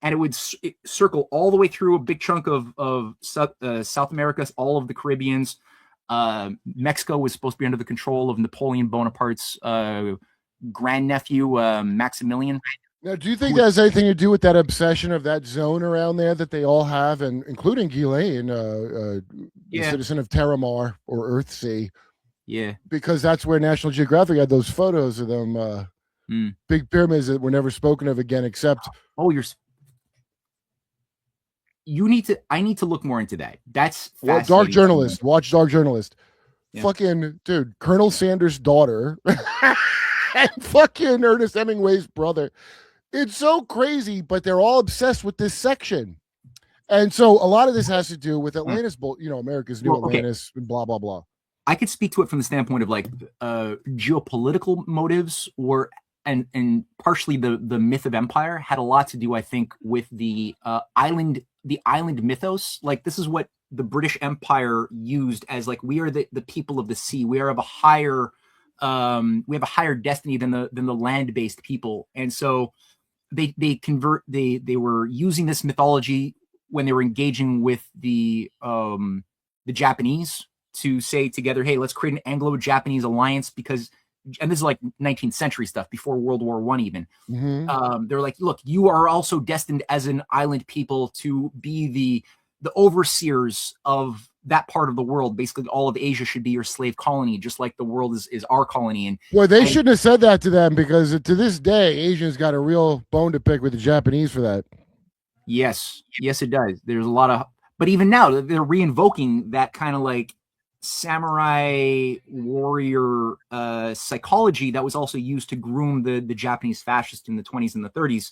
And it would circle all the way through a big chunk of South America, all of the Caribbeans. Mexico was supposed to be under the control of Napoleon Bonaparte's grandnephew, Maximilian. Now, do you think that has anything to do with that obsession of that zone around there that they all have, and including Ghislaine, the citizen of Terramar or Earthsea? Yeah. Because that's where National Geographic had those photos of them big pyramids that were never spoken of again, except... I need to look more into that. That's fascinating. Dark Journalist. Watch Dark Journalist. Yeah. Fucking dude, Colonel Sanders' daughter and fucking Ernest Hemingway's brother. It's so crazy, but they're all obsessed with this section. And so a lot of this has to do with Atlantis, America's new Atlantis, and blah, blah, blah. I could speak to it from the standpoint of like geopolitical motives and partially the myth of empire had a lot to do, I think, with the island mythos. Like, this is what the British Empire used as, like, we are the people of the sea. We are of a higher we have a higher destiny than the land-based people. And so they were using this mythology when they were engaging with the Japanese to say together, hey, let's create an Anglo-Japanese alliance, because, and this is like 19th century stuff, before World War I even. They're like, look, you are also destined as an island people to be the overseers of that part of the world. Basically, all of Asia should be your slave colony, just like the world is our colony. And well, they shouldn't have said that to them, because to this day, Asia's got a real bone to pick with the Japanese for that. Yes, it does. There's a lot of, but even now they're reinvoking that kind of like samurai warrior psychology that was also used to groom the Japanese fascists in the 20s and the 30s.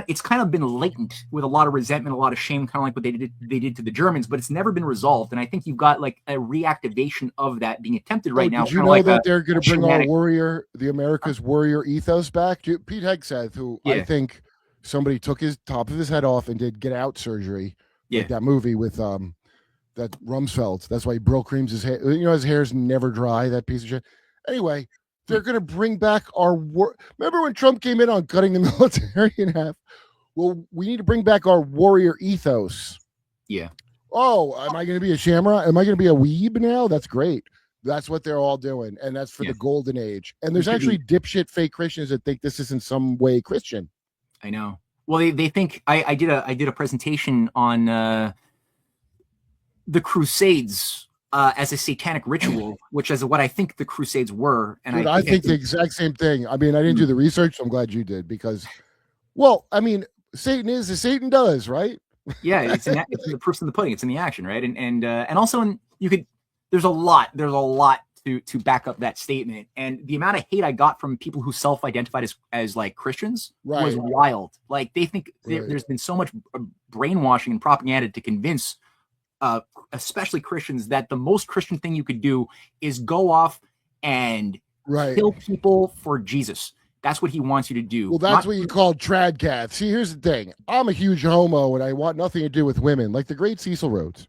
It's kind of been latent with a lot of resentment, a lot of shame, kind of like what they did to the Germans, but it's never been resolved. And I think you've got like a reactivation of that being attempted right now. Did you know that they're going to bring our the America's warrior ethos back? Pete Hegseth, who I think somebody took his top of his head off and did Get Out surgery, like that movie with that Rumsfeld. That's why he Brill creams his hair. You know, his hair's never dry, that piece of shit. Anyway, they're going to bring back our remember when Trump came in on cutting the military in half? Well, we need to bring back our warrior ethos. Yeah. Oh, am I going to be a shamrock? Am I going to be a weeb now? That's great. That's what they're all doing. And that's for the golden age. And there's actually dipshit fake Christians that think this is in some way Christian. I know. Well, they think I did a presentation on the Crusades as a satanic ritual, which is what I think the Crusades were. And dude, I think the exact same thing. I mean, I didn't do the research, so I'm glad you did, because, well, I mean, Satan is as Satan does, right? Yeah, it's in the proofs in the pudding. It's in the action, right? And also, there's a lot to back up that statement. And the amount of hate I got from people who self-identified as like Christians was wild. Like, they think there's been so much brainwashing and propaganda to convince especially Christians that the most Christian thing you could do is go off and kill people for Jesus. That's what he wants you to do. Well, that's what you call tradcath. See, here's the thing. I'm a huge homo, and I want nothing to do with women, like the great Cecil Rhodes.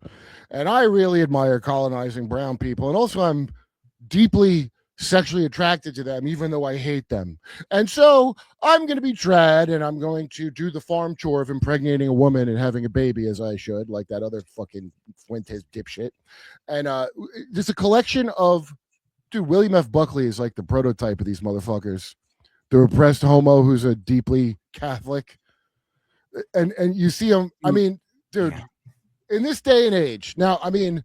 And I really admire colonizing brown people. And also, I'm deeply sexually attracted to them, even though I hate them. And so I'm going to be trad, and I'm going to do the farm chore of impregnating a woman and having a baby, as I should, like that other fucking Fuentes dipshit. And there's a collection of, dude, William F. Buckley is like the prototype of these motherfuckers. The repressed homo who's a deeply Catholic. And you see him, I mean, dude, in this day and age, now, I mean,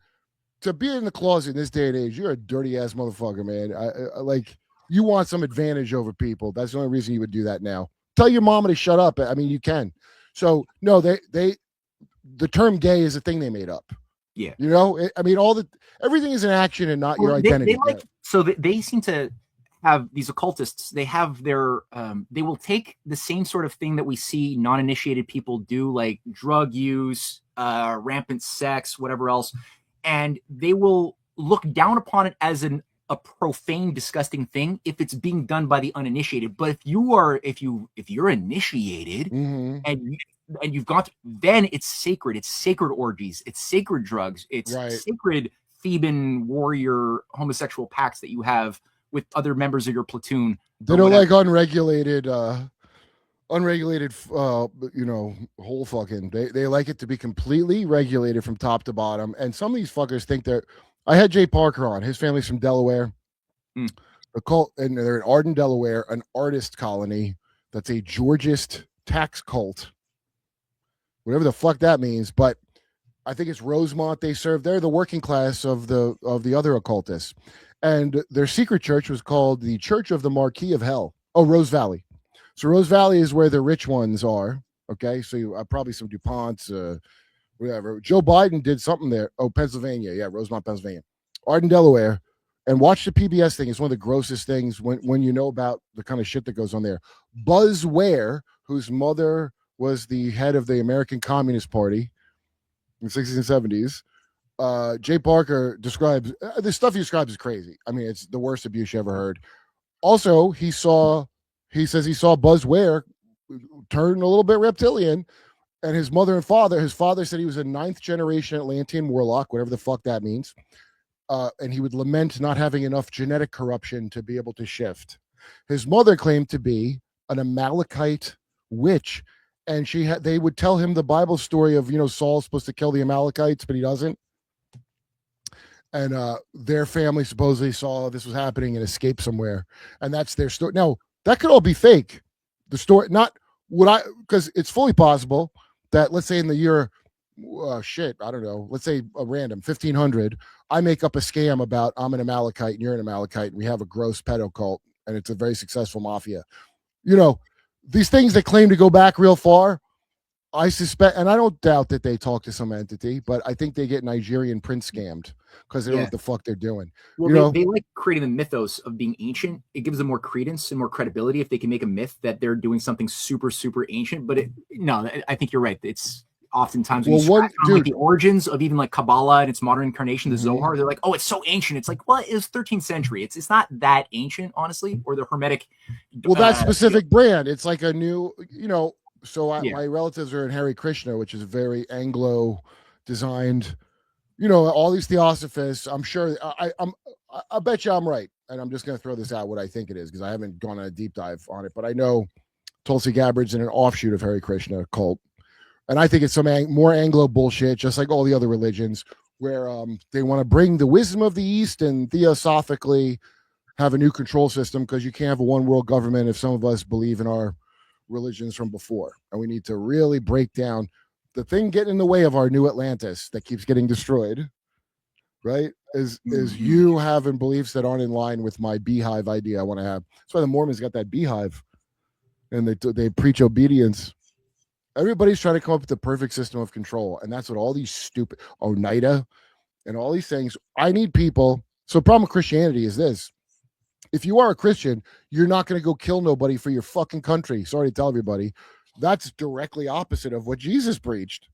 to be in the closet in this day and age, you're a dirty ass motherfucker, man. I like, you want some advantage over people. That's the only reason you would do that now. Tell your mama to shut up. I mean, you can. So no, the term gay is a thing they made up. Yeah. You know, I mean, everything is an action and not your identity. They seem to have these occultists. They have their, they will take the same sort of thing that we see non-initiated people do, like drug use, rampant sex, whatever else. And they will look down upon it as a profane, disgusting thing if it's being done by the uninitiated. But if you're initiated and you've got, then it's sacred. It's sacred orgies. It's sacred drugs. It's sacred Theban warrior homosexual pacts that you have with other members of your platoon. They don't like unregulated, you know, whole fucking. They like it to be completely regulated from top to bottom. And some of these fuckers think I had Jay Parker on. His family's from Delaware. The cult, and they're in Arden, Delaware, an artist colony that's a Georgist tax cult. Whatever the fuck that means, but I think it's Rosemont they serve. They're the working class of the other occultists. And their secret church was called the Church of the Marquis of Hell. Oh, Rose Valley. So Rose Valley is where the rich ones are. Okay, so you probably some DuPonts, whatever. Joe Biden did something there. Oh, Pennsylvania. Yeah, Rosemont, Pennsylvania. Arden, Delaware. And watch the PBS thing. It's one of the grossest things when you know about the kind of shit that goes on there. Buzz Ware, whose mother was the head of the American Communist Party in the 60s and 70s. Jay Parker describes the stuff he describes is crazy. I mean, it's the worst abuse you ever heard. Also, he says he saw Buzz Ware turn a little bit reptilian, and his father said he was a 9th generation Atlantean warlock, whatever the fuck that means. and he would lament not having enough genetic corruption to be able to shift. His mother claimed to be an Amalekite witch, and they would tell him the Bible story of, Saul's supposed to kill the Amalekites, but he doesn't. And their family supposedly saw this was happening and escaped somewhere, and that's their story. Now, that could all be fake. The story, not because it's fully possible that, let's say in the year, I don't know, let's say a random 1500, I make up a scam about I'm an Amalekite and you're an Amalekite, and we have a gross pedo cult, and it's a very successful mafia. These things that claim to go back real far, I suspect, and I don't doubt that they talk to some entity, but I think they get Nigerian prince scammed because they don't know what the fuck they're doing. Well, they like creating the mythos of being ancient. It gives them more credence and more credibility if they can make a myth that they're doing something super, super ancient. But I think you're right. It's oftentimes like the origins of even like Kabbalah and its modern incarnation, the Zohar. They're like, oh, it's so ancient. It's like, well, it's 13th century. It's not that ancient, honestly, or the Hermetic. Well, that specific brand, it's like a new, So my relatives are in Hare Krishna, which is very Anglo designed. All these theosophists. I'm sure. I bet you I'm right, and I'm just going to throw this out what I think it is because I haven't gone on a deep dive on it. But I know Tulsi Gabbard's in an offshoot of Hare Krishna cult, and I think it's some more Anglo bullshit, just like all the other religions, where they want to bring the wisdom of the East and theosophically have a new control system because you can't have a one world government if some of us believe in our religions from before, and we need to really break down the thing getting in the way of our new Atlantis that keeps getting destroyed, right? Is you having beliefs that aren't in line with my beehive idea I want to have. That's why the Mormons got that beehive, and they preach obedience. Everybody's trying to come up with the perfect system of control, and that's what all these stupid Oneida and all these things. I need people. So the problem with Christianity is this: if you are a Christian, you're not going to go kill nobody for your fucking country. Sorry to tell everybody. That's directly opposite of what Jesus preached.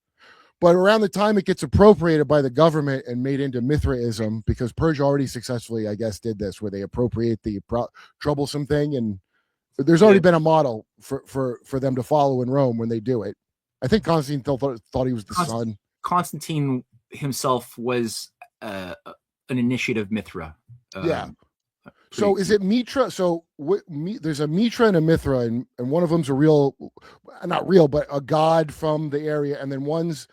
But around the time it gets appropriated by the government and made into Mithraism, because Persia already successfully, I guess, did this, where they appropriate the troublesome thing. And there's already been a model for them to follow in Rome when they do it. I think Constantine thought he was the son. Constantine himself was an initiate of Mithra. So is it Mitra? So there's a Mitra and a Mithra, and one of them's not real, but a god from the area, and then one's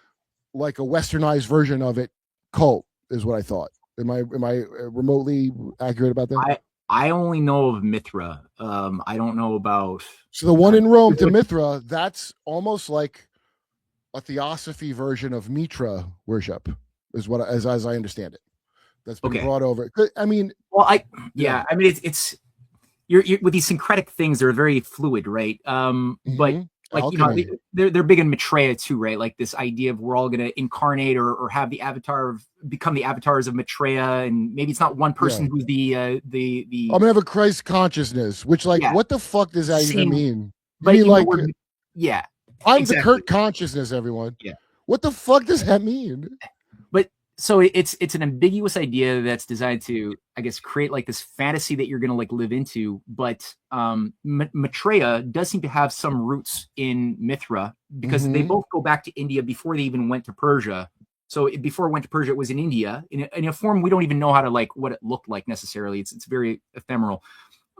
like a westernized version of it. Cult is what I thought. Am I remotely accurate about that? I only know of Mithra. I don't know about. So the one in Rome to Mithra, that's almost like a theosophy version of Mitra worship, is what as I understand it. That's been brought over. I mean, I mean, it's you're with these syncretic things. They're very fluid, right? But like they're big in Maitreya too, right? Like this idea of we're all going to incarnate or have the become the avatars of Maitreya, and maybe it's not one person who's the. I'm gonna have a Christ consciousness, which what the fuck does that even mean? But you mean like I'm exactly. the Kurt consciousness, everyone. Yeah. What the fuck does that mean? So it's an ambiguous idea that's designed to, I guess, create like this fantasy that you're going to like live into. But Maitreya does seem to have some roots in Mithra because they both go back to India before they even went to Persia. So before it went to Persia, it was in India in a form we don't even know how to like what it looked like necessarily. It's very ephemeral.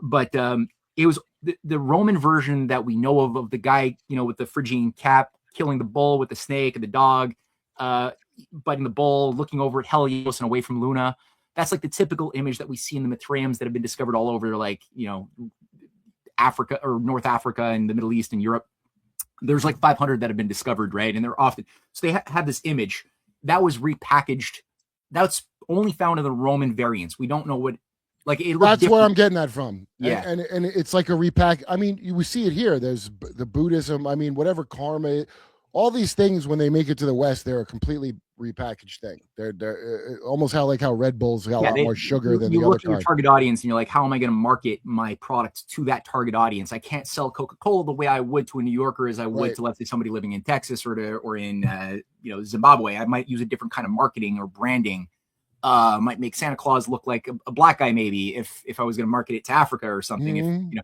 But it was the Roman version that we know of the guy, with the Phrygian cap, killing the bull with the snake and the dog. Biting the bull, looking over at Helios and away from Luna. That's like the typical image that we see in the Mithraeums that have been discovered all over, like, Africa or North Africa and the Middle East and Europe. There's like 500 that have been discovered, right? And they're often, so they have this image that was repackaged. That's only found in the Roman variants. We don't know what, like, it looks that's different. where I'm getting that from. Yeah. And it's like a repack. I mean, we see it here. There's the Buddhism. I mean, whatever karma, all these things, when they make it to the West, they're a completely repackaged thing. They're almost how Red Bull's got a lot more sugar than the other kind. You look at your target audience and you're like, how am I going to market my product to that target audience? I can't sell Coca-Cola the way I would to a New Yorker as I would to, let's say, somebody living in Texas or in Zimbabwe. I might use a different kind of marketing or branding. Might make Santa Claus look like a black guy, maybe if I was going to market it to Africa or something.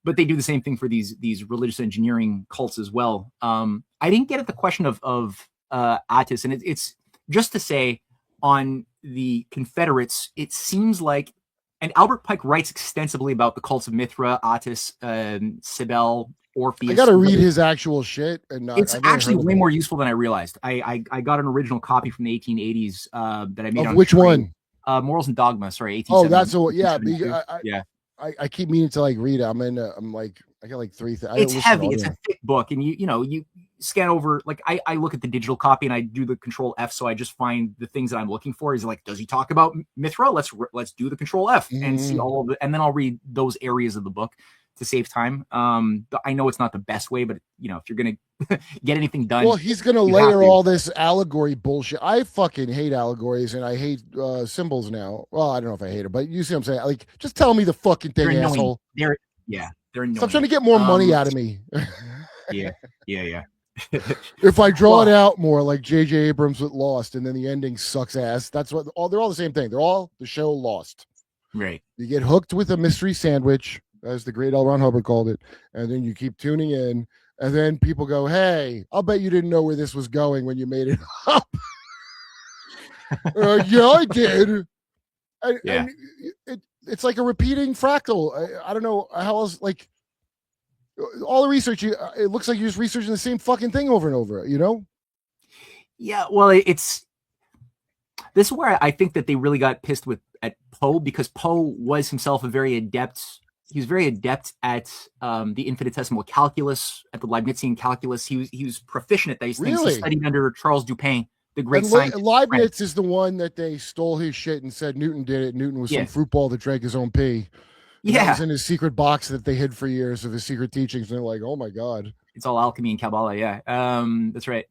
But they do the same thing for these religious engineering cults as well. I didn't get at the question of Attis, and it's just to say on the Confederates, it seems like, and Albert Pike writes extensively about the cults of Mithra, Attis, Cybele, Orpheus. I got to read his actual shit, and not, it's actually way more useful than I realized. I got an original copy from the 1880s that I made of on which one? Morals and Dogma. Sorry, 18. Oh, that's a yeah. I keep meaning to like read it. I'm like, I got like 3 things. It's heavy. It's a thick book, and you scan over. Like I look at the digital copy and I do the Control F, so I just find the things that I'm looking for. Is like, does he talk about Mithra? Let's do the Control F and see all of it, and then I'll read those areas of the book to save time. I know it's not the best way, but if you're gonna get anything done, well, he's gonna layer all this allegory bullshit. I fucking hate allegories, and I hate symbols now. Well, I don't know if I hate it, but you see what I'm saying. Like, just tell me the fucking thing, they're asshole. They're annoying. Stop trying to get more money out of me. yeah. If I draw it out more like J.J. Abrams with Lost, and then the ending sucks ass, that's what they're all the same thing. They're all the show Lost. Right. You get hooked with a mystery sandwich, as the great L. Ron Hubbard called it, and then you keep tuning in, and then people go, "Hey, I'll bet you didn't know where this was going when you made it up." Yeah, I did. And it's like a repeating fractal. I don't know how else. Like, all the research, it looks like you're just researching the same fucking thing over and over, Yeah, well, this is where I think that they really got pissed at Poe, because Poe was himself he was very adept at the infinitesimal calculus, at the Leibnizian calculus. He was proficient at these things. Really? He studied under Charles Dupin, the great scientist. Leibniz is the one that they stole his shit and said Newton did it. Newton was some fruitball that drank his own pee. Yeah, that was in his secret box that they hid for years of his secret teachings. And they're like, "Oh my god, it's all alchemy and Kabbalah." Yeah, that's right.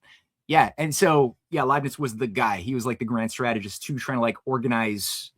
Yeah, and so Leibniz was the guy. He was like the grand strategist too, trying to like organize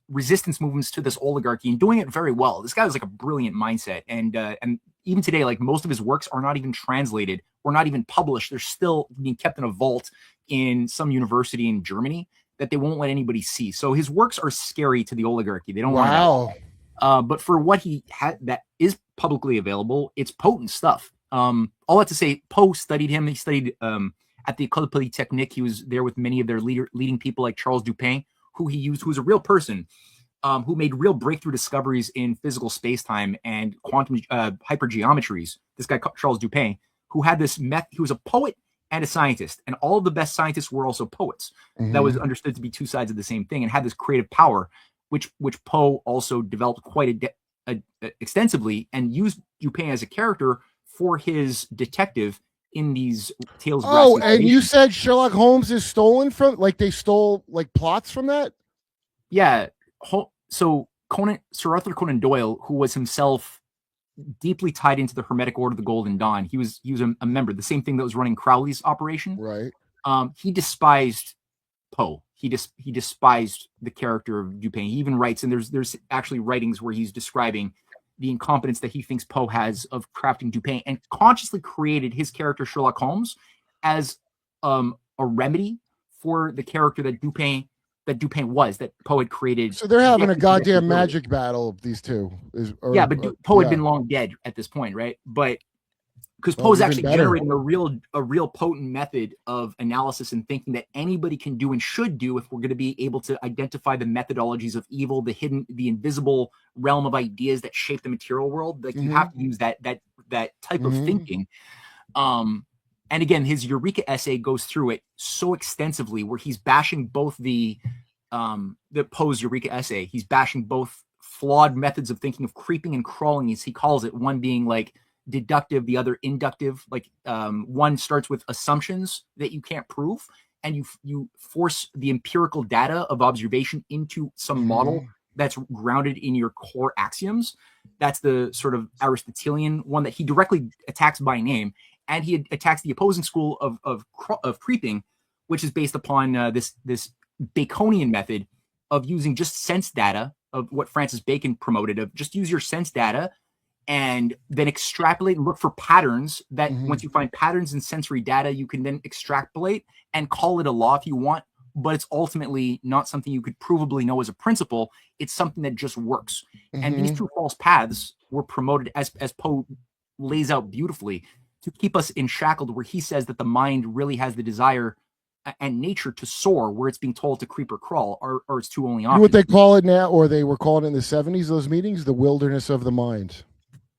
resistance movements to this oligarchy and doing it very well. This guy was like a brilliant mindset, and even today, like most of his works are not even translated or not even published. They're still being kept in a vault in some university in Germany that they won't let anybody see. So his works are scary to the oligarchy. They don't want to. But for what he had that is publicly available, it's potent stuff. All that to say, Poe studied him. He studied at the École Polytechnique. He was there with many of their leading people like Charles Dupin, who was a real person, who made real breakthrough discoveries in physical space-time and quantum hypergeometries. This guy, Charles Dupin, who had this he was a poet and a scientist, and all of the best scientists were also poets. That was understood to be two sides of the same thing, and had this creative power, which Poe also developed quite extensively, and used Dupin as a character for his detective in these tales. Oh, and you said Sherlock Holmes is stolen from, like, they stole like plots from that? Yeah. So Sir Arthur Conan Doyle, who was himself deeply tied into the Hermetic Order of the Golden Dawn, he was a member, the same thing that was running Crowley's operation. Right. He despised Poe. He despised the character of Dupin. He even writes, and there's actually writings where he's describing the incompetence that he thinks Poe has of crafting Dupin, and consciously created his character Sherlock Holmes as a remedy for the character that Dupin was, that Poe had created. So they're having a goddamn magic battle, these two. But Poe had been long dead at this point, right? But because Poe's actually generating a real potent method of analysis and thinking that anybody can do and should do if we're going to be able to identify the methodologies of evil, the hidden, the invisible realm of ideas that shape the material world. Like you have to use that type of thinking. And again, his Eureka essay goes through it so extensively, where he's bashing both the Poe's Eureka essay. He's bashing both flawed methods of thinking, of creeping and crawling, as he calls it. One being like deductive, the other inductive. Like one starts with assumptions that you can't prove, and you force the empirical data of observation into some model that's grounded in your core axioms. That's the sort of Aristotelian one that he directly attacks by name. And he attacks the opposing school of creeping, which is based upon this Baconian method of using just sense data, of what Francis Bacon promoted, of just use your sense data and then extrapolate and look for patterns that once you find patterns in sensory data, you can then extrapolate and call it a law if you want. But it's ultimately not something you could provably know as a principle. It's something that just works. And these two false paths were promoted, as Poe lays out beautifully, to keep us enshackled, where he says that the mind really has the desire and nature to soar where it's being told to creep or crawl or its two only You know options. what they call it now, or they were calling it in the 70s, those meetings? The wilderness of the mind.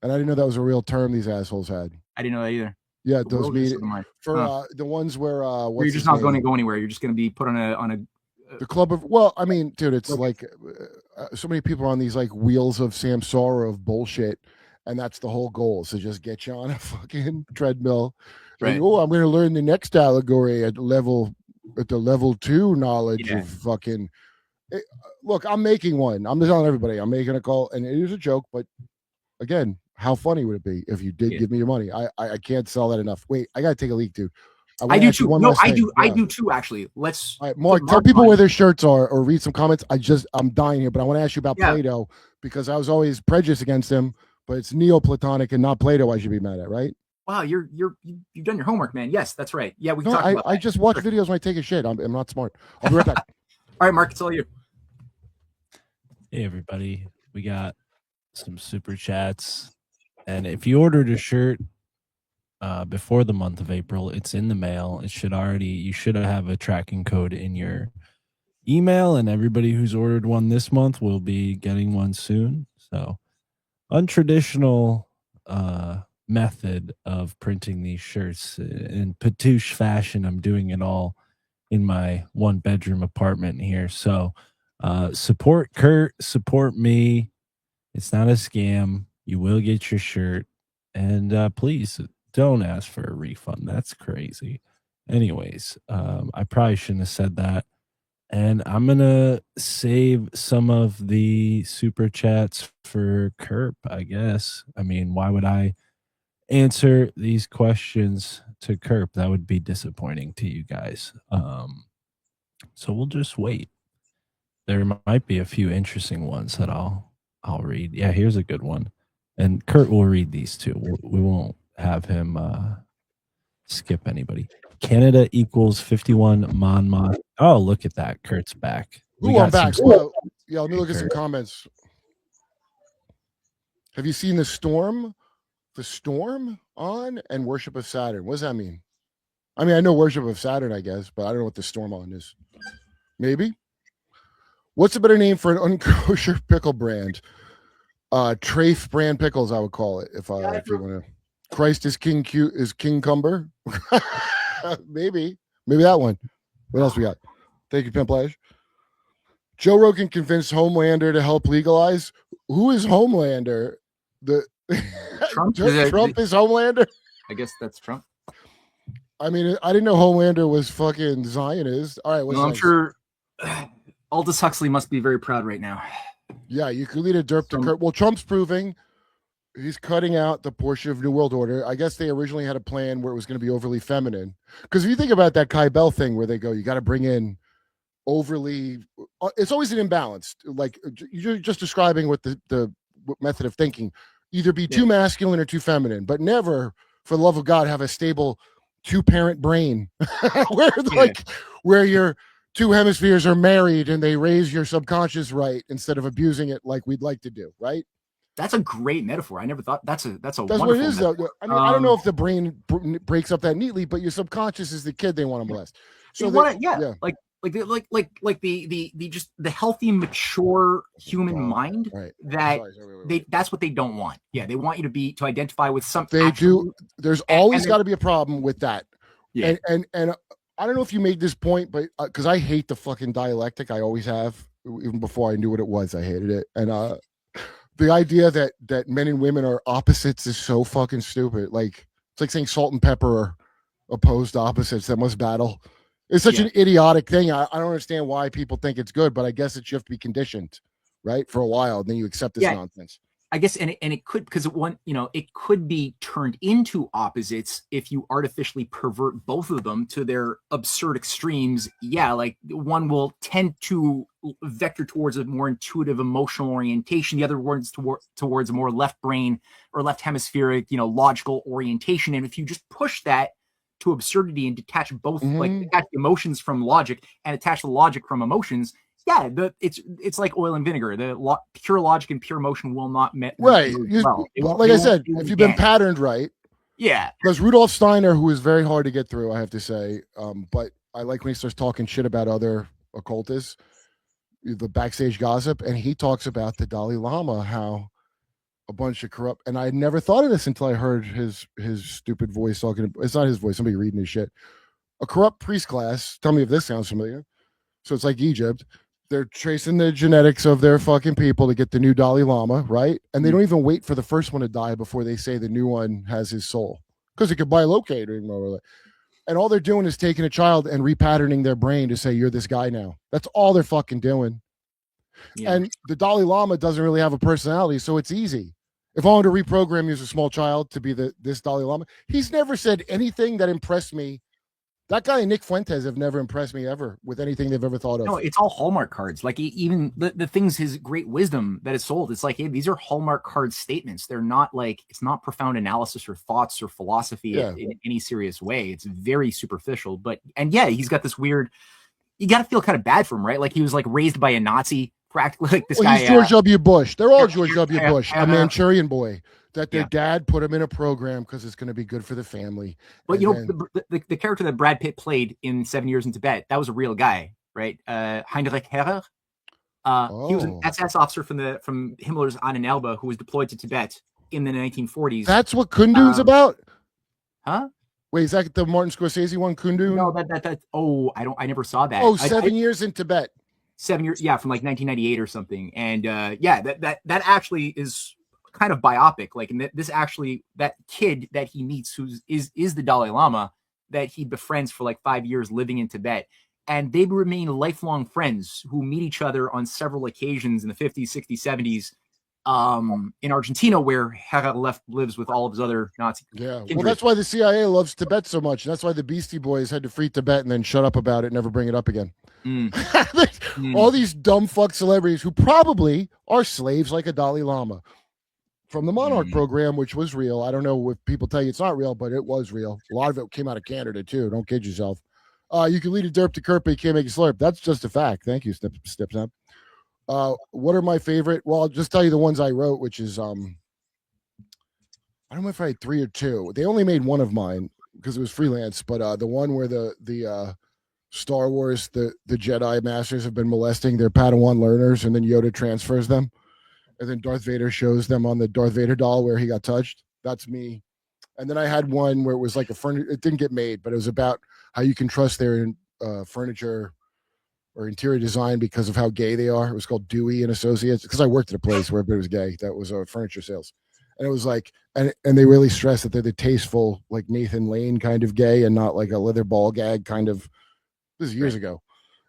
And I didn't know that was a real term these assholes had. I didn't know that either. Yeah, The those wilderness of meetings the mind. for the ones where Where you're just not going to go anywhere. You're just going to be put on a the club of, well, I mean, dude, it's like so many people are on these like wheels of samsara of bullshit, and that's the whole goal. So just get you on a fucking treadmill. Right. And, I'm going to learn the next allegory at the level 2 knowledge of fucking. Look, I'm making one. I'm telling everybody, I'm making a call, and it is a joke, but again, how funny would it be if you did give me your money? I can't sell that enough. Wait, I gotta take a leak, dude. I do too. No, I do. Yeah. I do too. Actually, let's. All right, Mark, tell people where their shirts are, or read some comments. I'm dying here, but I want to ask you about Plato because I was always prejudiced against him. But it's Neoplatonic and not Plato. I should be mad at, right? Wow, you've done your homework, man. Yes, that's right. Yeah, we talked about that. I just watch videos when I take a shit. I'm not smart. I'll be right back. All right, Mark, it's all you. Hey, everybody. We got some super chats. And if you ordered a shirt before the month of April, it's in the mail. You should have a tracking code in your email, and everybody who's ordered one this month will be getting one soon. So, untraditional method of printing these shirts in patouche fashion. I'm doing it all in my 1-bedroom apartment here. So, support Kurt, support me. It's not a scam. You will get your shirt, and please don't ask for a refund. That's crazy. Anyways, I probably shouldn't have said that. And I'm going to save some of the super chats for Kurp, I guess. I mean, why would I answer these questions to Kurp? That would be disappointing to you guys. So we'll just wait. There might be a few interesting ones that I'll read. Yeah, here's a good one. And Kurt will read these too. We won't have him skip anybody. Canada equals 51 Monmouth. Oh, look at that. Kurt's back. Ooh, I'm back. Well, yeah, let me look at some comments. Have you seen the storm on and worship of Saturn? What does that mean? I mean, I know worship of Saturn, I guess, but I don't know what the storm on is. Maybe. What's a better name for an unkosher pickle brand? Trafe brand pickles, I would call it. If you want to. Christ is King Cumber. Maybe that one. What else we got? Thank you, Pimplash. Joe Rogan convinced Homelander to help legalize. Who is Homelander? The Trump is Homelander. I guess that's Trump. I mean, I didn't know Homelander was fucking Zionist. All right, I'm sure Aldous Huxley must be very proud right now. Yeah, you could lead a derp to Kurt. Well, Trump's proving he's cutting out the portion of New World Order. I guess they originally had a plan where it was going to be overly feminine. Because if you think about that Kai Bell thing where they go, you got to bring in overly, it's always an imbalance. Like you're just describing what the method of thinking, either be too masculine or too feminine, but never, for the love of God, have a stable 2-parent brain where your two hemispheres are married and they raise your subconscious right instead of abusing it like we'd like to do, right? That's a great metaphor. I never thought that's what it is, though. I mean, I don't know if the brain breaks up that neatly, but your subconscious is the kid they want to molest. So like the just the healthy, mature human mind that's what they don't want. Yeah, they want you to identify with something. They do. There's always got to be a problem with that. Yeah, and I don't know if you made this point, but because I hate the fucking dialectic, I always have. Even before I knew what it was, I hated it, and the idea that men and women are opposites is so fucking stupid. Like it's like saying salt and pepper are opposed opposites that must battle. It's such an idiotic thing. I don't understand why people think it's good, but I guess it's you have to be conditioned, right, for a while, and then you accept this nonsense. I guess, and it could, because it could be turned into opposites if you artificially pervert both of them to their absurd extremes. Yeah, like one will tend to vector towards a more intuitive emotional orientation. The other one's towards a more left brain or left hemispheric, logical orientation. And if you just push that to absurdity and detach both, like detach emotions from logic and attach the logic from emotions, it's like oil and vinegar. The pure logic and pure emotion will not met. Right. Like I said, if you've been patterned right. Yeah. Because Rudolf Steiner, who is very hard to get through, I have to say, but I like when he starts talking shit about other occultists, the backstage gossip, and he talks about the Dalai Lama, how a bunch of corrupt, and I had never thought of this until I heard his stupid voice talking. It's not his voice, somebody reading his shit. A corrupt priest class. Tell me if this sounds familiar. So it's like Egypt. They're tracing the genetics of their fucking people to get the new Dalai Lama, right? And they don't even wait for the first one to die before they say the new one has his soul, because it could bilocate. And all they're doing is taking a child and repatterning their brain to say, you're this guy now. That's all they're fucking doing. Yeah. And the Dalai Lama doesn't really have a personality, so it's easy. If I wanted to reprogram you as a small child to be this Dalai Lama, he's never said anything that impressed me. That guy and Nick Fuentes have never impressed me ever with anything they've ever thought of. No, it's all Hallmark cards. Like even the things, his great wisdom that is sold, it's like, hey, these are Hallmark card statements. They're not like, it's not profound analysis or thoughts or philosophy in any serious way. It's very superficial. But, and yeah, he's got this weird, you got to feel kind of bad for him, right? Like he was like raised by a Nazi, practically, like this guy. He's George W. Bush. They're all George W. Bush, a Manchurian boy. That their dad put him in a program because it's going to be good for the family. But the character that Brad Pitt played in 7 Years in Tibet, that was a real guy, right? Heinrich Herrer. He was an SS officer from Himmler's Annenelbe who was deployed to Tibet in the 1940s. That's what Kundu's about? Huh? Wait, is that the Martin Scorsese one, Kundu? No, I never saw that. Oh, 7 years in Tibet. 7 years, from like 1998 or something. And that actually is kind of biopic, like, and this actually, that kid that he meets is the Dalai Lama that he befriends for like 5 years living in Tibet, and they remain lifelong friends who meet each other on several occasions in the 50s, 60s, 70s in Argentina, where Herrera lives with all of his other Nazi kindred. Well, that's why the CIA loves Tibet so much. That's why the Beastie Boys had to free Tibet and then shut up about it and never bring it up again. All these dumb fuck celebrities who probably are slaves like a Dalai Lama from the Monarch program, which was real. I don't know if people tell you it's not real, but it was real. A lot of it came out of Canada too. Don't kid yourself. You can lead a derp to Kurp, but you can't make a slurp. That's just a fact. Thank you, Snip. What are my favorite? Well, I'll just tell you the ones I wrote, which is I don't know if I had 3 or 2. They only made one of mine because it was freelance, but the one where the Star Wars, the Jedi Masters have been molesting their Padawan learners, and then Yoda transfers them. And then Darth Vader shows them on the Darth Vader doll where he got touched. That's me. And then I had one where it was like a furniture. It didn't get made, but it was about how you can trust their furniture or interior design because of how gay they are. It was called Dewey and Associates, because I worked at a place where it was gay. That was furniture sales. And it was like, and they really stressed that they're the tasteful, like Nathan Lane kind of gay and not like a leather ball gag kind of. This is years ago.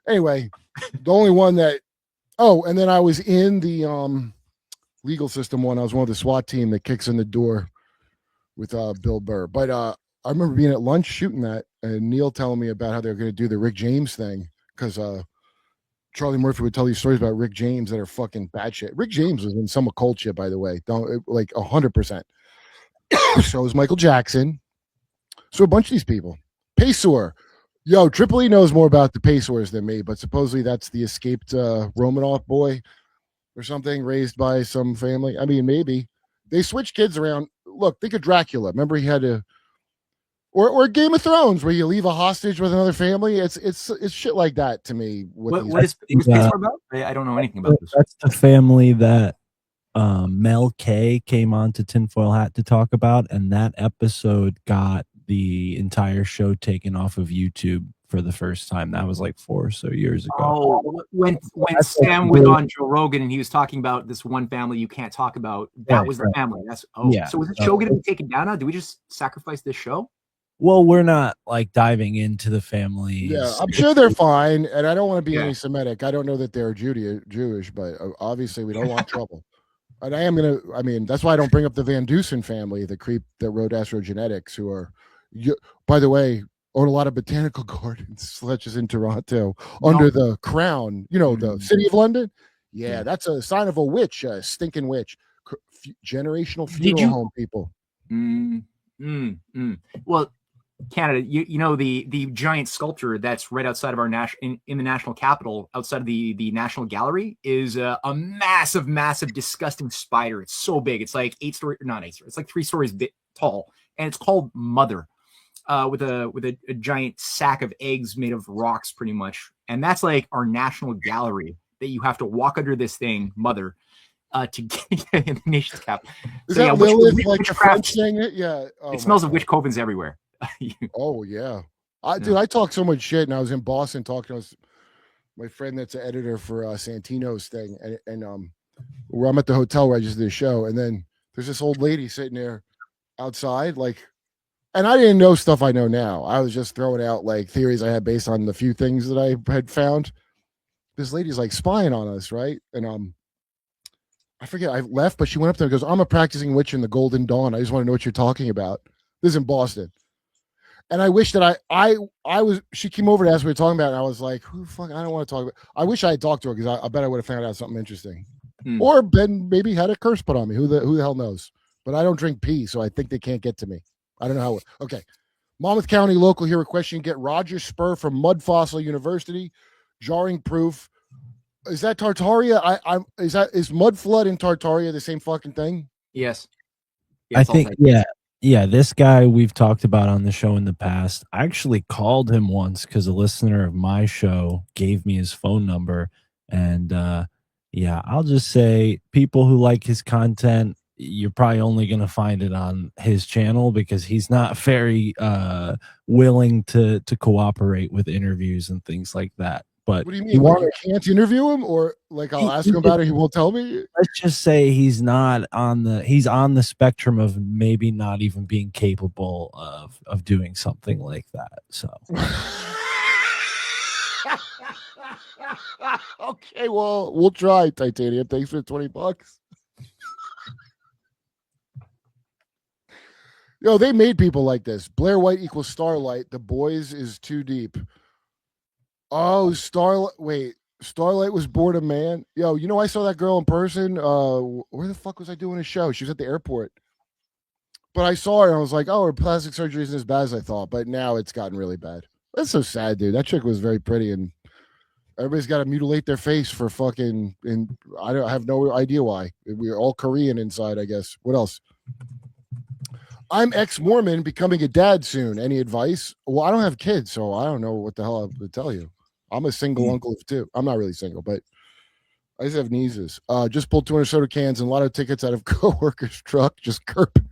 Anyway, the only one that, and then I was in the legal system one. I was one of the SWAT team that kicks in the door with Bill Burr. But I remember being at lunch shooting that, and Neil telling me about how they're going to do the Rick James thing, because Charlie Murphy would tell these stories about Rick James that are fucking bad shit. Rick James was in some occult shit, by the way. Don't, like 100%. So was Michael Jackson. So a bunch of these people. Pesor. Yo, Triple E knows more about the Pesors than me, but supposedly that's the escaped Romanov boy or something, raised by some family. I mean, maybe. They switch kids around. Look, think of Dracula. Remember he had to, or Game of Thrones, where you leave a hostage with another family. It's shit like that to me. What is Pesor about? I don't know anything about this. That's the family that Mel K came on to Tinfoil Hat to talk about, and that episode got the entire show taken off of YouTube for the first time. That was like 4 or so years ago. Oh, when Sam went on Joe Rogan and he was talking about this one family you can't talk about, that was the family. That's So was the show going to be taken down now? Do we just sacrifice this show? Well, we're not like diving into the family. Yeah, I'm sure they're fine, and I don't want to be anti-Semitic. I don't know that they're Jewish, but obviously we don't want trouble. And I mean, that's why I don't bring up the Van Dusen family, the creep that wrote Astrogenetics, who are, by the way, own a lot of botanical gardens, such as in Toronto, under the crown, the city of London. Yeah, that's a sign of a witch, a stinking witch. Generational funeral home people. Well, Canada, you know the giant sculpture that's right outside of our in the national capital, outside of the National Gallery, is a massive, disgusting spider. It's so big. It's like 8 stories, not 8 stories. It's like 3 stories tall, and it's called Mother. with a giant sack of eggs made of rocks, pretty much, and that's like our national gallery that you have to walk under this thing, mother, to get in the nation's cap. Is So, that Lilith, like the French saying it? Yeah. Oh, it smells of witch covens everywhere. Oh yeah. Dude, I talk so much shit, and I was in Boston talking to my friend that's an editor for Santino's thing, and where I'm at the hotel where I just did a show, and then there's this old lady sitting there outside, like, and I didn't know stuff I know now. I was just throwing out like theories I had based on the few things that I had found. This lady's like spying on us, right? And I forget, I left, but she went up there and goes, "I'm a practicing witch in the Golden Dawn. I just want to know what you're talking about." This is in Boston. And I wish that I was, she came over to ask what we were talking about, and I was like, who the fuck, I don't want to talk about. I wish I had talked to her, because I bet I would have found out something interesting. Or Ben maybe had a curse put on me. Who the hell knows? But I don't drink pee, so I think they can't get to me. I don't know how. Okay. Monmouth County local here requesting get Roger Spur from Mud Fossil University. Jarring proof. Is that Tartaria? Is Mud Flood and Tartaria the same fucking thing? Yes. I think, yeah, this guy we've talked about on the show in the past. I actually called him once because a listener of my show gave me his phone number. And yeah, I'll just say people who like his content, you're probably only going to find it on his channel, because he's not very willing to cooperate with interviews and things like that. But what do you mean? I can't interview him, or like I'll ask him about it, he won't tell me? Let's just say he's on the spectrum of maybe not even being capable of doing something like that. So okay, well, we'll try, Titanium. Thanks for the $20. Yo, they made people like this. Blair White equals Starlight. The Boys is too deep. Oh, Starlight. Wait, Starlight was born a man. Yo, you know, I saw that girl in person. Where the fuck was I doing a show? She was at the airport. But I saw her and I was like, oh, her plastic surgery isn't as bad as I thought. But now it's gotten really bad. That's so sad, dude. That chick was very pretty, and everybody's got to mutilate their face for fucking. And I have no idea why. We're all Korean inside, I guess. What else? I'm ex-Mormon, becoming a dad soon. Any advice? Well, I don't have kids, so I don't know what the hell I would tell you. I'm a single uncle of two. I'm not really single, but I just have nieces. Just pulled 200 soda cans and a lot of tickets out of coworker's truck. Just Kurp.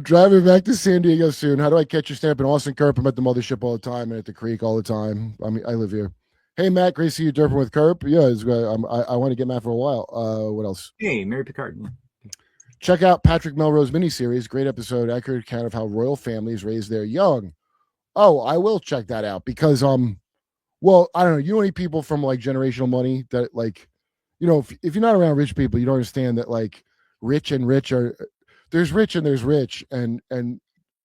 Driving back to San Diego soon. How do I catch your stamp in Austin? Kurp? I'm at the mothership all the time and at the creek all the time. I mean, I live here. Hey, Matt, great to see you derping with Kurp. Yeah, I want to get Matt for a while. What else? Hey, Mary Picard. Check out Patrick Melrose miniseries. Great episode. Accurate account of how royal families raise their young. Oh, I will check that out because, well, I don't know. You know any people from like generational money that like, you know, if you're not around rich people, you don't understand that like rich and rich are, there's rich and there's rich. And a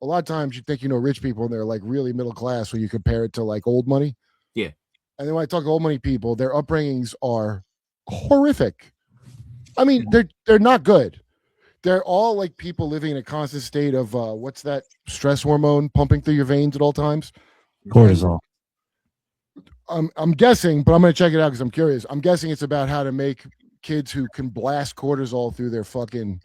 lot of times you think, you know, rich people and they're like really middle class when you compare it to like old money. Yeah. And then when I talk to old money people, their upbringings are horrific. I mean, they're not good. They're all like people living in a constant state of what's that stress hormone pumping through your veins at all times? Cortisol. I'm guessing, but I'm going to check it out because I'm curious. I'm guessing it's about how to make kids who can blast cortisol through their fucking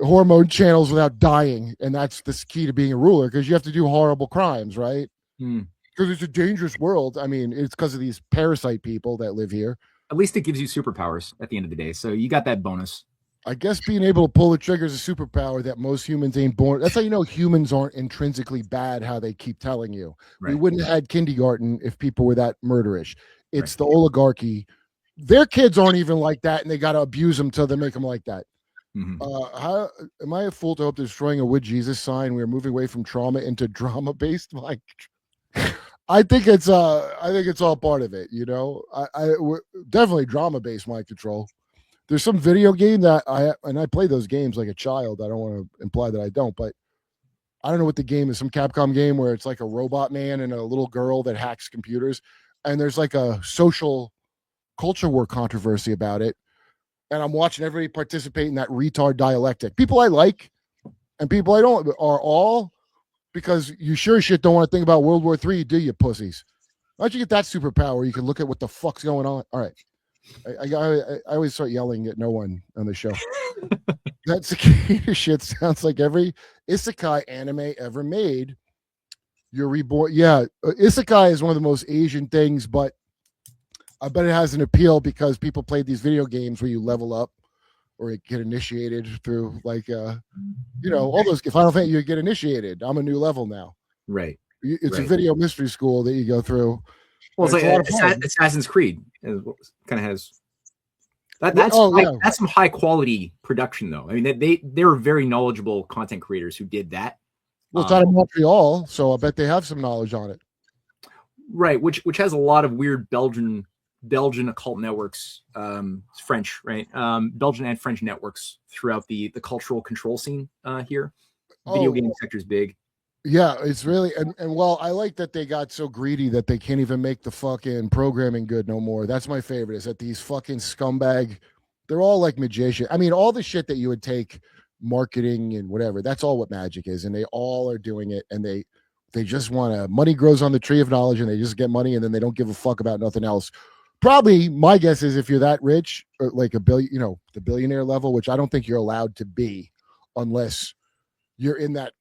hormone channels without dying. And that's the key to being a ruler, because you have to do horrible crimes, right? Because it's a dangerous world. I mean, it's because of these parasite people that live here. At least it gives you superpowers at the end of the day. So you got that bonus. I guess being able to pull the trigger is a superpower that most humans ain't born. That's how you know humans aren't intrinsically bad, how they keep telling you. Right. We wouldn't have had kindergarten if people were that murderish. It's the oligarchy. Their kids aren't even like that, and they got to abuse them till they make them like that. How am I a fool to hope destroying a would Jesus sign? We're moving away from trauma into drama-based. Like, I think it's all part of it. You know, we're definitely drama-based mind control. There's some video game that I played those games like a child. I don't want to imply that I don't, but I don't know what the game is. Some Capcom game where it's like a robot man and a little girl that hacks computers, and there's like a social culture war controversy about it. And I'm watching everybody participate in that retard dialectic. People I like and people I don't are all because you sure shit don't want to think about World War III, do you, pussies? Why don't you get that superpower? You can look at what the fuck's going on. All right. I always start yelling at no one on the show. That cicada shit sounds like every isekai anime ever made. You're reborn. Yeah, isekai is one of the most Asian things, but I bet it has an appeal because people played these video games where you level up or you get initiated through like all those Final Fantasy. You get initiated. I'm a new level now. Right. It's a video mystery school that you go through. Well, it's like Assassin's Creed. Kind of has that's some high quality production, though. I mean, they were very knowledgeable content creators who did that. Well, it's out of Montreal, so I bet they have some knowledge on it. Right, which has a lot of weird Belgian occult networks, French, right? Belgian and French networks throughout the cultural control scene here. Video game sector is big. Yeah, it's really and well, I like that they got so greedy that they can't even make the fucking programming good no more. That's my favorite. Is that these fucking scumbag? They're all like magicians. I mean, all the shit that you would take marketing and whatever. That's all what magic is, and they all are doing it, and they just want to. Money grows on the tree of knowledge, and they just get money, and then they don't give a fuck about nothing else. Probably, my guess is if you're that rich, or like a billion, the billionaire level, which I don't think you're allowed to be, unless you're in that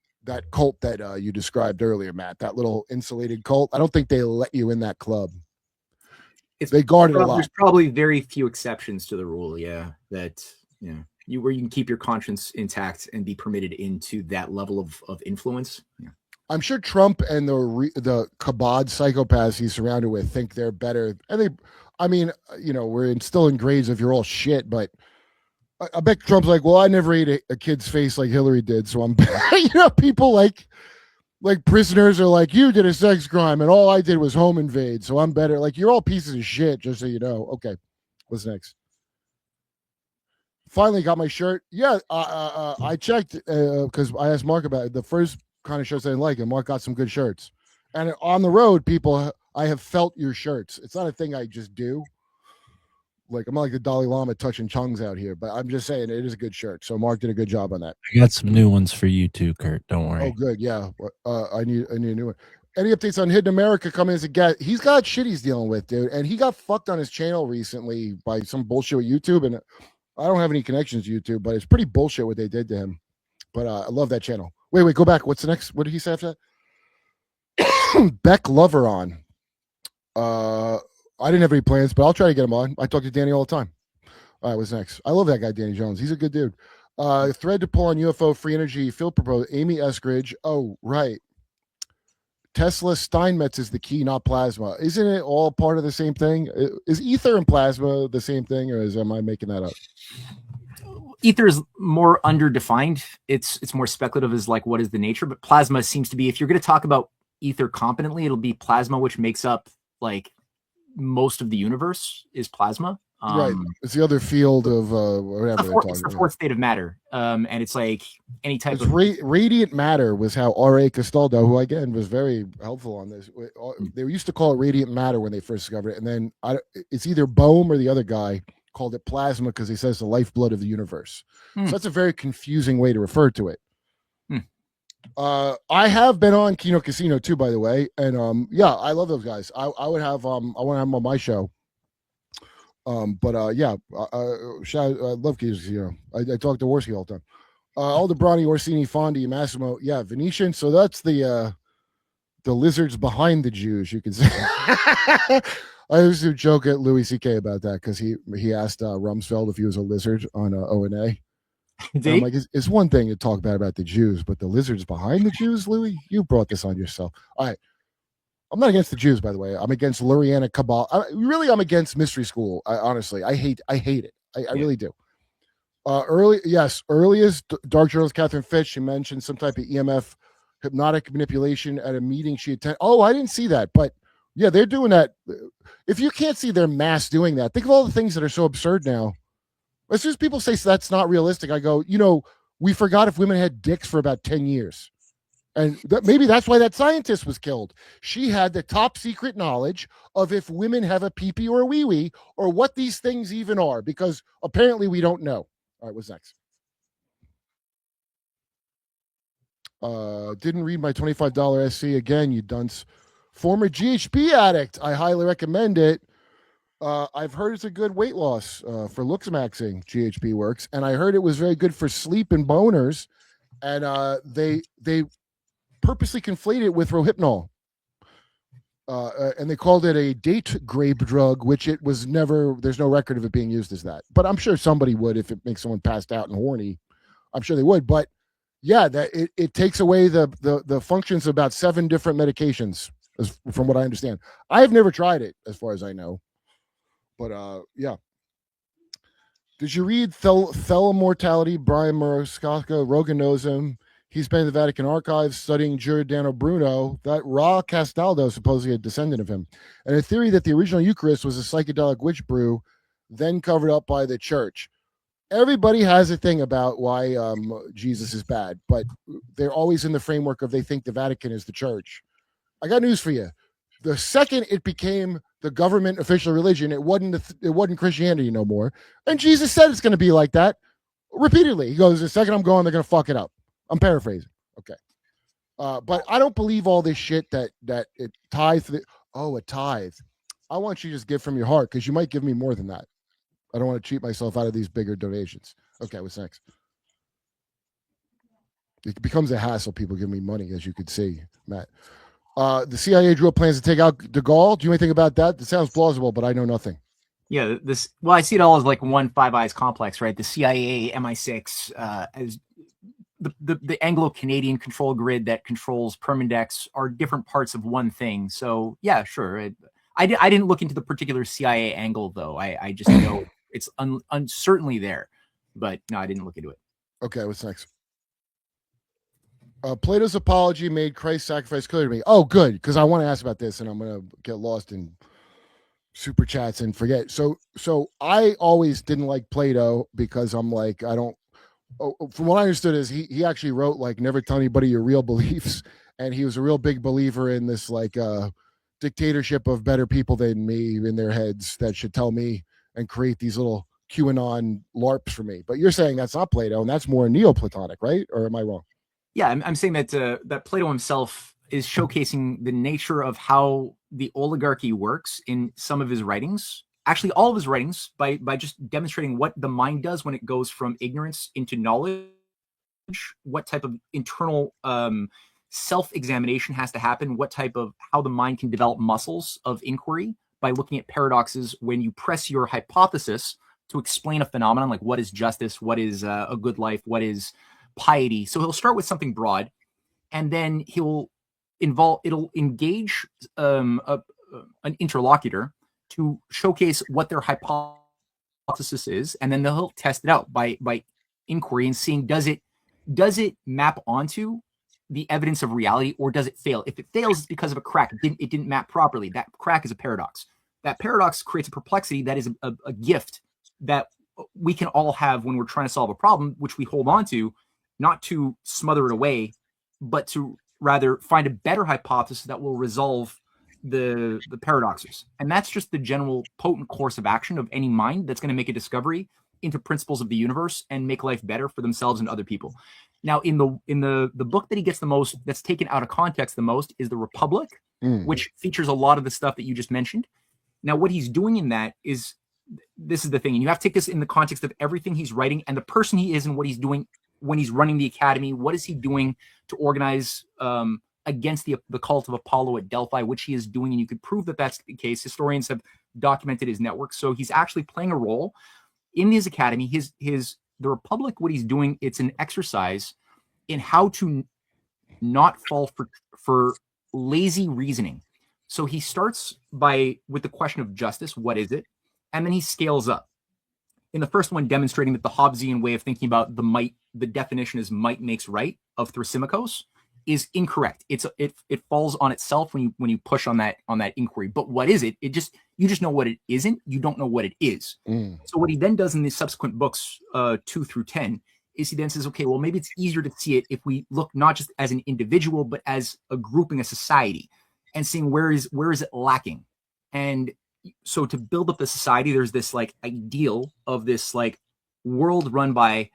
cult that you described earlier, Matt, that little insulated cult. I don't think they let you in that club. They guard it a lot. There's probably very few exceptions to the rule, yeah, that where you can keep your conscience intact and be permitted into that level of influence. Yeah. I'm sure Trump and the kabod psychopaths he's surrounded with think they're better. And we're still in grades if you're all shit, but I bet Trump's like, well, I never ate a kid's face like Hillary did, so I'm people like prisoners are like, you did a sex crime and all I did was home invade, so I'm better. Like, you're all pieces of shit, just so you know. Okay, what's next? Finally got my shirt. Yeah, I checked because I asked Mark about it. The first kind of shirts I didn't like, and Mark got some good shirts. And on the road, people, I have felt your shirts. It's not a thing I just do. Like, I'm not like the Dalai Lama touching chungs out here, but I'm just saying it is a good shirt. So Mark did a good job on that. I got some new ones for you too, Kurt. Don't worry. Oh, good. Yeah. I need a new one. Any updates on Hidden America coming as a guest? He's got shit he's dealing with, dude. And he got fucked on his channel recently by some bullshit with YouTube. And I don't have any connections to YouTube, but it's pretty bullshit what they did to him. But I love that channel. Wait, go back. What's the next? What did he say after that? Beck Lover on. I didn't have any plans, but I'll try to get him on. I talk to Danny all the time. All right, what's next? I love that guy, Danny Jones. He's a good dude. Thread to pull on UFO free energy field proposal. Amy Eskridge. Oh, right. Tesla Steinmetz is the key, not plasma. Isn't it all part of the same thing? Is ether and plasma the same thing, or am I making that up? Ether is more underdefined. It's more speculative as like what is the nature, but plasma seems to be, if you're going to talk about ether competently, it'll be plasma, which makes up like most of the universe is plasma. Right. It's the other field of whatever. It's the fourth state of matter. And it's like any type of radiant matter was how R.A. Castaldo, who again was very helpful on this. They used to call it radiant matter when they first discovered it, and then it's either Bohm or the other guy called it plasma because he says the lifeblood of the universe. So that's a very confusing way to refer to it. I have been on Kino Casino too, by the way, and I love those guys. I want to have them on my show. I love Kino Casino. I talk to Worski all the time. Aldebrani, Orsini, Fondi, Massimo, Venetian. So that's the lizards behind the Jews, you can say. I used to joke at Louis C.K. about that because he asked Rumsfeld if he was a lizard on O&A. I'm like, it's one thing to talk bad about the Jews, but the lizards behind the Jews, Louis, you brought this on yourself. All right. I'm not against the Jews, by the way. I'm against Luriana Cabal. I'm against Mystery School. Honestly, I hate it. I really do. Earliest Dark Journalist Catherine Fitch, she mentioned some type of EMF hypnotic manipulation at a meeting she attended. Oh, I didn't see that, but yeah, they're doing that. If you can't see their mass doing that, think of all the things that are so absurd now. As soon as people say that's not realistic, I go, we forgot if women had dicks for about 10 years. And maybe that's why that scientist was killed. She had the top secret knowledge of if women have a pee-pee or a wee-wee or what these things even are, because apparently we don't know. All right, what's next? Didn't read my $25 SC again, you dunce. Former GHB addict. I highly recommend it. I've heard it's a good weight loss for looks maxing. GHB works, and I heard it was very good for sleep and boners. And they purposely conflated it with Rohypnol. And they called it a date grape drug, which it was never. There's no record of it being used as that. But I'm sure somebody would if it makes someone passed out and horny. I'm sure they would. But yeah, that it takes away the functions of about 7 different medications, from what I understand. I've never tried it, as far as I know. But yeah. Did you read Mortality? Brian Murascocca, Rogan knows him. He's been in the Vatican archives studying Giordano Bruno. That Ra Castaldo, supposedly a descendant of him. And a theory that the original Eucharist was a psychedelic witch brew, then covered up by the church. Everybody has a thing about why Jesus is bad, but they're always in the framework of they think the Vatican is the church. I got news for you. The second it became the government official religion, it wasn't Christianity no more. And Jesus said it's going to be like that repeatedly. He goes, the second I'm going, they're going to fuck it up. I'm paraphrasing. Okay. But I don't believe all this shit that it tithe. A tithe. I want you to just give from your heart, because you might give me more than that. I don't want to cheat myself out of these bigger donations. Okay, what's next? It becomes a hassle. People give me money, as you could see, Matt. The CIA drew up plans to take out de Gaulle. Do you know anything about that? It sounds plausible, but I know nothing. Yeah, I see it all as like one Five Eyes complex, right? The CIA, MI6, as the Anglo-Canadian control grid that controls Permindex are different parts of one thing. So yeah, sure. I didn't look into the particular CIA angle, though. I just know it's uncertainly there, but no, I didn't look into it. Okay, what's next? Plato's apology made Christ's sacrifice clear to me. Oh, good, because I want to ask about this, and I'm going to get lost in super chats and forget. So I always didn't like Plato, because I'm like, I don't. From what I understood is he actually wrote like never tell anybody your real beliefs, and he was a real big believer in this like dictatorship of better people than me in their heads that should tell me and create these little QAnon LARPs for me. But you're saying that's not Plato, and that's more Neoplatonic, right? Or am I wrong? Yeah, I'm saying that that Plato himself is showcasing the nature of how the oligarchy works in some of his writings. Actually, all of his writings, by just demonstrating what the mind does when it goes from ignorance into knowledge, what type of internal self-examination has to happen, how the mind can develop muscles of inquiry by looking at paradoxes when you press your hypothesis to explain a phenomenon, like what is justice, what is a good life, what is piety. So he'll start with something broad, and then it'll engage an interlocutor to showcase what their hypothesis is, and then they'll test it out by inquiry and seeing does it map onto the evidence of reality, or does it fail? If it fails, it's because of a crack. It didn't map properly. That crack is a paradox. That paradox creates a perplexity that is a gift that we can all have when we're trying to solve a problem, which we hold on to, not to smother it away, but to rather find a better hypothesis that will resolve the paradoxes. And that's just the general potent course of action of any mind that's going to make a discovery into principles of the universe and make life better for themselves and other people. Now, in the book that he gets the most, that's taken out of context the most, is The Republic, which features a lot of the stuff that you just mentioned. Now, what he's doing in that is, this is the thing, and you have to take this in the context of everything he's writing and the person he is and what he's doing when he's running the academy. What is he doing to organize against the cult of Apollo at Delphi, which he is doing, and you could prove that that's the case. Historians have documented his network, so he's actually playing a role in his academy. The Republic, what he's doing, it's an exercise in how to not fall for lazy reasoning. So he starts with the question of justice, what is it? And then he scales up. In the first one, demonstrating that the Hobbesian way of thinking about the definition is might makes right of Thrasymachos is incorrect. It falls on itself when you push on that inquiry. But what is it? You just know what it isn't. You don't know what it is. So what he then does in the subsequent books 2 through 10 is he then says, okay, well, maybe it's easier to see it if we look not just as an individual, but as a grouping, a society, and seeing where is it lacking. And so to build up the society, there's this like ideal of this like world run by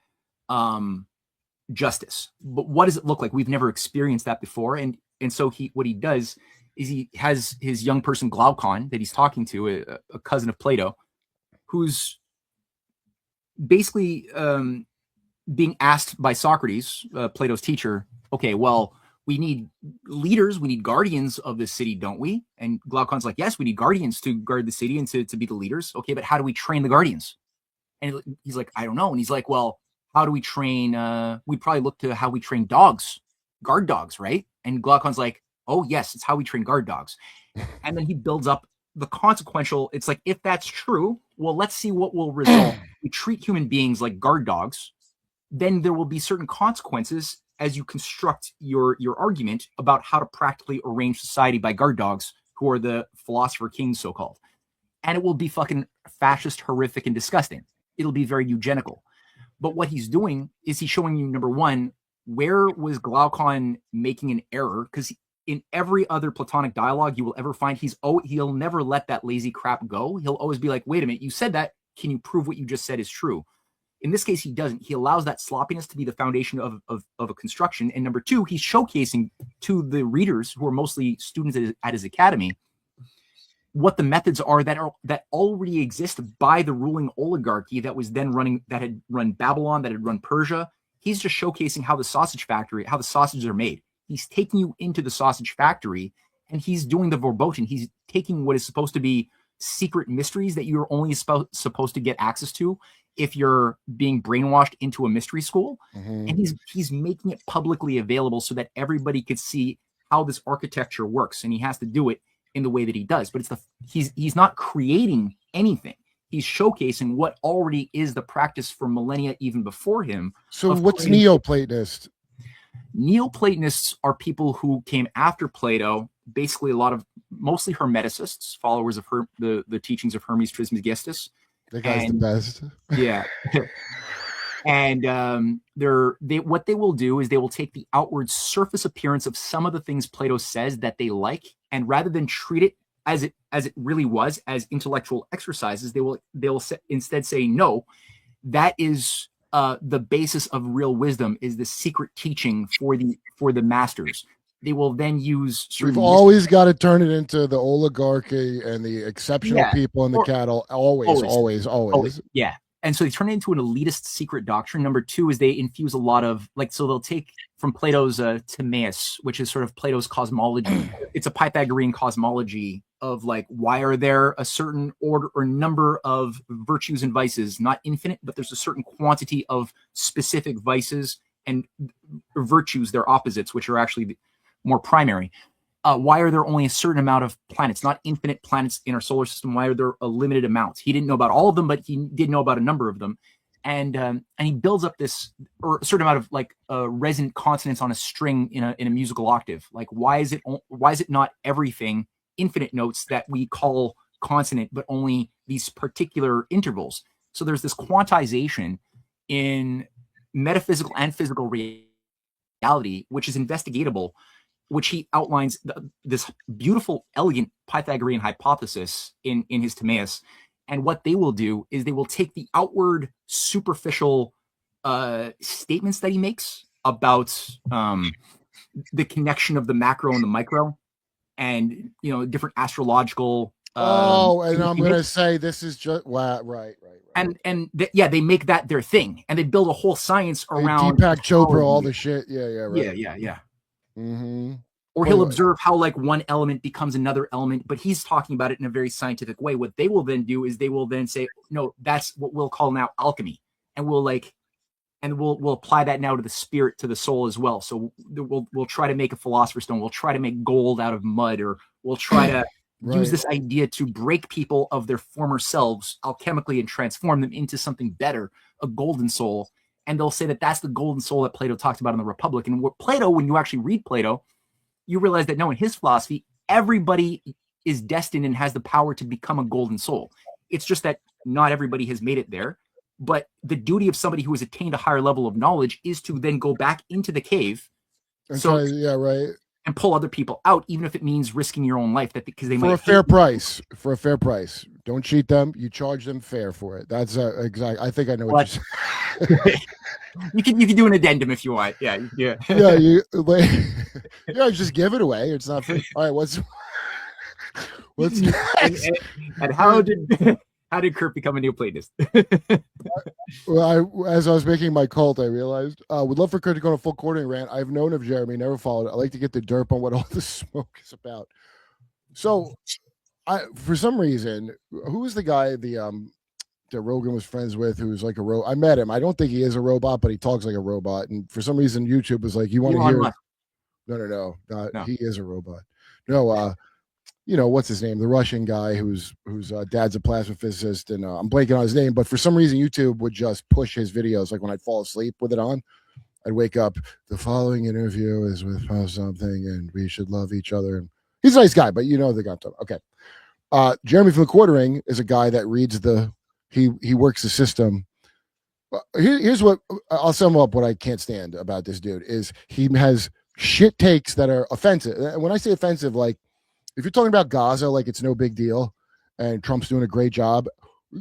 justice. But what does it look like? We've never experienced that before. And so what he does is he has his young person Glaucon that he's talking to, a cousin of Plato, who's basically being asked by Socrates, Plato's teacher, okay, well, we need leaders, we need guardians of this city, don't we? And Glaucon's like, yes, we need guardians to guard the city and to be the leaders. Okay, but how do we train the guardians? And he's like, I don't know. And he's like, well, how do we train? We'd probably look to how we train dogs, guard dogs, right? And Glaucon's like, oh, yes, it's how we train guard dogs. And then he builds up the consequential. It's like, if that's true, well, let's see what will result. We treat human beings like guard dogs, then there will be certain consequences as you construct your argument about how to practically arrange society by guard dogs, who are the philosopher kings, so-called. And it will be fucking fascist, horrific, and disgusting. It'll be very eugenical. But what he's doing is he's showing you, number one, where was Glaucon making an error? Because in every other Platonic dialogue you will ever find, he'll never let that lazy crap go. He'll always be like, wait a minute, you said that. Can you prove what you just said is true? In this case, he doesn't. He allows that sloppiness to be the foundation of a construction. And number two, he's showcasing to the readers, who are mostly students at his academy, what the methods are that already exist by the ruling oligarchy that was then that had run Babylon, that had run Persia. He's just showcasing how the sausages are made. He's taking you into the sausage factory, and he's doing the verboten. He's taking what is supposed to be secret mysteries that you're only supposed to get access to if you're being brainwashed into a mystery school. Mm-hmm. And he's making it publicly available so that everybody could see how this architecture works. And he has to do it in the way that he does. But he's not creating anything. He's showcasing what already is the practice for millennia even before him. So what's Neoplatonist? Neoplatonists are people who came after Plato, basically mostly Hermeticists, followers of the teachings of Hermes Trismegistus. The guy's the best. Yeah. And what they will do is they will take the outward surface appearance of some of the things Plato says that they like, and rather than treat it as it really was, as intellectual exercises, they will instead say, no, that is the basis of real wisdom, is the secret teaching for the masters. They will then use. We've always got to turn it into the oligarchy and the exceptional people and the cattle. Always. Yeah. And so they turn it into an elitist secret doctrine. Number two is they infuse a lot of so they'll take from Plato's Timaeus, which is sort of Plato's cosmology. It's a Pythagorean cosmology of why are there a certain order or number of virtues and vices, not infinite, but there's a certain quantity of specific vices and virtues, their opposites, which are actually more primary. Why are there only a certain amount of planets, not infinite planets in our solar system? Why are there a limited amount? He didn't know about all of them, but he did know about a number of them. And he builds up this, or a certain amount of resonant consonants on a string in a musical octave. Why is it not everything infinite notes that we call consonant, but only these particular intervals? So there's this quantization in metaphysical and physical reality, which is investigatable, which he outlines this beautiful, elegant Pythagorean hypothesis in his Timaeus. And what they will do is they will take the outward, superficial statements that he makes about the connection of the macro and the micro, and different astrological. And I'm going to say this is just right. And they make that their thing, and they build a whole science around Deepak Chopra, all the shit. Right. Yeah. Mm-hmm. Or he'll observe how one element becomes another element, but he's talking about it in a very scientific way. What they will then do is they will then say, no, that's what we'll call now alchemy. And we'll apply that now to the spirit, to the soul as well. So we'll try to make a philosopher's stone. We'll try to make gold out of mud, or we'll try to use this idea to break people of their former selves alchemically and transform them into something better, a golden soul. And they'll say that that's the golden soul that Plato talked about in the Republic. And when you actually read Plato, you realize that no, in his philosophy, everybody is destined and has the power to become a golden soul. It's just that not everybody has made it there. But the duty of somebody who has attained a higher level of knowledge is to then go back into the cave. And pull other people out, even if it means risking your own life, because they might for a fair price. Don't cheat them. You charge them fair for it. That's exact. I think I know what you're saying. You can do an addendum if you want. Yeah. Yeah. Just give it away. It's not free. All right. What's and, next? and how did Kurp become a Neoplatonist? Well, as I was making my cult, I realized would love for Kurt to go on a full quartering rant. I've known of Jeremy, never followed it. I like to get the derp on what all the smoke is about. So, for some reason, who was the guy that Rogan was friends with who was like a robot? I met him. I don't think he is a robot, but he talks like a robot. And for some reason, YouTube was like, "You want to hear?" Musk. No. He is a robot. No, what's his name? The Russian guy whose dad's a plasma physicist, and I'm blanking on his name. But for some reason, YouTube would just push his videos. Like when I'd fall asleep with it on, I'd wake up. The following interview is with something, and we should love each other. And he's a nice guy, but you know the guy. Okay. Jeremy from the Quartering is a guy that reads he works the system. Here's what I'll sum up what I can't stand about this dude is he has shit takes that are offensive. And when I say offensive, like if you're talking about Gaza, like it's no big deal and Trump's doing a great job.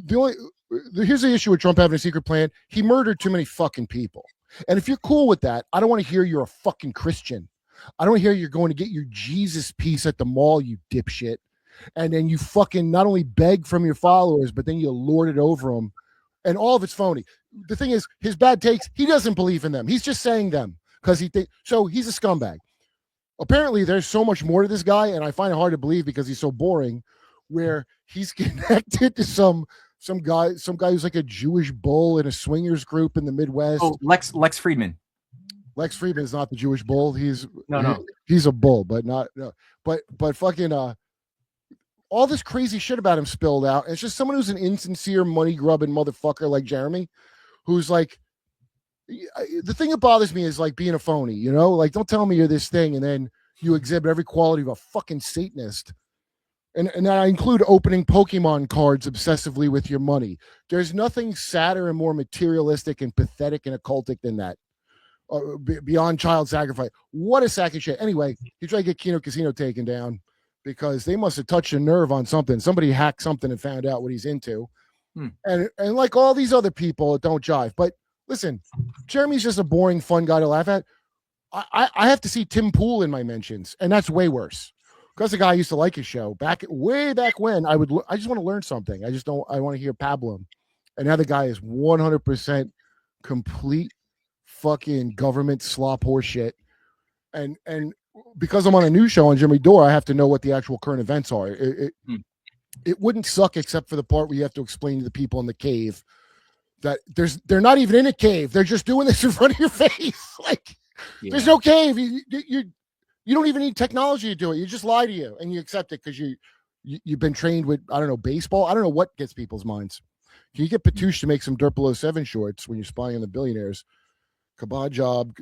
Here's the issue with Trump having a secret plan. He murdered too many fucking people. And if you're cool with that, I don't want to hear you're a fucking Christian. I don't hear you're going to get your Jesus piece at the mall, you dipshit. And then you fucking not only beg from your followers, but then you lord it over them. And all of it's phony. The thing is, his bad takes, he doesn't believe in them. He's just saying them because he thinks so. He's a scumbag. Apparently, there's so much more to this guy, and I find it hard to believe because he's so boring. Where he's connected to some guy who's like a Jewish bull in a swingers group in the Midwest. Oh, Lex Friedman. Lex Friedman is not the Jewish bull. He's a bull, but not no. But fucking all this crazy shit about him spilled out. And it's just someone who's an insincere, money grubbing motherfucker like Jeremy, who's like, the thing that bothers me is like being a phony, you know? Like, don't tell me you're this thing and then you exhibit every quality of a fucking Satanist. And I include opening Pokemon cards obsessively with your money. There's nothing sadder and more materialistic and pathetic and occultic than that. Beyond child sacrifice. What a sack of shit. Anyway, he tried to get Kino Casino taken down because they must have touched a nerve on something. Somebody hacked something and found out what he's into. And like all these other people, it don't jive. But listen, Jeremy's just a boring, fun guy to laugh at. I have to see Tim Pool in my mentions, and that's way worse. Because the guy used to like his show way back when. I just want to learn something. I want to hear Pablum. And now the guy is 100% complete fucking government slop horse shit. And because I'm on a news show on Jimmy Dore, I have to know what the actual current events are. It wouldn't suck except for the part where you have to explain to the people in the cave that they're not even in a cave. They're just doing this in front of your face. Like, there's no cave. You don't even need technology to do it. You just lie to you and you accept it because you've been trained with, I don't know, baseball. I don't know what gets people's minds. Can you get Patouche to make some Derp 07 shorts when you're spying on the billionaires? Kabad job.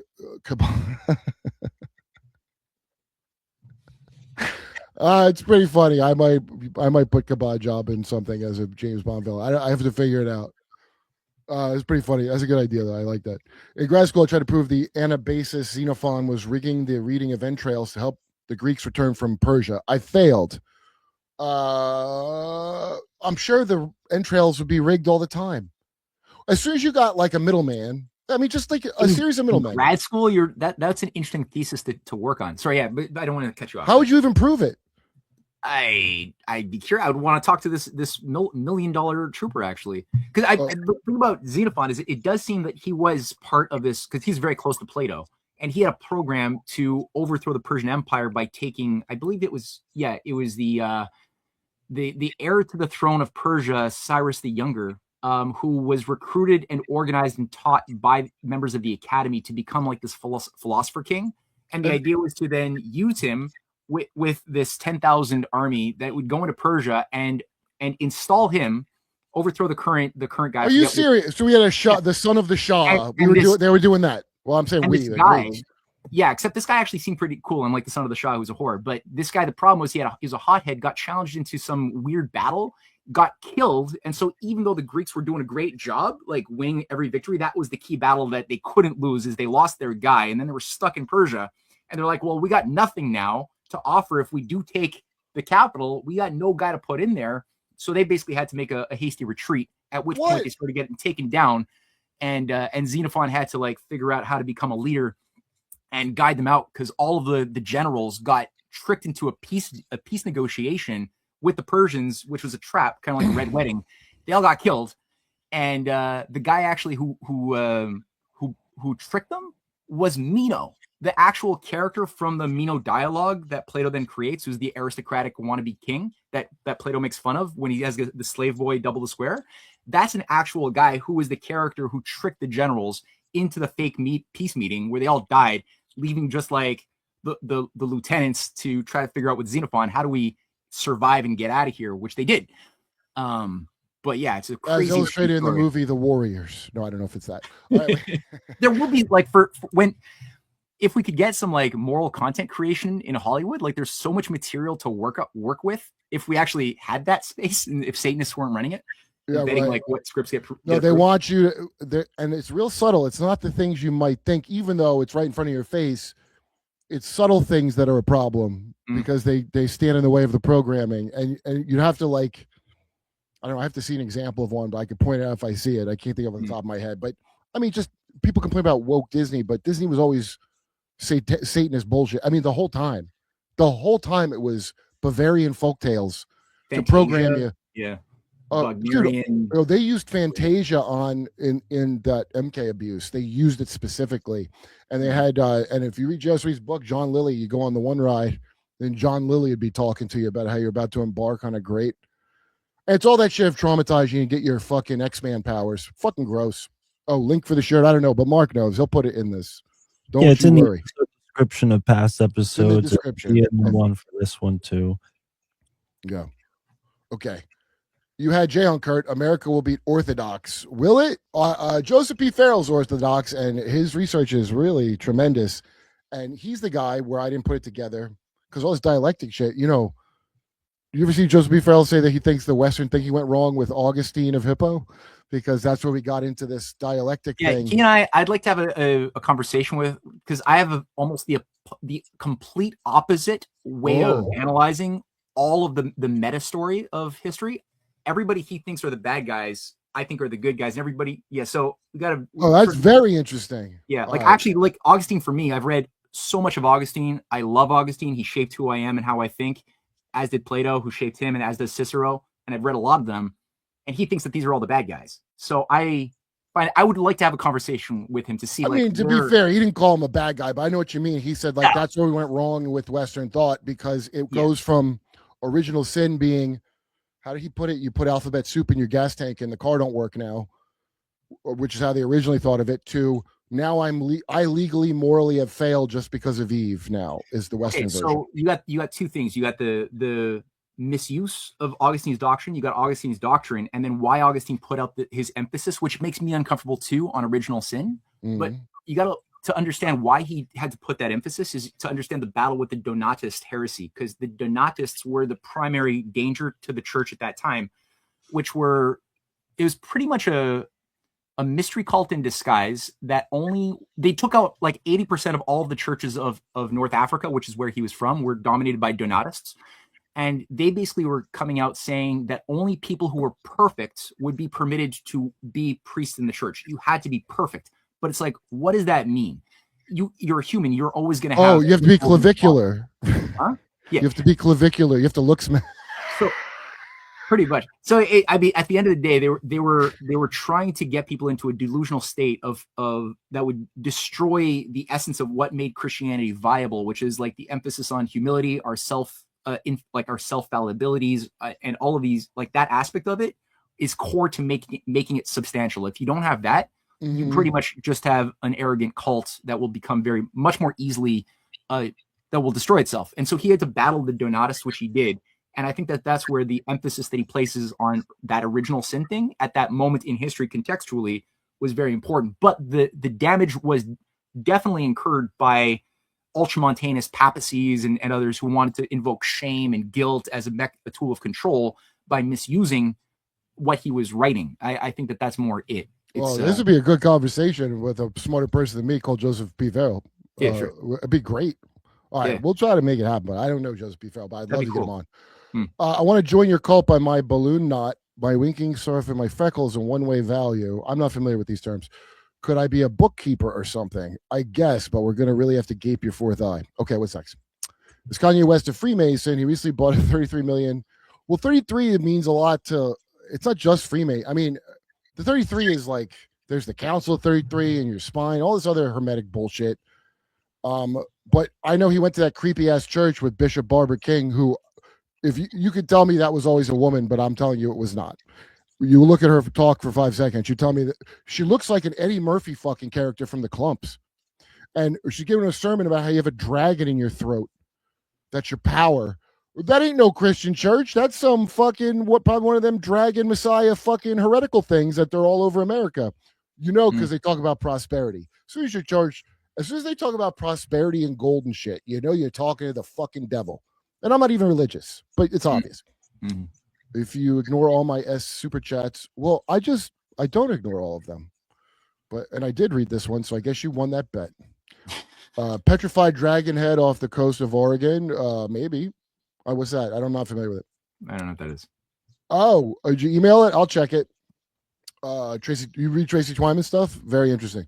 It's pretty funny. I might put Kabad job in something as a James Bond villain. I have to figure it out. It's pretty funny. That's a good idea, though. I like that. In grad school, I tried to prove the Anabasis Xenophon was rigging the reading of entrails to help the Greeks return from Persia. I failed. I'm sure the entrails would be rigged all the time. As soon as you got like a middleman, I mean, just like a series of middlemen. Grad school, that's an interesting thesis to work on. Sorry, but I don't want to cut you off. How would you even prove it? I'd be curious. I would want to talk to this $1 million trooper actually, because the thing about Xenophon is it does seem that he was part of this because he's very close to Plato, and he had a program to overthrow the Persian Empire by taking, I believe it was the heir to the throne of Persia, Cyrus the Younger, who was recruited and organized and taught by members of the academy to become like this philosopher king, and the idea was to then use him with this 10,000 army that would go into Persia and install him, overthrow the current guy. Are you serious? So we had a Shah, the son of the Shah. They were doing that. Well, I'm saying we. Yeah, except this guy actually seemed pretty cool, unlike the son of the Shah, who's a whore. But this guy, the problem was he was a hothead, got challenged into some weird battle, got killed. And so even though the Greeks were doing a great job, like winning every victory, that was the key battle that they couldn't lose, is they lost their guy. And then they were stuck in Persia. And they're like, well, we got nothing now to offer. If we do take the capital, we got no guy to put in there. So they basically had to make a hasty retreat, at which point they started getting taken down. And Xenophon had to like figure out how to become a leader and guide them out, because all of the generals got tricked into a peace negotiation with the Persians, which was a trap, kind of like a red wedding. They all got killed, and the guy actually who tricked them was Meno, the actual character from the Meno dialogue that Plato then creates, who's the aristocratic wannabe king that Plato makes fun of when he has the slave boy double the square. That's an actual guy who was the character who tricked the generals into the fake peace meeting where they all died, leaving just like the lieutenants to try to figure out with Xenophon, how do we survive and get out of here, which they did. But yeah, it's a crazy. As illustrated in the movie The Warriors. No, I don't know if it's that. There will be like for when, if we could get some like moral content creation in Hollywood, like there's so much material to work with if we actually had that space and if Satanists weren't running it. Yeah, betting right. like what scripts get. No, they want you to, and it's real subtle. It's not the things you might think, even though it's right in front of your face. It's subtle things that are a problem because they stand in the way of the programming, and you have to like, I don't know. I have to see an example of one, but I could point it out if I see it. I can't think of it off the top of my head, but I mean, just people complain about woke Disney, but Disney was always Satanist bullshit. I mean, the whole time it was Bavarian folktales to program you. Yeah. Dude, they used Fantasia in that MK abuse. They used it specifically, and they had and if you read Jesuit's book, John Lilly, you go on the one ride, then John Lilly would be talking to you about how you're about to embark on a great. And it's all that shit of traumatizing you and get your fucking X-Man powers. Fucking gross. Oh, link for the shirt. I don't know, but Mark knows. He'll put it in this. Don't it's you in worry. The description of past episodes. In the description. Yeah, the one for this one too. Yeah. Okay. You had Jay on Kurt. America will beat Orthodox. Will it? Joseph P. Farrell's Orthodox, and his research is really tremendous. And he's the guy where I didn't put it together because all this dialectic shit, you know. You ever see Joseph P. Farrell say that he thinks the Western thinking went wrong with Augustine of Hippo? Because that's where we got into this dialectic thing. He and I'd like to have a conversation with, because I have almost the complete opposite way of analyzing all of the meta story of history. Everybody he thinks are the bad guys, I think are the good guys. And everybody, so we got to. Oh, that's very interesting. Yeah, like actually, like Augustine for me, I've read so much of Augustine. I love Augustine. He shaped who I am and how I think, as did Plato, who shaped him, and as does Cicero. And I've read a lot of them. And he thinks that these are all the bad guys. So I would like to have a conversation with him to see. I mean, to be fair, he didn't call him a bad guy, but I know what you mean. He said like that's where we went wrong with Western thought because it goes from original sin being, how did he put it? You put alphabet soup in your gas tank and the car don't work now, which is how they originally thought of it. To now, I legally, morally have failed just because of Eve. Now is the Western version. So you got two things. You got the misuse of Augustine's doctrine. You got Augustine's doctrine, and then why Augustine put out his emphasis, which makes me uncomfortable too, on original sin. But you got to understand why he had to put that emphasis is to understand the battle with the Donatist heresy, because the Donatists were the primary danger to the church at that time, it was pretty much a mystery cult in disguise that they took out like 80% of all of the churches of North Africa, which is where he was from, were dominated by Donatists. And they basically were coming out saying that only people who were perfect would be permitted to be priests in the church. You had to be perfect. But it's like, what does that mean? You're a human. You're always going to have. Oh, you have to be clavicular. Huh? Yeah. You have to be clavicular. You have to look. So, pretty much. So, I mean, at the end of the day, they were trying to get people into a delusional state of that would destroy the essence of what made Christianity viable, which is like the emphasis on humility, our self fallibilities, and all of these, like that aspect of it is core to making it substantial. If you don't have that, you pretty much just have an arrogant cult that will become much more easily that will destroy itself. And so he had to battle the Donatists, which he did. And I think that's where the emphasis that he places on that original sin thing at that moment in history contextually was very important. But the damage was definitely incurred by ultramontanist papacies and others who wanted to invoke shame and guilt as a tool of control by misusing what he was writing. I think that's more it. Well, this would be a good conversation with a smarter person than me called Joseph P. Farrell. Yeah, sure. It'd be great. All right, we'll try to make it happen, but I don't know Joseph P. Farrell, but I'd love to get him on. I want to join your cult by my balloon knot, my winking surf, and my freckles and one-way value. I'm not familiar with these terms. Could I be a bookkeeper or something? I guess, but we're going to really have to gape your fourth eye. Okay, what's next? Is Kanye West a Freemason? He recently bought a $33 million Well, 33 it means a lot to. It's not just Freemason. I mean, the 33 is like there's the Council of 33 and your spine, all this other hermetic bullshit. But I know he went to that creepy ass church with Bishop Barbara King, who, if you could tell me that was always a woman, but I'm telling you it was not. You look at her talk for 5 seconds, you tell me that she looks like an Eddie Murphy fucking character from the Clumps. And she's giving a sermon about how you have a dragon in your throat. That's your power. That ain't no Christian church. That's some fucking probably one of them dragon messiah fucking heretical things that they're all over America. You know, because they talk about prosperity. As soon as they talk about prosperity and gold and shit, you know you're talking to the fucking devil. And I'm not even religious, but it's obvious. Mm-hmm. If you ignore all my super chats, well, I don't ignore all of them. And I did read this one, so I guess you won that bet. Petrified dragon head off the coast of Oregon, maybe. What's that? I'm not familiar with it. I don't know what that is. Oh, did you email it? I'll check it. Tracy, you read Tracy Twyman stuff? Very interesting.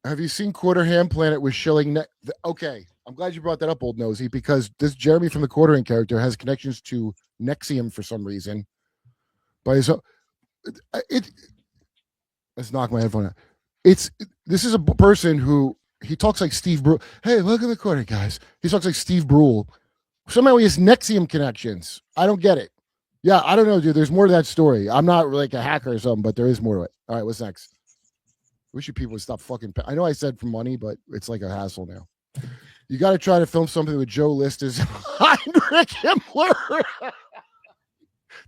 Have you seen Quarter Hand Planet with Shilling? Okay, I'm glad you brought that up, Old Nosy, because this Jeremy from the Quarter Hand character has connections to Nexium for some reason. But let's knock my headphone out. This is a person who he talks like Steve Brule. Hey, look at the Quarter, guys. He talks like Steve Brule. Somehow he has Nexium connections. I don't get it. Yeah, I don't know, dude. There's more to that story. I'm not like a hacker or something, but there is more to it. All right, what's next? Wish you people would stop fucking. I know I said for money, but it's like a hassle now. You got to try to film something with Joe List as Heinrich Himmler.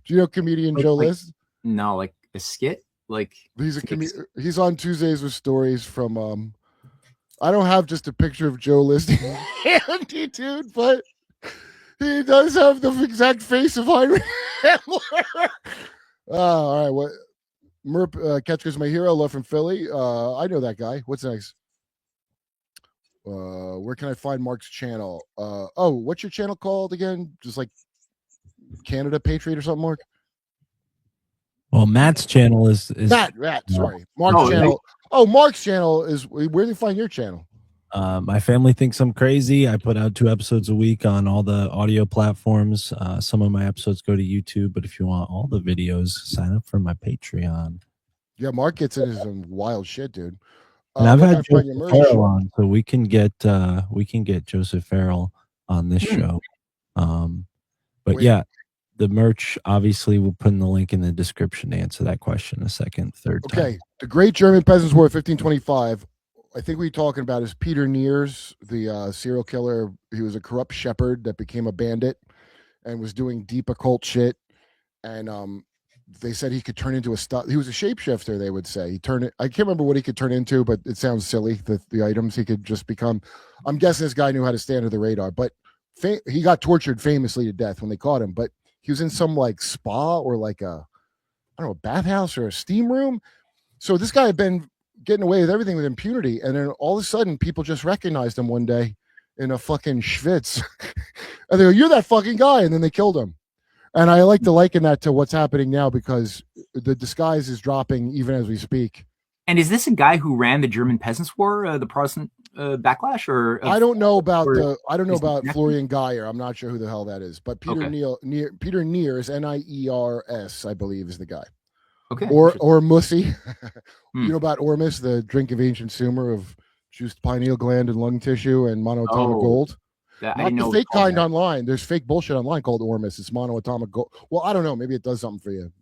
Do you know comedian Joe List? No, like a skit. Like he's he's on Tuesdays with stories from. I don't have just a picture of Joe List handy, dude, but he does have the exact face of Heinrich Himmler. All right, what? Merp Ketchker's my hero. Love from Philly. I know that guy. What's next? Where can I find Mark's channel? What's your channel called again? Just like Canada Patriot or something, Mark? Well, Matt's channel is Matt. Sorry, Mark's channel. Mark's channel is where do you find your channel? My family thinks I'm crazy. I put out 2 episodes a week on all the audio platforms. Some of my episodes go to YouTube, but if you want all the videos, sign up for my Patreon. Yeah, Mark gets into some wild shit, dude. And I've had Joseph Farrell on, so we can get Joseph Farrell on this show. But yeah, the merch, obviously, we'll put in the link in the description to answer that question a second, third time. Okay, the Great German Peasants' War of 1525. I think we're talking about is Peter Neers, the serial killer. He was a corrupt shepherd that became a bandit and was doing deep occult shit. And they said he could turn into he was a shapeshifter, they would say. I can't remember what he could turn into, but it sounds silly, the items he could just become. I'm guessing this guy knew how to stay under the radar, but he got tortured famously to death when they caught him. But he was in some like spa or like a bathhouse or a steam room. So this guy had been getting away with everything with impunity, and then all of a sudden people just recognized him one day in a fucking schwitz and they go, "You're that fucking guy," and then they killed him. And I like to liken that to what's happening now because the disguise is dropping even as we speak. And is this a guy who ran the German Peasants' War, the Protestant backlash? Or I don't know about Florian Geyer. I'm not sure who the hell that is, but Peter Neers, Niers, I believe, is the guy. Okay. Or Mussy. You know about Ormus, the drink of ancient Sumer of juiced pineal gland and lung tissue and monoatomic gold? Not the fake kind online. There's fake bullshit online called Ormus. It's monoatomic gold. Well, I don't know. Maybe it does something for you.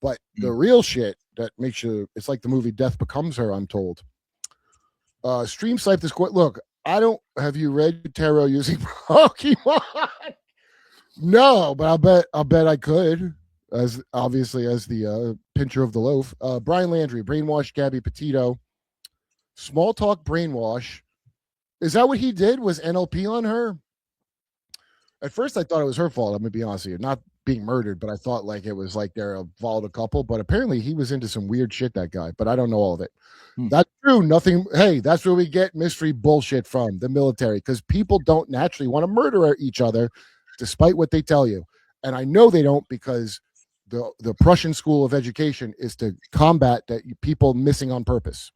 But the real shit that makes you, it's like the movie Death Becomes Her, I'm told. Stream snipe this quote. Look, have you read tarot using Pokemon? No, but I'll bet I could. As the pincher of the loaf. Brian Landry, brainwash Gabby Petito. Small talk brainwash. Is that what he did? Was NLP on her? At first, I thought it was her fault. I'm going to be honest with you. Not being murdered, but I thought like it was like they're a volatile couple. But apparently he was into some weird shit, that guy. But I don't know all of it. That's true. Nothing. Hey, that's where we get mystery bullshit from, the military. Because people don't naturally want to murder each other, despite what they tell you. And I know they don't because the Prussian school of education is to combat that people missing on purpose.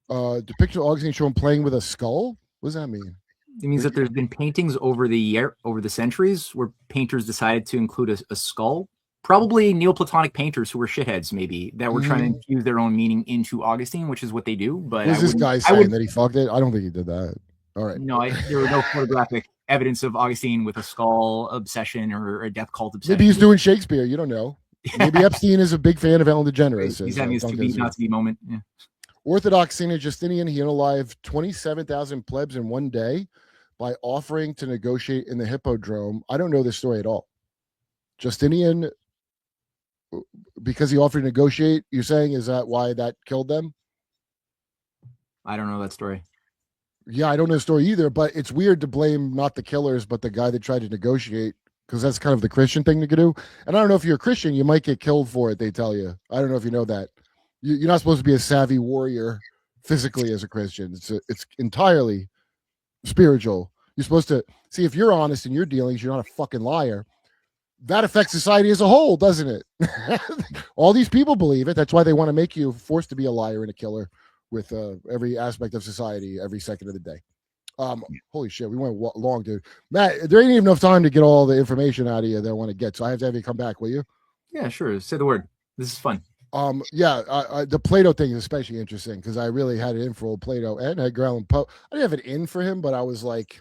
Depiction of Augustine shown playing with a skull. What does that mean? It means that there's been paintings over the centuries where painters decided to include a skull. Probably Neoplatonic painters who were shitheads, maybe, that were trying to infuse their own meaning into Augustine, which is what they do. But was this guy saying that he fucked it? I don't think he did that. All right. No, there was no photographic evidence of Augustine with a skull obsession or a death cult obsession. Maybe he's doing Shakespeare. You don't know. Maybe Epstein is a big fan of Ellen DeGeneres. He's having his to be, not to be moment. Yeah. Orthodox Saint Justinian, he unalived 27,000 plebs in one day by offering to negotiate in the Hippodrome. I don't know this story at all. Justinian, because he offered to negotiate, you're saying, is that why that killed them? I don't know that story. Yeah, I don't know the story either, but it's weird to blame not the killers, but the guy that tried to negotiate, because that's kind of the Christian thing to do. And I don't know if you're a Christian, you might get killed for it, they tell you. I don't know if you know that. You're not supposed to be a savvy warrior physically as a Christian. It's entirely spiritual. You're supposed to see if you're honest in your dealings, you're not a fucking liar. That affects society as a whole, doesn't it? All these people believe it. That's why they want to make you forced to be a liar and a killer with every aspect of society every second of the day. Holy shit, we went long, dude. Matt, there ain't even enough time to get all the information out of you that I want to get, so I have to have you come back, will you? Yeah, sure. Say the word. This is fun. The Plato thing is especially interesting because I really had it in for old Plato and Edgar Allan Poe. I didn't have it in for him, but I was like,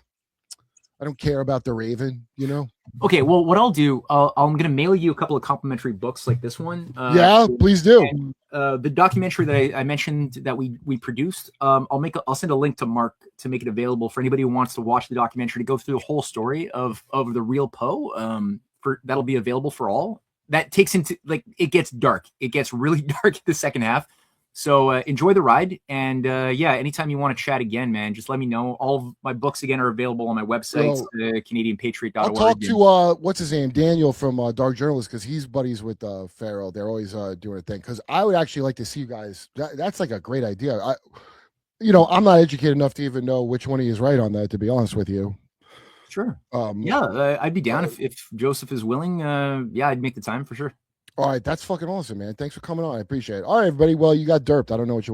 I don't care about the Raven, you know? Okay, well, what I'll do, I'm going to mail you a couple of complimentary books like this one. Yeah, please do. And, the documentary that I mentioned that we produced, I'll send a link to Mark to make it available for anybody who wants to watch the documentary to go through the whole story of the real Poe. That'll be available for all. That takes into, like, it gets dark. It gets really dark in the second half. So enjoy the ride. And anytime you want to chat again, man, just let me know. All of my books, again, are available on my website, CanadianPatriot.org. I'll talk to, what's his name, Daniel from Dark Journalist, because he's buddies with Pharaoh. They're always doing a thing. Because I would actually like to see you guys. That's like a great idea. I'm not educated enough to even know which one he is right on that, to be honest with you. Sure. I'd be down if Joseph is willing. I'd make the time for sure. All right, that's fucking awesome, man. Thanks for coming on. I appreciate it. All right, everybody. Well, you got derped. I don't know what you want.